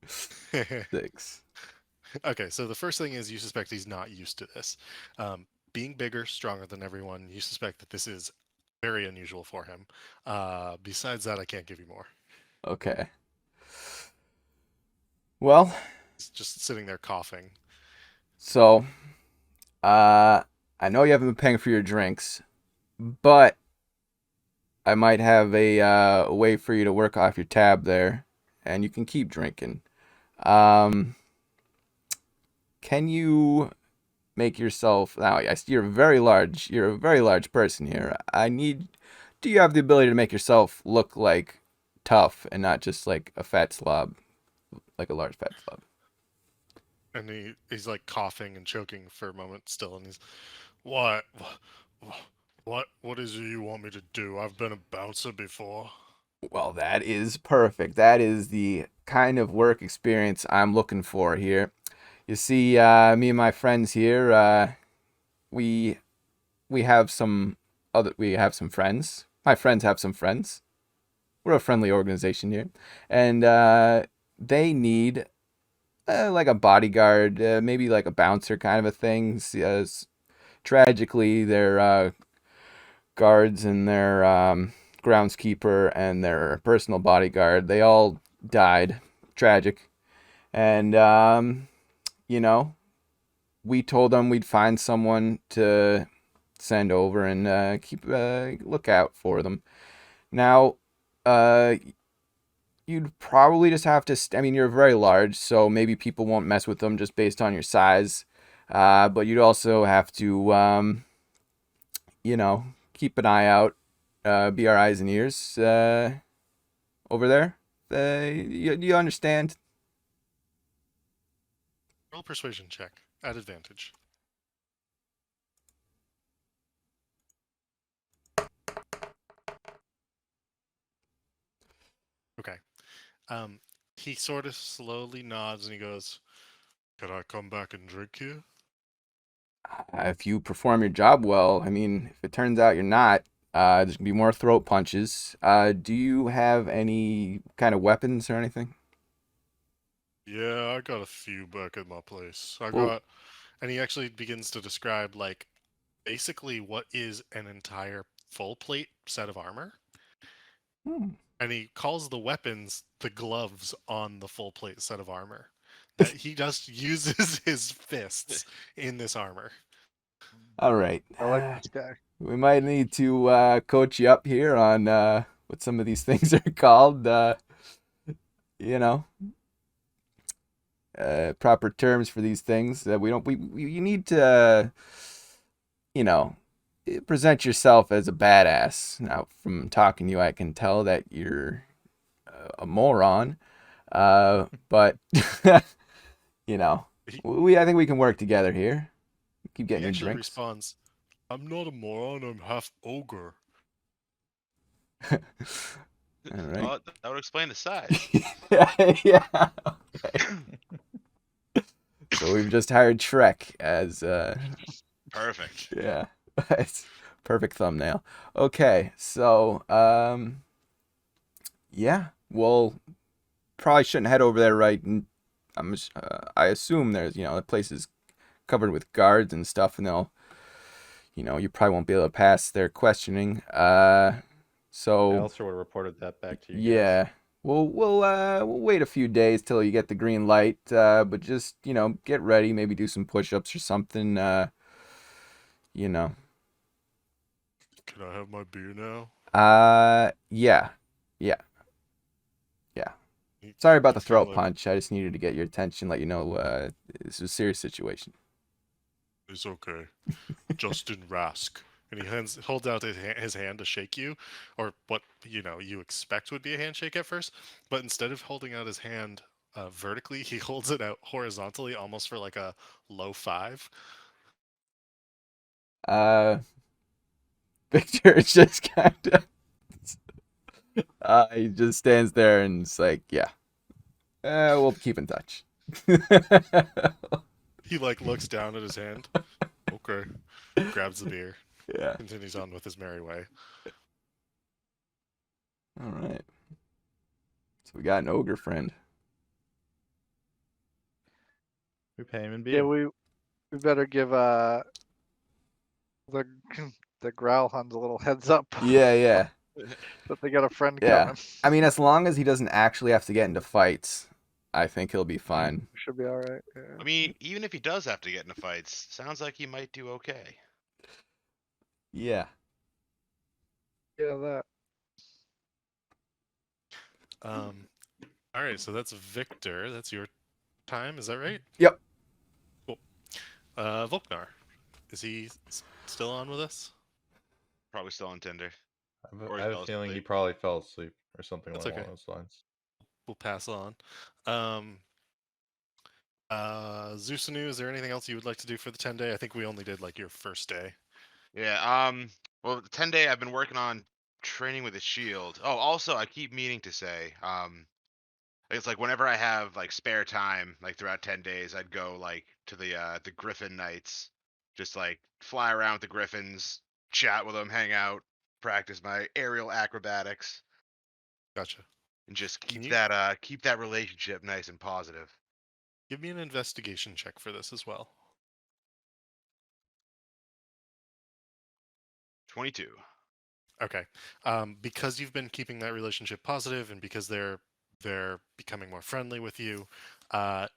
6. Okay, so the first thing is you suspect he's not used to this. Being bigger, stronger than everyone, you suspect that this is very unusual for him. Besides that, I can't give you more. Okay. Well, He's just sitting there coughing. so I know you haven't been paying for your drinks, but I might have a way for you to work off your tab there, and you can keep drinking. Can you make yourself now? Yes, you're a very large person here. Do you have the ability to make yourself look like tough and not just like a fat slob, like a large fat slob? And he's like coughing and choking for a moment still, and he's, what is it you want me to do? I've been a bouncer before. Well, that is perfect. That is the kind of work experience I'm looking for here. You see, me and my friends here, we have some friends. My friends have some friends. We're a friendly organization here, and they need like a bodyguard, maybe like a bouncer kind of a thing. Tragically, their guards and their groundskeeper and their personal bodyguard, they all died. Tragic. And we told them we'd find someone to send over and keep a lookout for them. Now, you'd probably just have to. I mean, you're very large, so maybe people won't mess with them just based on your size. But you'd also have to, keep an eye out, be our eyes and ears over there. You understand? Roll a persuasion check at advantage. Okay. He sort of slowly nods and he goes, "Can I come back and drink here?" If you perform your job well, I mean, if it turns out you're not, there's gonna be more throat punches. Do you have any kind of weapons or anything? Yeah, I got a few back at my place. Well, And he actually begins to describe, like, basically what is an entire full plate set of armor. hmm. And he calls the weapons the gloves on the full plate set of armor. That he just uses his fists in this armor. All right. I like this guy. We might need to coach you up here on what some of these things are called. You know, proper terms for these things. We don't. You need to, you know, present yourself as a badass. Now, from talking to you, I can tell that you're a moron. But you know, He, I think we can work together here. Keep he getting your actually drinks. responds, "I'm not a moron, I'm half ogre." All right. Oh, that would explain the size. Yeah. Okay. So we've just hired Shrek as Perfect. yeah. It's perfect thumbnail. Okay, so yeah. Well, probably shouldn't head over there right. I assume there's the place is covered with guards and stuff, and they'll you probably won't be able to pass their questioning. So Alistair would have reported that back to you guys. yeah. We'll wait a few days till you get the green light. But just get ready. Maybe do some push-ups or something. You know. Can I have my beer now? Yeah, yeah, yeah. You, Sorry about you the feel throat like punch. I just needed to get your attention, let you know this is a serious situation. it's okay. Justin Rask. And he holds out his hand to shake you, or what you expect would be a handshake at first. But instead of holding out his hand vertically, he holds it out horizontally, almost for like a low five. Uh, Victor is just kind of he just stands there and it's like, yeah, we'll keep in touch. He like looks down at his hand. Okay. Grabs the beer. Yeah. Continues on with his merry way. All right. So we got an ogre friend. We pay him in Yeah, beer. we better give the the Growlhounds a little heads up Yeah. that they got a friend Yeah. coming. I mean, as long as he doesn't actually have to get into fights, I think he'll be fine. Should be all right. I Yeah. mean, even if he does have to get into fights, sounds like he might do okay. Yeah. Yeah, that. All right, so that's Victor. That's your time. Is that right? Yep. Cool. Volknar, is he still on with us? Probably still on Tinder. I have a feeling he asleep. probably fell asleep or something That's along okay. those lines. We'll pass on. Zusanu, is there anything else you would like to do for the 10-day? I think we only did like your first day. Yeah. Well, the 10-day I've been working on training with a shield. Oh, also I keep meaning to say, it's like whenever I have like spare time, like throughout 10 days, I'd go like to the Griffin Nights, just like fly around with the Griffins, chat with them, hang out, practice my aerial acrobatics, Gotcha. and just Can keep that relationship nice and positive. give me an investigation check for this as well? 22. Okay. Because you've been keeping that relationship positive, and because they're becoming more friendly with you,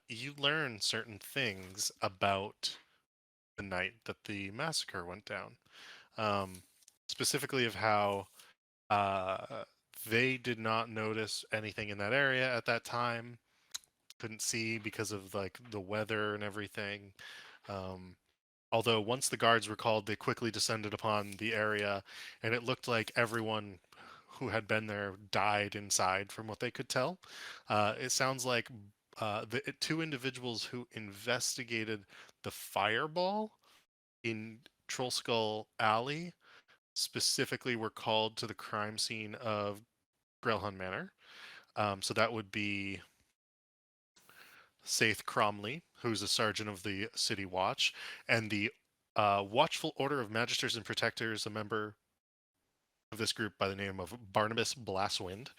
you learn certain things about the night that the massacre went down. Specifically of how They did not notice anything in that area at that time. Couldn't see because of like the weather and everything. Um, Although once the guards were called, they quickly descended upon the area, and it looked like everyone who had been there died inside, from what they could tell. It sounds like the two individuals who investigated the fireball in Troll Skull Alley specifically were called to the crime scene of Grelhun Manor. So that would be Saith Cromley, who's a sergeant of the City Watch, and the Watchful Order of Magisters and Protectors, a member of this group by the name of Barnabas Blasswind.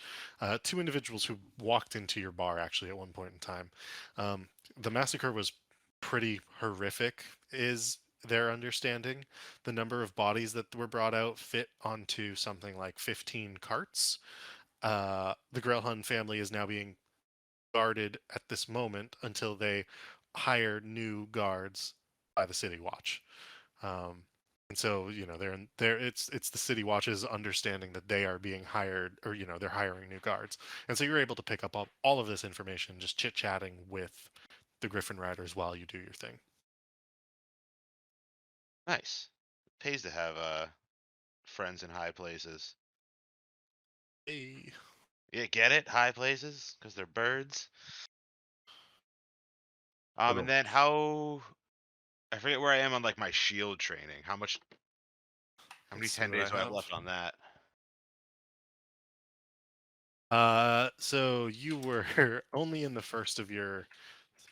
Two individuals who walked into your bar actually at one point in time. Um, the massacre was pretty horrific, is their understanding. The number of bodies that were brought out fit onto something like 15 carts. The Grelhun family is now being guarded at this moment until they hire new guards by the City Watch. Um, and so, they're it's the City Watch's understanding that they are being hired, or they're hiring new guards. And so you're able to pick up all of this information just chit chatting with the Griffin Riders while you do your thing. Nice. Pays to have friends in high places. Hey. Yeah, get it? High places? Because they're birds. Little. And then how I forget where I am on like my shield training. How many Let's see 10 what I days do I have have. left on that? So you were only in the first of your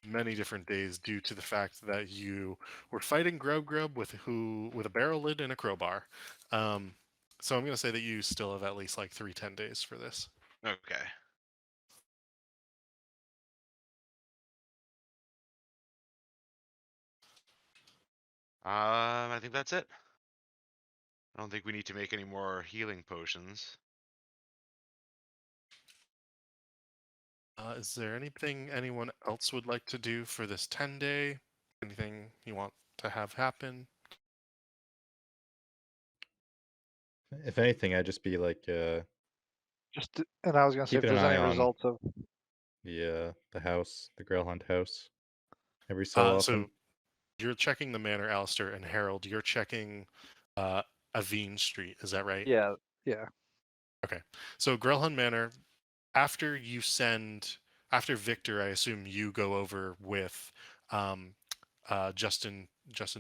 many different days due to the fact that you were fighting Grub Grub with a barrel lid and a crowbar. Um, so I'm gonna say that you still have at least like 10 days for this. Okay. I think that's it. I don't think we need to make any more healing potions. Is there anything anyone else would like to do for this 10-day? Anything you want to have happen? If anything, I'd just be like And I was gonna say if keeping an there's eye any on results of the house, the Grail Hunt house, every so often. So you're checking the manor, Alistair, and Harold. You're checking Aveen Street. Is that right? yeah, yeah. Okay. So Grelhun Manor, after you send after Victor, I assume you go over with um, Justin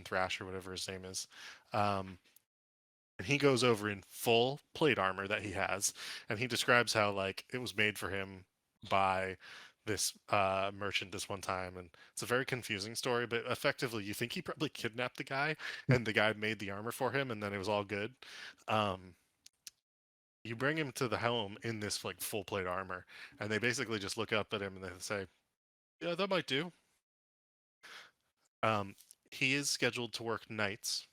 Thrash or whatever his name is. And he goes over in full plate armor that he has, and he describes how like it was made for him by this merchant this one time, and it's a very confusing story. But effectively, you think he probably kidnapped the guy, and the guy made the armor for him, and then it was all good. Um, you bring him to the home in this like full plate armor, and they basically just look up at him and they say, "Yeah, that might do." Um, he is scheduled to work nights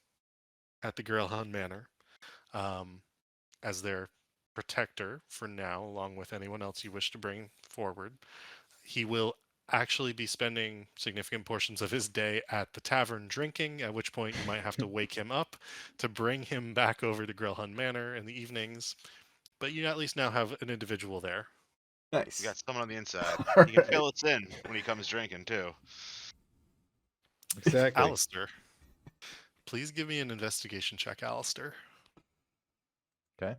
at the Girlhound Manor. Um, as their protector for now, along with anyone else you wish to bring forward. He will actually be spending significant portions of his day at the tavern drinking, at which point you might have to wake him up to bring him back over to Grillhun Manor in the evenings. But you at least now have an individual there. Nice. You got someone on the inside. All He can right. fill us in when he comes drinking too. Exactly. Alistair, please give me an investigation check, Alistair. Okay.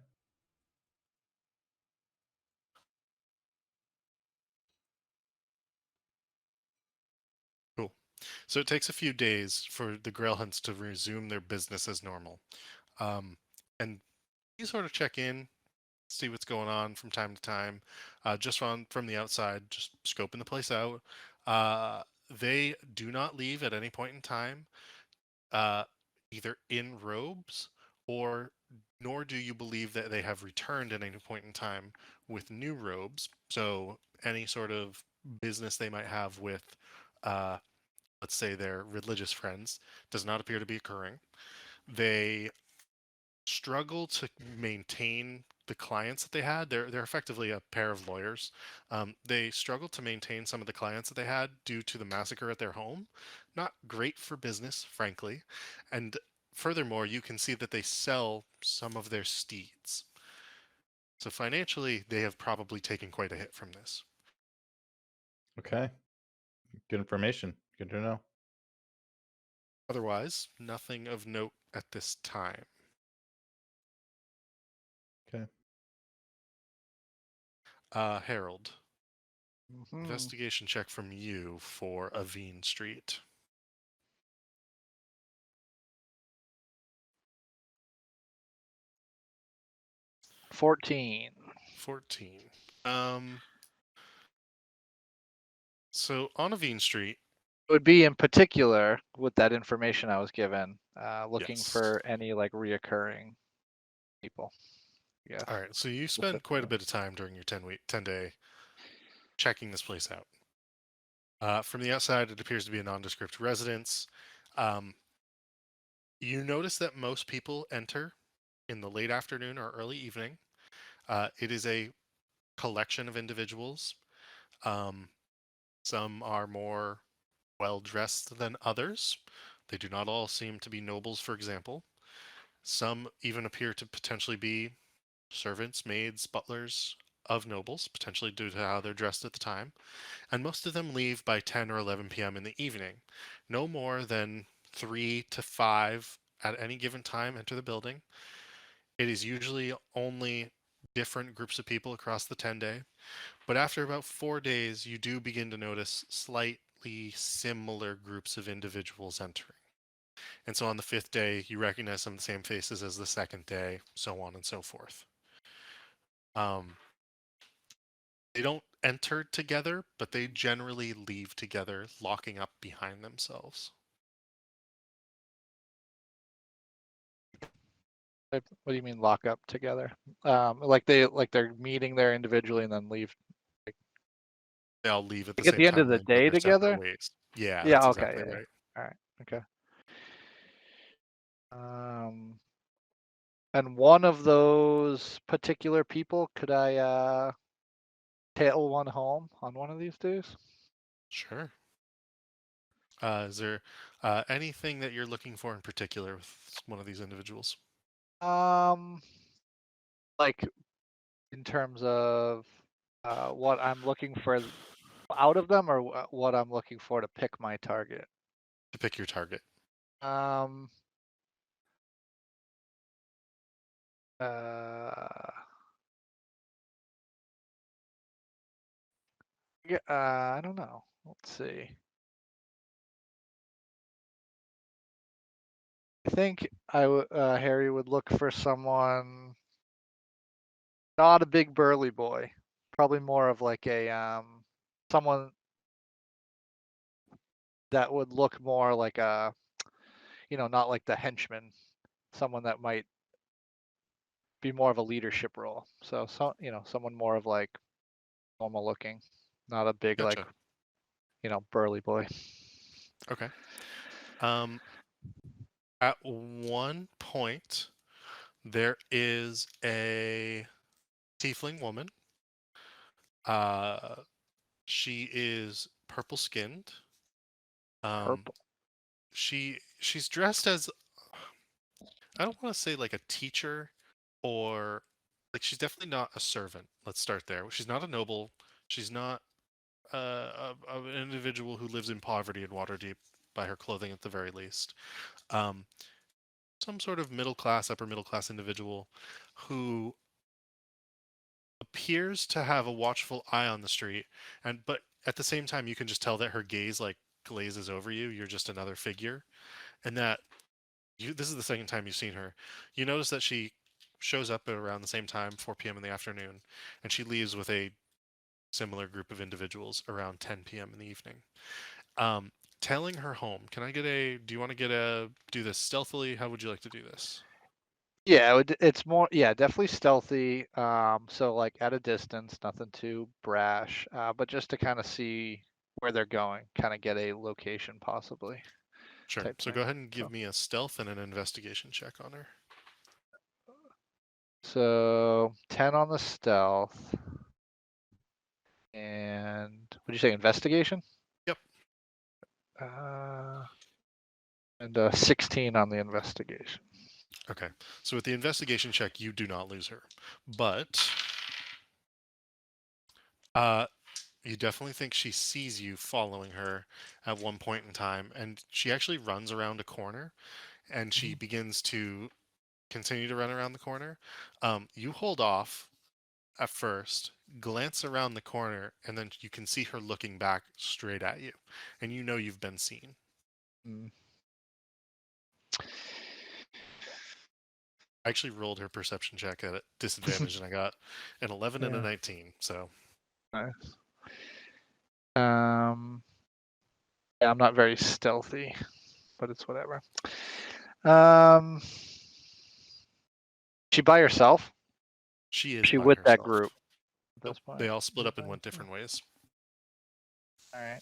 Cool. So it takes a few days for the Grail Hunts to resume their business as normal. And you sort of check in, see what's going on from time to time, just from the outside, just scoping the place out. They do not leave at any point in time, uh, either in robes or nor do you believe that they have returned at any point in time with new robes. So any sort of business they might have with, uh, let's say, their religious friends does not appear to be occurring. They struggle to maintain the clients that they had. They're effectively a pair of lawyers. They struggle to maintain some of the clients that they had due to the massacre at their home. Not great for business, frankly. And furthermore, you can see that they sell some of their steeds. So financially, they have probably taken quite a hit from this. Okay. Good information. Good to know. Otherwise, nothing of note at this time. Okay. Harold, Mhm. investigation check from you for Aveen Street. 14. 14. So on Aveen Street, It would be in particular with that information I was given, looking yes. for any like reoccurring people. Yes. All right, so you spend quite a bit of time during your 10-day checking this place out. From the outside, it appears to be a nondescript residence. You notice that most people enter in the late afternoon or early evening. It is a collection of individuals. Um, some are more well dressed than others. They do not all seem to be nobles, for example. Some even appear to potentially be servants, maids, butlers of nobles, potentially due to how they're dressed at the time. And most of them leave by 10 or 11 p.m. in the evening. No more than 3 to 5 at any given time enter the building. It is usually only different groups of people across the 10-day. But after about 4 days, you do begin to notice slightly similar groups of individuals entering. And so on the 5th day, you recognize some of the same faces as the 2nd day, so on and so forth. They don't enter together, but they generally leave together, locking up behind themselves. What do you mean lock up together? Like they're meeting there individually and then leave They all leave at the like at same the end time of and the then go day their separate together? ways. Yeah, Yeah, that's okay, exactly yeah. right. All right, okay. And one of those particular people, could I tail one home on one of these days? Sure. Is there anything that you're looking for in particular with one of these individuals? Like in terms of what I'm looking for out of them, or what I'm looking for to pick my target. To pick your target. Um. Yeah, I don't know. Let's see. I think Harry would look for someone not a big burly boy, probably more of like a someone that would look more like a, not like the henchman, someone that might be more of a leadership role. So someone more of like normal looking, not a big like, Gotcha. burly boy. Okay. At one point, there is a tiefling woman. Uh, she is purple skinned. Purple. She's dressed as, I don't want to say like a teacher, or like she's definitely not a servant. Let's start there. She's not a noble. She's not an individual who lives in poverty in Waterdeep by her clothing at the very least. Um, some sort of middle class, upper middle class individual who appears to have a watchful eye on the street, but at the same time you can just tell that her gaze like glazes over you. You're just another figure, and that this is the second time you've seen her. You notice that she shows up at around the same time, 4 p.m. in the afternoon, and she leaves with a similar group of individuals around 10 p.m. in the evening. Um, Tailing her home. Can I get a? Do you want to do this stealthily? How would you like to do this? Yeah, it's more, yeah, definitely stealthy. So like at a distance, nothing too brash, but just to kind of see where they're going, kind of get a location possibly Sure. type So thing. go ahead and give So, me a stealth and an investigation check on her. so 10 on the stealth, and would you say investigation? Yep. And 16 on the investigation. Okay. So with the investigation check, you do not lose her, but you definitely think she sees you following her at one point in time, and she actually runs around a corner, and she begins to continue to run around the corner. You hold off at first, glance around the corner, and then you can see her looking back straight at you, and you know you've been seen. Mm. I actually rolled her perception check at a disadvantage, and I got an 11 and a Yeah. 19. So Nice. Yeah, I'm not very stealthy, but it's whatever. She by herself? she is She by with that herself. group at Nope, this point? they all split She's up and by went herself. different ways. All right.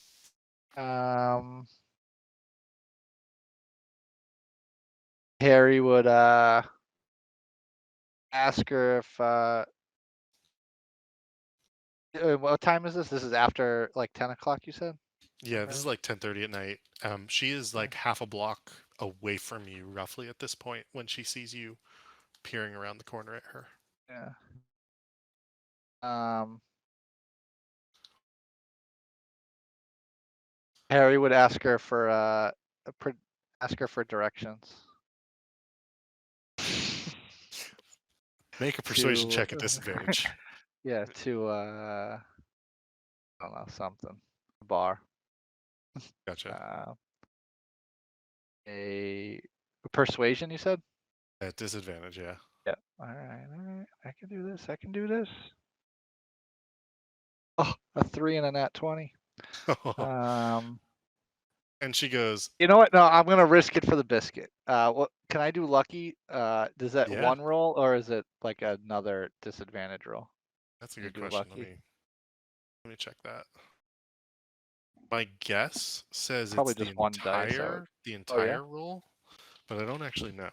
Harry would ask her if what time is this? This is after like 10 o'clock, you said? Yeah, this is like 10:30 at night. She is Yeah. like half a block away from you, roughly at this point, when she sees you peering around the corner at her. Yeah. Harry would ask her for ask her for directions. Make a persuasion To check at disadvantage. yeah, to I don't know, something. A bar. Gotcha. Uh, a persuasion, you said? At disadvantage, yeah. Yeah. All right. I can do this. I can do this. Oh, a 3 and a nat 20. And she goes, You know what? No, I'm gonna risk it for the biscuit. What can I do? Lucky? Does that yeah, one roll or is it like another disadvantage roll? that's a Can you good do question. lucky? Let me check that. My guess says it's Probably just one dice. the Oh yeah. entire roll, but I don't actually know.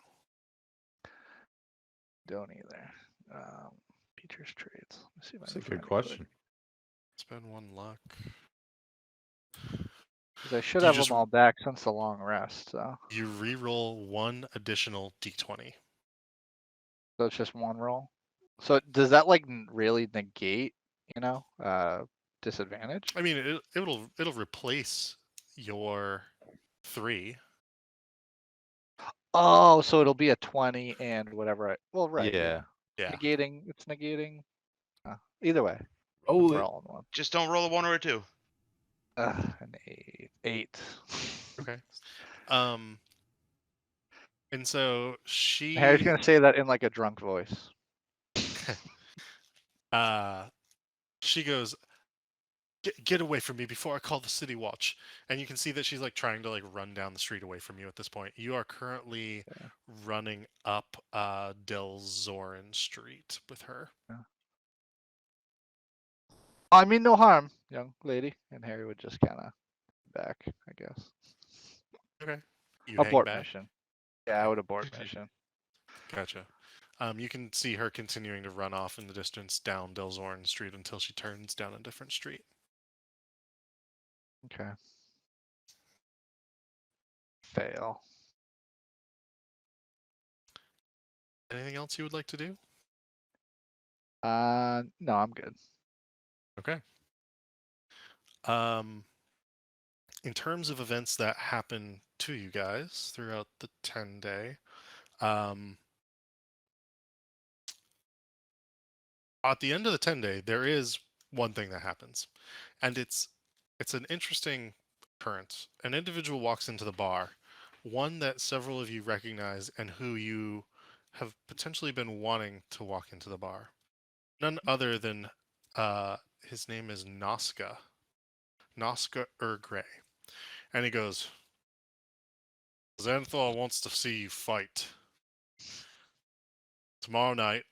Don't either. Features traits. Let's see if I That's can a good find it quick. question. Spend one luck. 'Cause I should You have just them all back since the long rest. So re-roll one additional d20. it's just one roll. So does that like really negate, disadvantage? I mean, it'll replace your 3. Oh, so it'll be a 20 and whatever. Well, right. Yeah. Yeah. Yeah. Negating. It's negating. Either way, Roll we're it. all in one. Just don't roll a 1 or a 2. An 8. Okay. And so Harry's she gonna say that in like a drunk voice. uh she goes, get away from me before I call the city watch. And you can see that she's like trying to like run down the street away from you at this point. You are currently Yeah. running up Del Zorin Street with her. Yeah. I mean, no harm, young lady. And Harry would just kind of back, I guess. Okay. You hang Abort back. mission. Yeah, I would abort mission. Gotcha. You can see her continuing to run off in the distance down Del Zorin Street until she turns down a different street. Okay. Fail. Anything else you would like to do? No, I'm good. Okay. In terms of events that happen to you guys throughout the 10-day, at the end of the 10-day, there is one thing that happens, and it's an interesting occurrence. An individual walks into the bar, one that several of you recognize and who you have potentially been wanting to walk into the bar. None other than his name is Noska Grey, and he goes, Xanthor wants to see you fight tomorrow night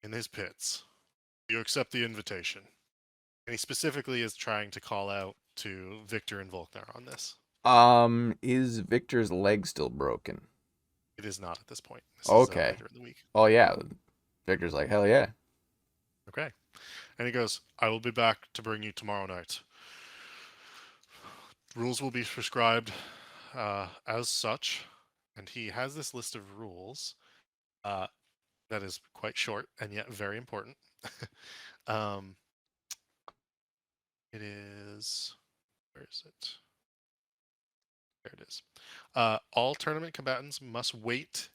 in his pits. You accept the invitation. And he specifically is trying to call out to Victor and Volknar on this. Is Victor's leg still broken? It is not at this point. This is Okay. later in the week. Oh yeah. Victor's like, hell yeah. Okay. And he goes, I will be back to bring you tomorrow night. Rules will be prescribed as such, and he has this list of rules that is quite short and yet very important. um, it is. Where is it? There it is. All tournament combatants must wait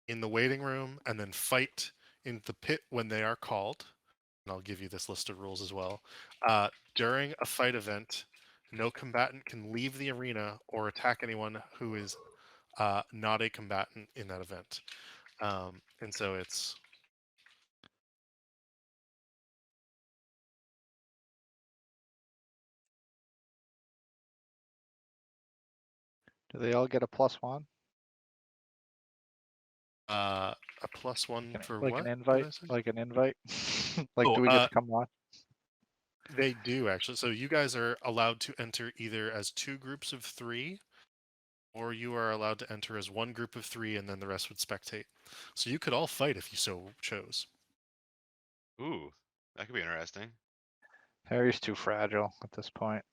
in the waiting room and then fight in the pit when they are called. And I'll give you this list of rules as well. During a fight event, no combatant can leave the arena or attack anyone who is not a combatant in that event. And so it's Do they all get a +1? a +1 for Like what? an Did invite? I say? Like an invite? Like, Oh, do we get to come watch? They do actually. So you guys are allowed to enter either as 2 groups of 3, or you are allowed to enter as 1 group of 3, and then the rest would spectate. So you could all fight if you so chose. Ooh, that could be interesting. Harry's too fragile at this point.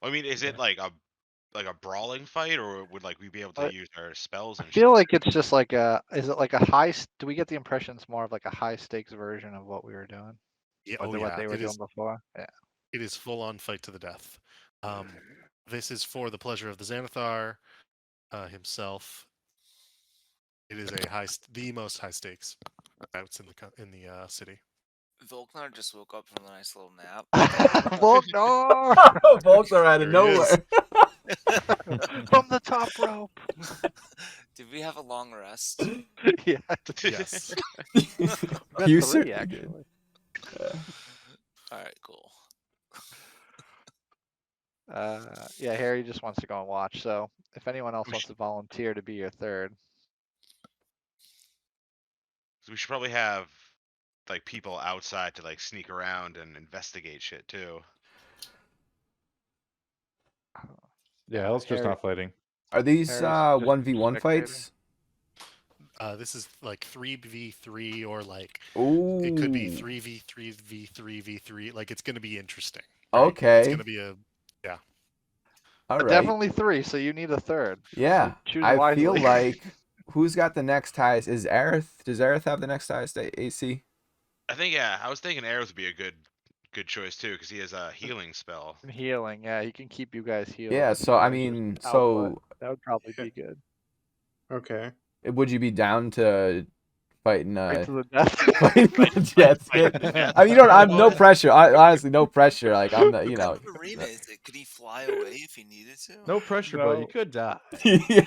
I mean, is it like a brawling fight, or would like we be able to I- use our spells I and feel shit? like it's just like a. Is it like a high? Do we get the impression it's more of like a high stakes version of what we were doing? Yeah, What, oh what yeah, they were doing before? Yeah. it is full on fight to the death. This is for the pleasure of the Xanathar himself. It is the most high stakes bouts in the city. Volknar just woke up from a nice little nap. Volknar Volks are out of There he is. nowhere. from the top rope. Did we have a long rest? Yeah. Yes. We got You 3 certainly did. actually. All right, cool. Yeah, Harry just wants to go and watch. So if anyone else We wants should- to volunteer to be your third, So we should probably have like people outside to like sneak around and investigate shit too. Yeah, let's just Harry- not fighting. Are these Harry's just 1v1 spectating. fights? This is like 3v3 or like Ooh. it could be 3v3v3v3. Like it's going to be interesting. Right? It's Okay. going to be a All right. Definitely 3, so you need a third. Yeah. Choose I feel wisely. like who's got the next highest? Is Aerith? Does Aerith have the next highest AC? I think I was thinking Arrows would be a good choice too because he has a healing spell. Healing, yeah, he can keep you guys healed. Yeah. if So you I guys just mean, output. so That would probably be good. Okay. would you be down to fighting? Right to the death. Fighting the Jets? fight to the death. I mean, you don't. I'm no pressure. Honestly, no pressure. Like I'm the, What kind of arena is it? Could he fly away if he needed to? No pressure, but No. you could die. yeah.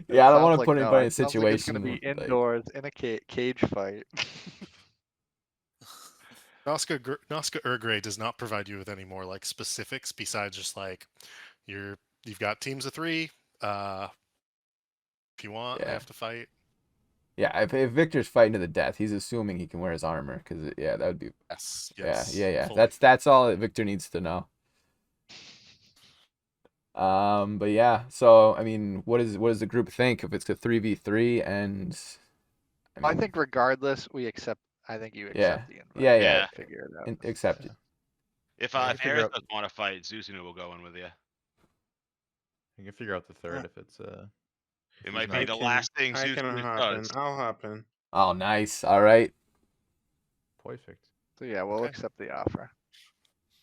Yeah, I don't want to Sounds put like anybody in a It sounds like it's situation. gonna be like- indoors in a cage fight. Noska Urgrey does not provide you with any more like specifics besides just like you've got teams of 3. If you want, they Yeah. have to fight. Yeah, if Victor's fighting to the death, he's assuming he can wear his armor because yeah, that would be Yes. yeah. fully. That's all that Victor needs to know. But yeah, so I mean, what does the group think if it's a 3v3 and I think regardless, we accept. I think you Yeah. accept the invite. Yeah, yeah. Figure it out. accept it. If Yeah, you if figure Aerith out- doesn't want to fight, Zusunu will go in with you. You can figure out the third if it's It he's might not- be the last thing I can Zusunu hop in. does. I'll hop in. Oh, nice. All right. perfect. So yeah, we'll Okay. accept the offer.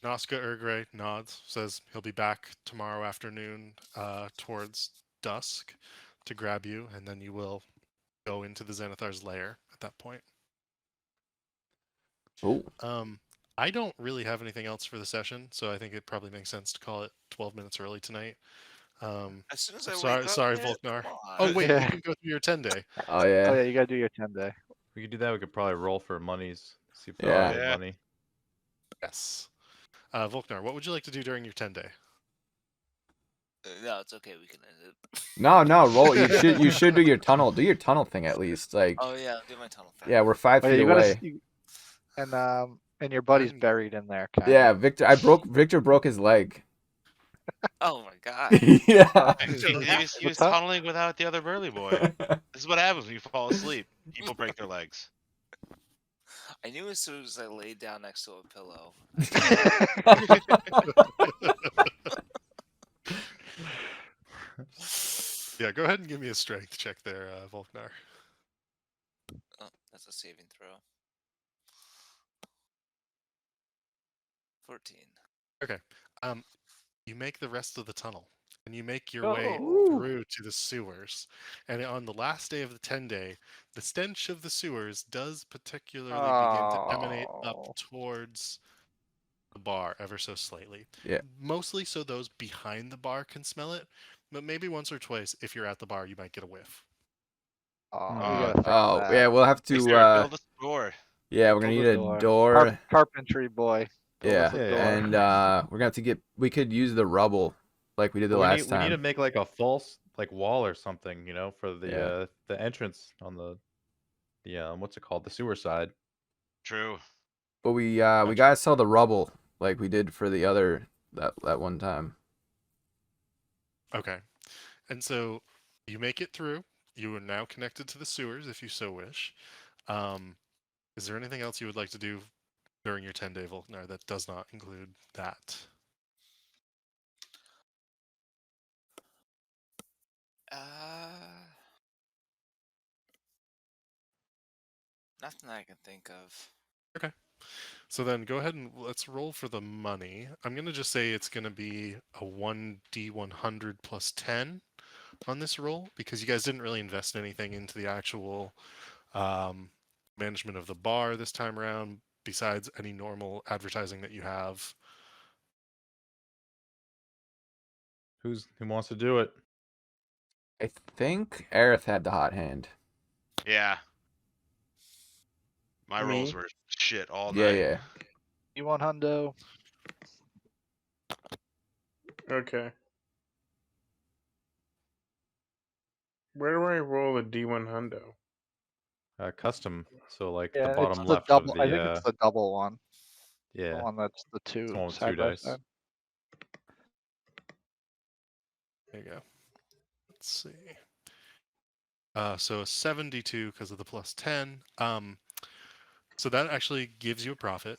Noska Urgrey nods, says he'll be back tomorrow afternoon towards dusk to grab you, and then you will go into the Xanathar's lair at that point. Oh, I don't really have anything else for the session, so I think it probably makes sense to call it 12 minutes early tonight. As soon as I Sorry, wake up, sorry, man, Volknar. come on. Oh wait, Yeah. you can go through your 10-day. oh yeah. Oh yeah, you gotta do your 10-day. If we could do that, we could probably roll for monies. See if Yeah. they Yeah. money. Yes. Volknar, what would you like to do during your 10-day? No, it's okay. We can end it. No, roll. You should do your tunnel. Do your tunnel thing at least. Like Oh yeah, I'll do my tunnel thing. yeah, we're 5 Oh, yeah, feet you gotta. away. And your buddy's I'm- buried in there. Kinda. Yeah, Victor broke his leg. Oh my god. yeah. He was What's up? tunneling without the other burly boy. This is what happens when you fall asleep. People break their legs. I knew as soon as I laid down next to a pillow. Yeah, go ahead and give me a strength check there, Volknar. Oh, that's a saving throw. 14. Okay. You make the rest of the tunnel, and you make your way Oh. through to the sewers. And on the last day of the 10-day, the stench of the sewers does particularly begin to emanate up Oh. towards the bar ever so slightly. Yeah. Mostly so those behind the bar can smell it, but maybe once or twice, if you're at the bar, you might get a whiff. Oh, we Hmm. gotta fix Oh, that. yeah, we'll have Hey, to. Sarah, build a door. Yeah, we're gonna Build need a a door. door. Carpentry boy. Build us Yeah, a Yeah, door. and we're gonna have to get. We could use the rubble, like we did the we last need to time. make like a false like wall or something, for Yeah. the entrance on the what's it called, the sewer side. True. But we Gotcha. gotta sell the rubble, like we did for the other that one time. Okay. And so you make it through. You are now connected to the sewers if you so wish. Is there anything else you would like to do during your 10-day Volknar that does not include that? Nothing I can think of. Okay. So then go ahead and let's roll for the money. I'm going to just say it's going to be a 1d100 plus 10 on this roll because you guys didn't really invest anything into the actual management of the bar this time around besides any normal advertising that you have. Who wants to do it? I think Aerith had the hot hand. Yeah. My Me? rolls were shit all Yeah, night. yeah. You want hundo? Okay. Where do I roll a D1 hundo? Custom. So like the Yeah, it's bottom the left double. of I the think it's the double one. The yeah, one that's the it's two the one with side 2 by dice. side. There you go. Let's see. So a 72 because of the plus 10. So that actually gives you a profit.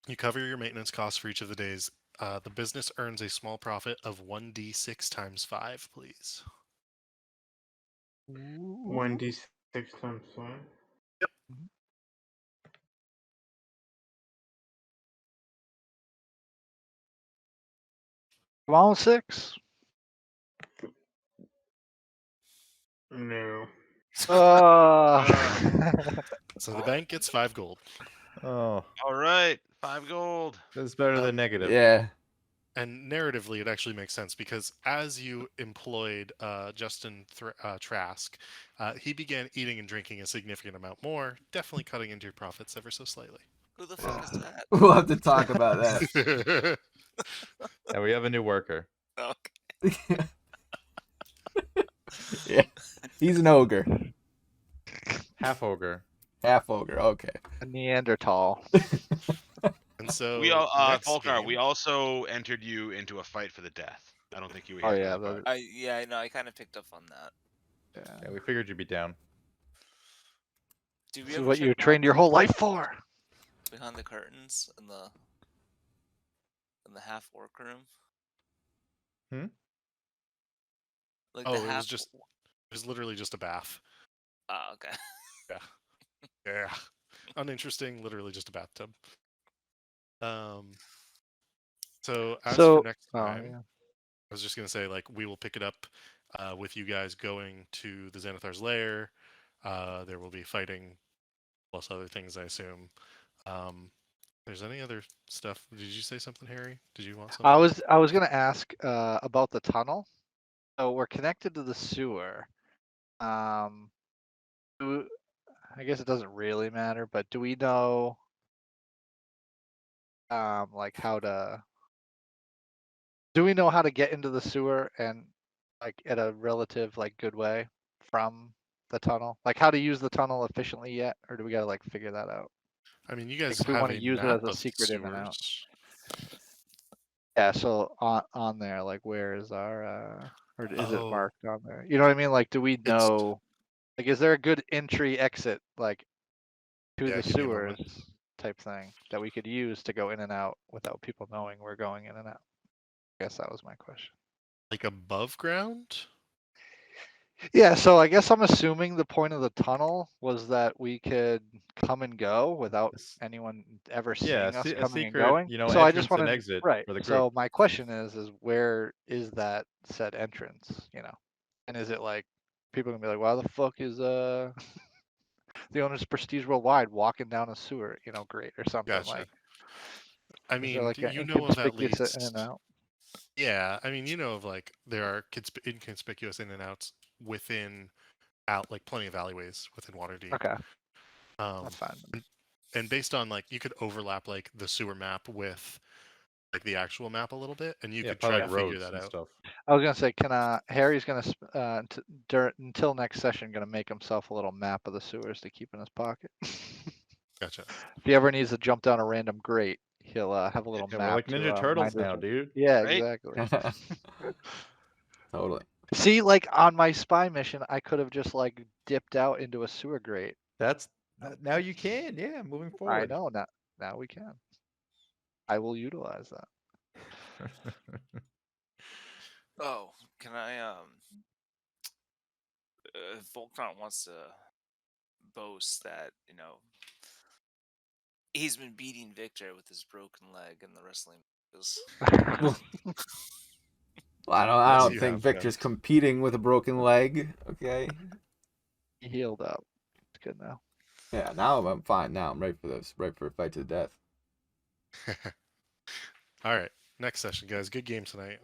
You cover your maintenance costs for each of the days. The business earns a small profit of 1d6 times 5, please. 1d6 times 5. Come on, 6. No. So the bank gets 5 gold. Oh, All right. 5 gold. that's better Um, than negative. Yeah. And narratively, it actually makes sense because as you employed Justin Trask, he began eating and drinking a significant amount more, definitely cutting into your profits ever so slightly. Who the fuck is that? We'll have to talk about that. And we have a new worker. Okay. Yeah. He's an ogre. Half ogre. Half ogre. Okay. A Neanderthal. And so We all, next Volkar, game, we also entered you into a fight for the death. I don't think you were Oh here for yeah, that part. I know. I kind of picked up on that. yeah. Yeah, we figured you'd be down. Did we This is ever what check you trained your whole life for. behind the curtains in the half orc room? Hmm? Like oh, the it half. was literally just a bath. Oh, okay. Yeah, uninteresting. Literally just a bathtub. So as for next time, yeah. I was just gonna say like we will pick it up with you guys going to the Xanathar's lair. There will be fighting plus other things, I assume. There's any other stuff? Did you say something, Harry? Did you want something? I was gonna ask about the tunnel. So we're connected to the sewer. I guess it doesn't really matter, but do we know like do we know how to get into the sewer and like at a relative like good way from the tunnel? Like how to use the tunnel efficiently yet, or do we gotta like figure that out? I mean, you Like guys if we have want to a use it map as a of the secret in and out. sewers. Yeah, so on there, like where is our or is it Oh, marked on there? You know what I mean? Like do we it's know like is there a good entry exit like to yeah. the Give me a sewers moment. type thing that we could use to go in and out without people knowing we're going in and out? I guess that was my question. Like above ground? Yeah, so I guess I'm assuming the point of the tunnel was that we could come and go without Yes. anyone ever Yeah, seeing us a coming and secret, going. So I just entrance want and to exit right. for the group. So my question is where is that said entrance? And is it like people gonna be like, why the fuck is the owner's Prestige Worldwide walking down a sewer, grate or something Gotcha. like? I Is there mean, like an you know of at inconspicuous in and least. out? Yeah, I mean, you know of like there are inconspicuous in and outs within out like plenty of alleyways within Waterdeep. Okay, Um, that's fine. and based on like you could overlap like the sewer map with like the actual map a little bit, and you Yeah, could probably try like to figure roads that and out. stuff. I was gonna say, can Harry's gonna until next session gonna make himself a little map of the sewers to keep in his pocket. Gotcha. If he ever needs to jump down a random grate, he'll have a little Yeah, map we're like to Ninja Turtles remind now, us. dude. Yeah, Right? exactly. Totally. See, like on my spy mission, I could have just like dipped out into a sewer grate. Now you can, yeah, moving I forward. know now we can. I will utilize that. Oh, can I Volkron wants to boast that, he's been beating Victor with his broken leg in the wrestling matches. Well, I Yes, don't you think have, Victor's friend. competing with a broken leg. Okay. He healed up. It's good now. Yeah, now I'm fine. Now I'm ready for this. Ready for a fight to the death. All right, next session, guys. Good game tonight.